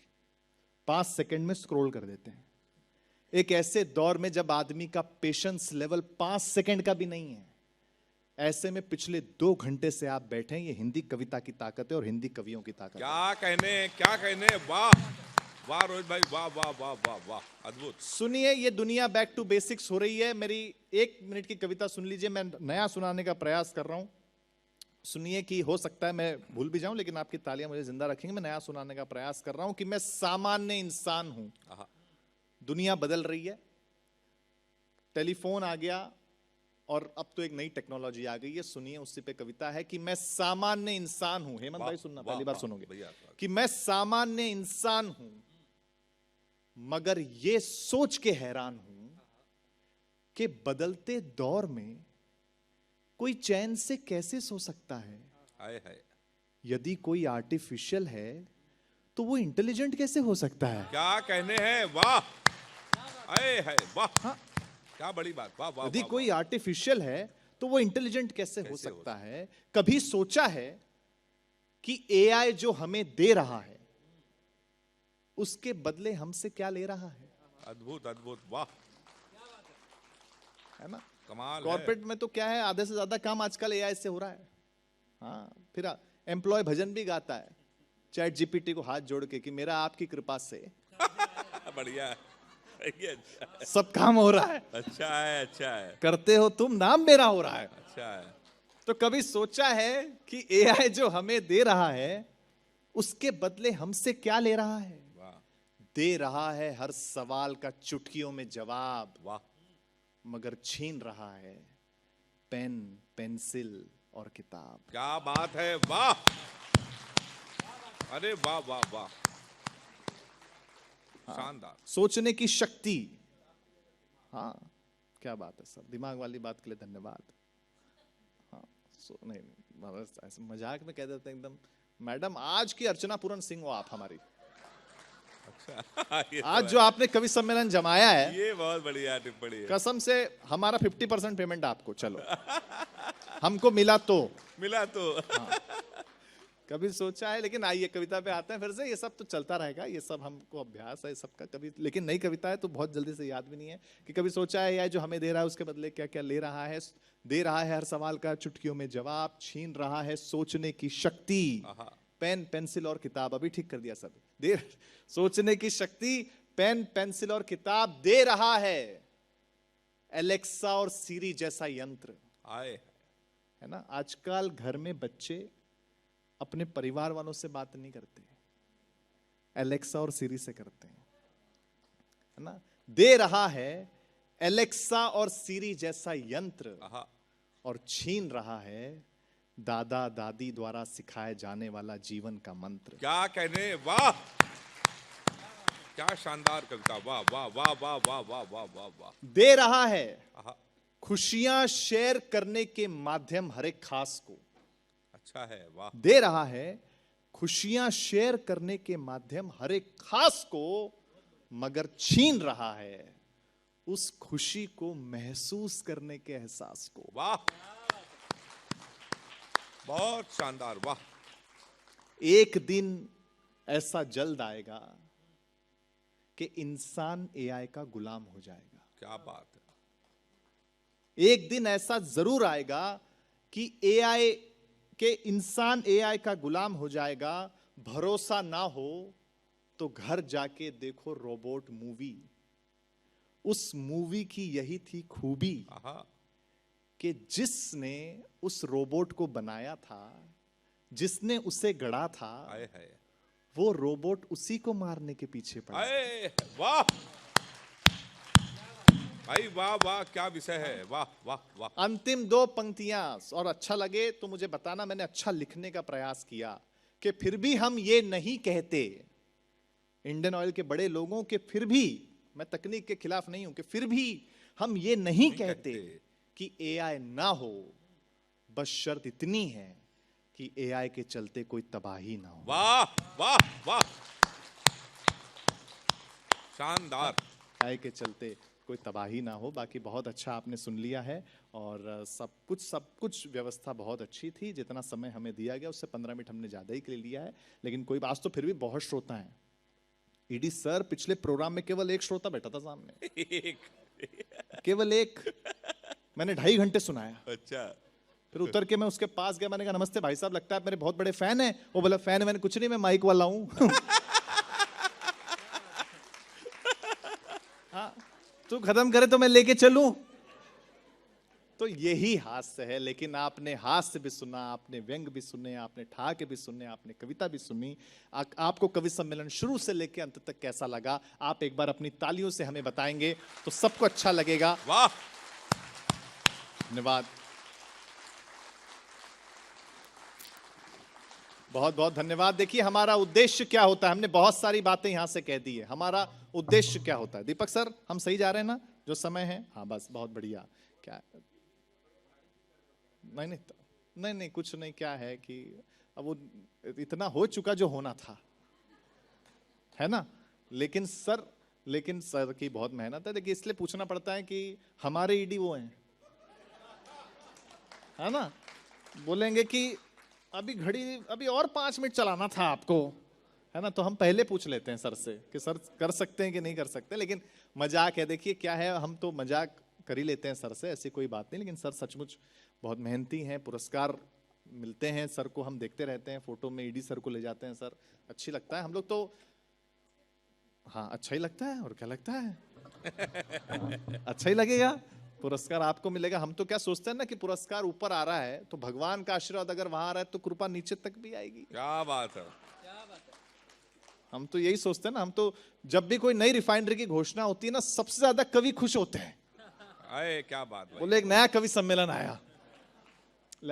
5 सेकंड में स्क्रॉल कर देते हैं। एक ऐसे दौर में जब आदमी का पेशेंस लेवल 5 सेकंड का भी नहीं है, ऐसे में पिछले 2 घंटे से आप बैठे हैं। ये हिंदी कविता की ताकत है और हिंदी कवियों की ताकत है। क्या कहने, क्या कहने, वाह वाह रोहित भाई, वाह वाह वाह वाह वाह, अद्भुत। सुनिए, ये दुनिया बैक टू बेसिक्स हो रही है। मेरी 1 मिनट की कविता सुन लीजिए, मैं नया सुनाने का प्रयास कर रहा हूं। सुनिए, कि हो सकता है मैं भूल भी जाऊं, लेकिन आपकी तालियां मुझे जिंदा रखेंगे। मैं नया सुनाने का प्रयास कर रहा हूं कि मैं सामान्य इंसान हूं। आहा, दुनिया बदल रही है, टेलीफोन आ गया और अब तो एक नई टेक्नोलॉजी आ गई है। सुनिए, उसी पे कविता है कि मैं सामान्य इंसान हूं। हेमंत भाई सुनना, वाह, पहली बार वाह, सुनोगे भैया। कि मैं सामान्य इंसान हूं, मगर ये सोच के हैरान हूं कि बदलते दौर में कोई चैन से कैसे सो सकता है। हाय हाय, यदि कोई आर्टिफिशियल है तो वो इंटेलिजेंट कैसे हो सकता है। क्या कहने हैं, वाह, हाय हाय, वाह, हाँ। क्या बड़ी बात, वाह वाह। यदि वाह, कोई आर्टिफिशियल है तो वो इंटेलिजेंट कैसे हो कैसे हो सकता है। कभी सोचा है कि एआई जो हमें दे रहा है उसके बदले हमसे क्या ले रहा है। अद्भुत अद्भुत, वाह, है ना। कमाल है। कॉर्पोरेट में तो क्या है, आधे से ज्यादा काम आजकल एआई से हो रहा है। हाँ, फिर एम्प्लॉय भजन भी गाता है चैट जीपीटी को हाथ जोड़ के कि मेरा आपकी कृपा से बढ़िया है, ये अच्छा है, सब काम हो रहा है, अच्छा है, अच्छा है, करते हो तुम, नाम मेरा हो रहा है। अच्छा है। तो कभी सोचा है कि एआई जो हमें दे रहा है उसके बदले हमसे क्या ले रहा है। वाह दे रहा है हर सवाल का चुटकियों में जवाब, वाह, मगर छीन रहा है पेन, पेंसिल और किताब। क्या बात है, वाह, अरे वाह वाह वाह, शानदार। सोचने की शक्ति, हाँ क्या बात है सर, दिमाग वाली बात के लिए धन्यवाद। हाँ, नहीं बस ऐसे मजाक में कह देते हैं एकदम। मैडम, आज की अर्चना पूरन सिंह हो आप हमारी। अच्छा, ये आज जो आपने कवि सम्मेलन जमाया है, ये बहुत बढ़िया टिप्पणी है। कसम से हमारा 50% पेमेंट आपको, चलो हमको मिला तो। मिला तो कभी सोचा है, लेकिन आइए कविता पे आते हैं फिर से। ये सब तो चलता रहेगा, ये सब हमको अभ्यास है सबका। कभी लेकिन नई कविता है तो बहुत जल्दी से याद भी नहीं है कि कभी सोचा है या जो हमें दे रहा है उसके बदले क्या क्या ले रहा है। दे रहा है हर सवाल का चुटकियों में जवाब, छीन रहा है सोचने की शक्ति, पेन, पेंसिल और किताब। अभी ठीक कर दिया सब। दे सोचने की शक्ति, पेन, पेंसिल और किताब दे रहा है एलेक्सा और सीरी जैसा यंत्र। आए है ना। आजकल घर में बच्चे अपने परिवार वालों से बात नहीं करते, एलेक्सा और सीरी से करते हैं, है ना। दे रहा है एलेक्सा और सीरी जैसा यंत्र आहा, और छीन रहा है दादा दादी द्वारा सिखाए जाने वाला जीवन का मंत्र। क्या कहने, वाह क्या शानदार कविता, वाह वाह वाह वाह वाह वाह वाह वाह वाह। दे रहा है आहा, खुशियां शेयर करने के माध्यम हर एक खास को। अच्छा है, वाह। दे रहा है खुशियां शेयर करने के माध्यम हर एक खास को, मगर छीन रहा है उस खुशी को महसूस करने के एहसास को। वाह, बहुत शानदार, वाह। एक दिन ऐसा जल्द आएगा कि इंसान एआई का गुलाम हो जाएगा। क्या बात है। एक दिन ऐसा जरूर आएगा कि एआई के इंसान एआई का गुलाम हो जाएगा। भरोसा ना हो तो घर जाके देखो रोबोट मूवी। उस मूवी की यही थी खूबी आहा, कि जिसने उस रोबोट को बनाया था, जिसने उसे गढ़ा था, आए है, वो रोबोट उसी को मारने के पीछे पड़ा। आए, वाह भाई, वाह वाह, क्या विषय है, वाह वाह वाह। अंतिम दो पंक्तियां, और अच्छा लगे तो मुझे बताना, मैंने अच्छा लिखने का प्रयास किया कि फिर भी हम ये नहीं कहते, इंडियन ऑयल के बड़े लोगों के फिर भी, मैं तकनीक के खिलाफ नहीं हूं, कि फिर भी हम ये नहीं कहते कि एआई ना हो, बस शर्त इतनी है कि एआई के चलते कोई तबाही ना हो। वाह वाह वाह, शानदार। एआई के चलते कोई तबाही ना हो। बाकी बहुत अच्छा आपने सुन लिया है, और सब कुछ व्यवस्था बहुत अच्छी थी। जितना समय हमें दिया गया उससे 15 मिनट हमने ज्यादा ही के लिए लिया है, लेकिन कोई बात, तो फिर भी बहुत श्रोता हैं। ईडी सर, पिछले प्रोग्राम में केवल एक श्रोता बैठा था सामने, केवल एक। मैंने 2.5 घंटे सुनाया। अच्छा, फिर उतर के मैं उसके पास गया, मैंने कहा नमस्ते भाई साहब, लगता है आप मेरे बहुत बड़े फैन हैं। वो बोला फैन है, मैंने कुछ नहीं, मैं माइक वाला हूं। हाँ, तू खत्म करे तो मैं लेके चलूं। तो यही हास्य है। लेकिन आपने हास्य भी सुना, आपने व्यंग भी सुने, आपने ठहाके भी सुने, आपने कविता भी सुनी। आपको कवि सम्मेलन शुरू से लेकर अंत तक कैसा लगा, आप एक बार अपनी तालियों से हमें बताएंगे तो सबको अच्छा लगेगा। वाह, धन्यवाद, बहुत बहुत धन्यवाद। देखिए हमारा उद्देश्य क्या होता है, हमने बहुत सारी बातें यहां से कह दी है। हमारा उद्देश्य क्या होता है, दीपक सर, हम सही जा रहे हैं ना, जो समय है? हाँ बस, बहुत बढ़िया। क्या नहीं, कुछ नहीं। क्या है कि अब वो इतना हो चुका जो होना था, है ना। लेकिन सर की बहुत मेहनत है। देखिए इसलिए पूछना पड़ता है कि हमारे ईडी वो हैं, है ना। बोलेंगे कि अभी और 5 मिनट चलाना था आपको, है ना, तो हम पहले पूछ लेते हैं सर से कि सर कर सकते हैं कि नहीं कर सकते। लेकिन मजाक है, देखिए क्या है, हम तो मजाक कर ही लेते हैं सर से, ऐसी कोई बात नहीं। लेकिन सर सचमुच बहुत मेहनती हैं, पुरस्कार मिलते हैं सर को, हम देखते रहते हैं, फोटो में ईडी सर को ले जाते हैं सर, अच्छी लगता है हम लोग तो। हाँ, अच्छा ही लगता है, और क्या लगता है। अच्छा ही लगेगा, पुरस्कार आपको मिलेगा। हम तो क्या सोचते हैं ना कि पुरस्कार ऊपर आ रहा है तो भगवान का आशीर्वाद अगर वहां आ रहा है तो कृपा नीचे तक भी आएगी। क्या बात है। हम तो यही सोचते हैं ना। हम तो जब भी कोई नई रिफाइनरी की घोषणा होती है ना, सबसे ज्यादा कवि खुश होते हैं। अरे क्या बात भाई। बोले एक नया कवि सम्मेलन आया।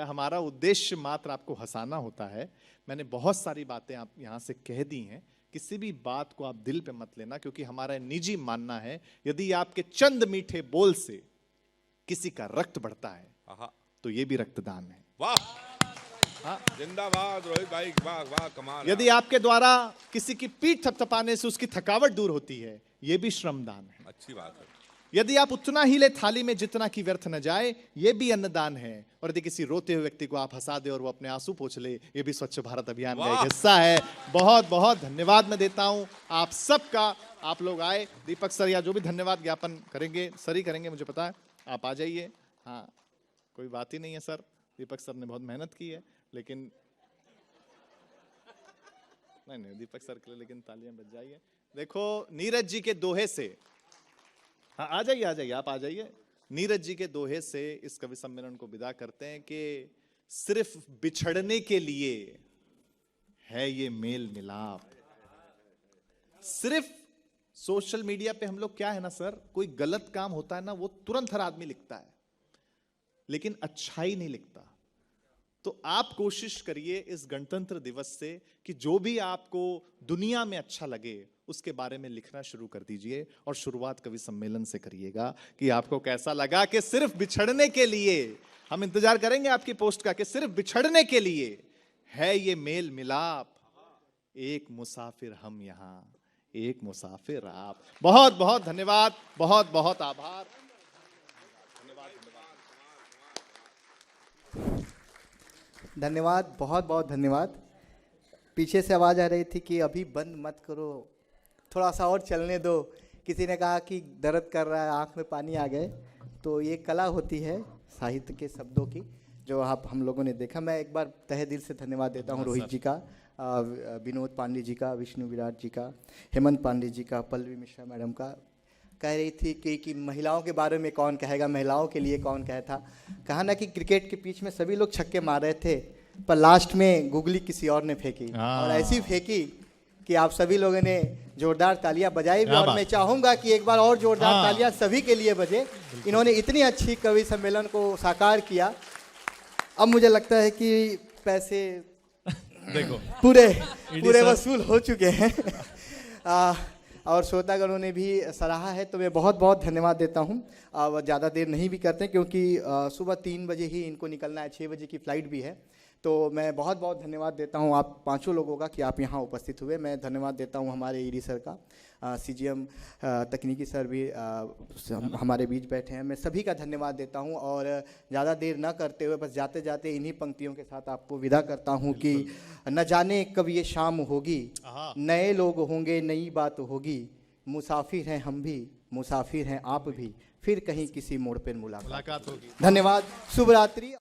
हमारा उद्देश्य मात्र आपको हंसाना होता है। मैंने बहुत सारी बातें आप यहां से कह दी हैं, किसी भी बात को आप दिल पे मत लेना, क्योंकि हमारा निजी मानना है यदि आपके चंद मीठे बोल से किसी का रक्त बढ़ता है आहा, तो ये भी रक्तदान है। वाह, हाँ, जिंदाबाद रोहित भाई, वाह वाह, कमाल। यदि आपके द्वारा किसी की पीठ थपथपाने से उसकी थकावट दूर होती है, ये भी श्रमदान है। अच्छी बात है। यदि आप उतना ही ले थाली में जितना की व्यर्थ न जाए, ये भी अन्नदान है। और यदि किसी रोते हुए व्यक्ति को आप हंसा दे और वो अपने आंसू पोंछ ले, ये भी स्वच्छ भारत अभियान का एक हिस्सा है। बहुत बहुत धन्यवाद मैं देता हूं आप सबका। आप लोग आए, दीपक सर या जो भी धन्यवाद ज्ञापन करेंगे सर ही करेंगे, मुझे पता है। आप आ जाइए। हाँ, कोई बात ही नहीं है सर, दीपक सर ने बहुत मेहनत की है। लेकिन नहीं, दीपक सर के लिए लेकिन तालियां बज जाइए। देखो नीरज जी के दोहे से, हाँ आ जाइए, आप आ जाइए। नीरज जी के दोहे से इस कवि सम्मेलन को विदा करते हैं कि सिर्फ बिछड़ने के लिए है ये मेल मिलाप। सिर्फ सोशल मीडिया पे हम लोग क्या है ना सर, कोई गलत काम होता है ना, वो तुरंत हर आदमी लिखता है, लेकिन अच्छाई नहीं लिखता। तो आप कोशिश करिए इस गणतंत्र दिवस से कि जो भी आपको दुनिया में अच्छा लगे उसके बारे में लिखना शुरू कर दीजिए, और शुरुआत कवि सम्मेलन से करिएगा कि आपको कैसा लगा कि सिर्फ बिछड़ने के लिए, हम इंतजार करेंगे आपकी पोस्ट का, कि सिर्फ बिछड़ने के लिए है ये मेल मिलाप, एक मुसाफिर हम यहाँ, एक मुसाफिर आप। बहुत बहुत धन्यवाद, बहुत बहुत आभार। धन्यवाद, बहुत बहुत धन्यवाद। पीछे से आवाज़ आ रही थी कि अभी बंद मत करो, थोड़ा सा और चलने दो। किसी ने कहा कि दर्द कर रहा है, आँख में पानी आ गए। तो ये कला होती है साहित्य के शब्दों की, जो आप हम लोगों ने देखा। मैं एक बार तहे दिल से धन्यवाद देता हूँ रोहित जी का, विनोद पांडे जी का, विष्णु विराट जी का, हेमंत पांडे जी का, पल्लवी मिश्रा मैडम का। कह रही थी कि महिलाओं के बारे में कौन कहेगा, महिलाओं के लिए कौन कहता। कहा ना कि क्रिकेट के पिच में सभी लोग छक्के मार रहे थे, पर लास्ट में गुगली किसी और ने फेंकी, और ऐसी फेंकी कि आप सभी लोगों ने जोरदार तालियां बजाई भी। और मैं चाहूँगा कि एक बार और जोरदार तालियां सभी के लिए बजे। इन्होंने इतनी अच्छी कवि सम्मेलन को साकार किया। अब मुझे लगता है कि पैसे देखो पूरे वसूल हो चुके हैं। और श्रोतागणों ने भी सराहा है, तो मैं बहुत बहुत धन्यवाद देता हूँ। ज़्यादा देर नहीं भी करते क्योंकि सुबह 3 बजे ही इनको निकलना है, 6 बजे की फ़्लाइट भी है। तो मैं बहुत बहुत धन्यवाद देता हूँ आप पांचों लोगों का कि आप यहाँ उपस्थित हुए। मैं धन्यवाद देता हूँ हमारे ईडी सर का, सीजीएम तकनीकी सर भी हमारे बीच बैठे हैं। मैं सभी का धन्यवाद देता हूँ, और ज़्यादा देर ना करते हुए बस जाते जाते इन्हीं पंक्तियों के साथ आपको विदा करता हूँ कि न जाने कब ये शाम होगी, नए लोग होंगे, नई बात होगी, मुसाफिर हैं हम भी, मुसाफिर हैं आप भी, फिर कहीं किसी मोड़ पर मुलाकात होगी। धन्यवाद, शुभ रात्रि।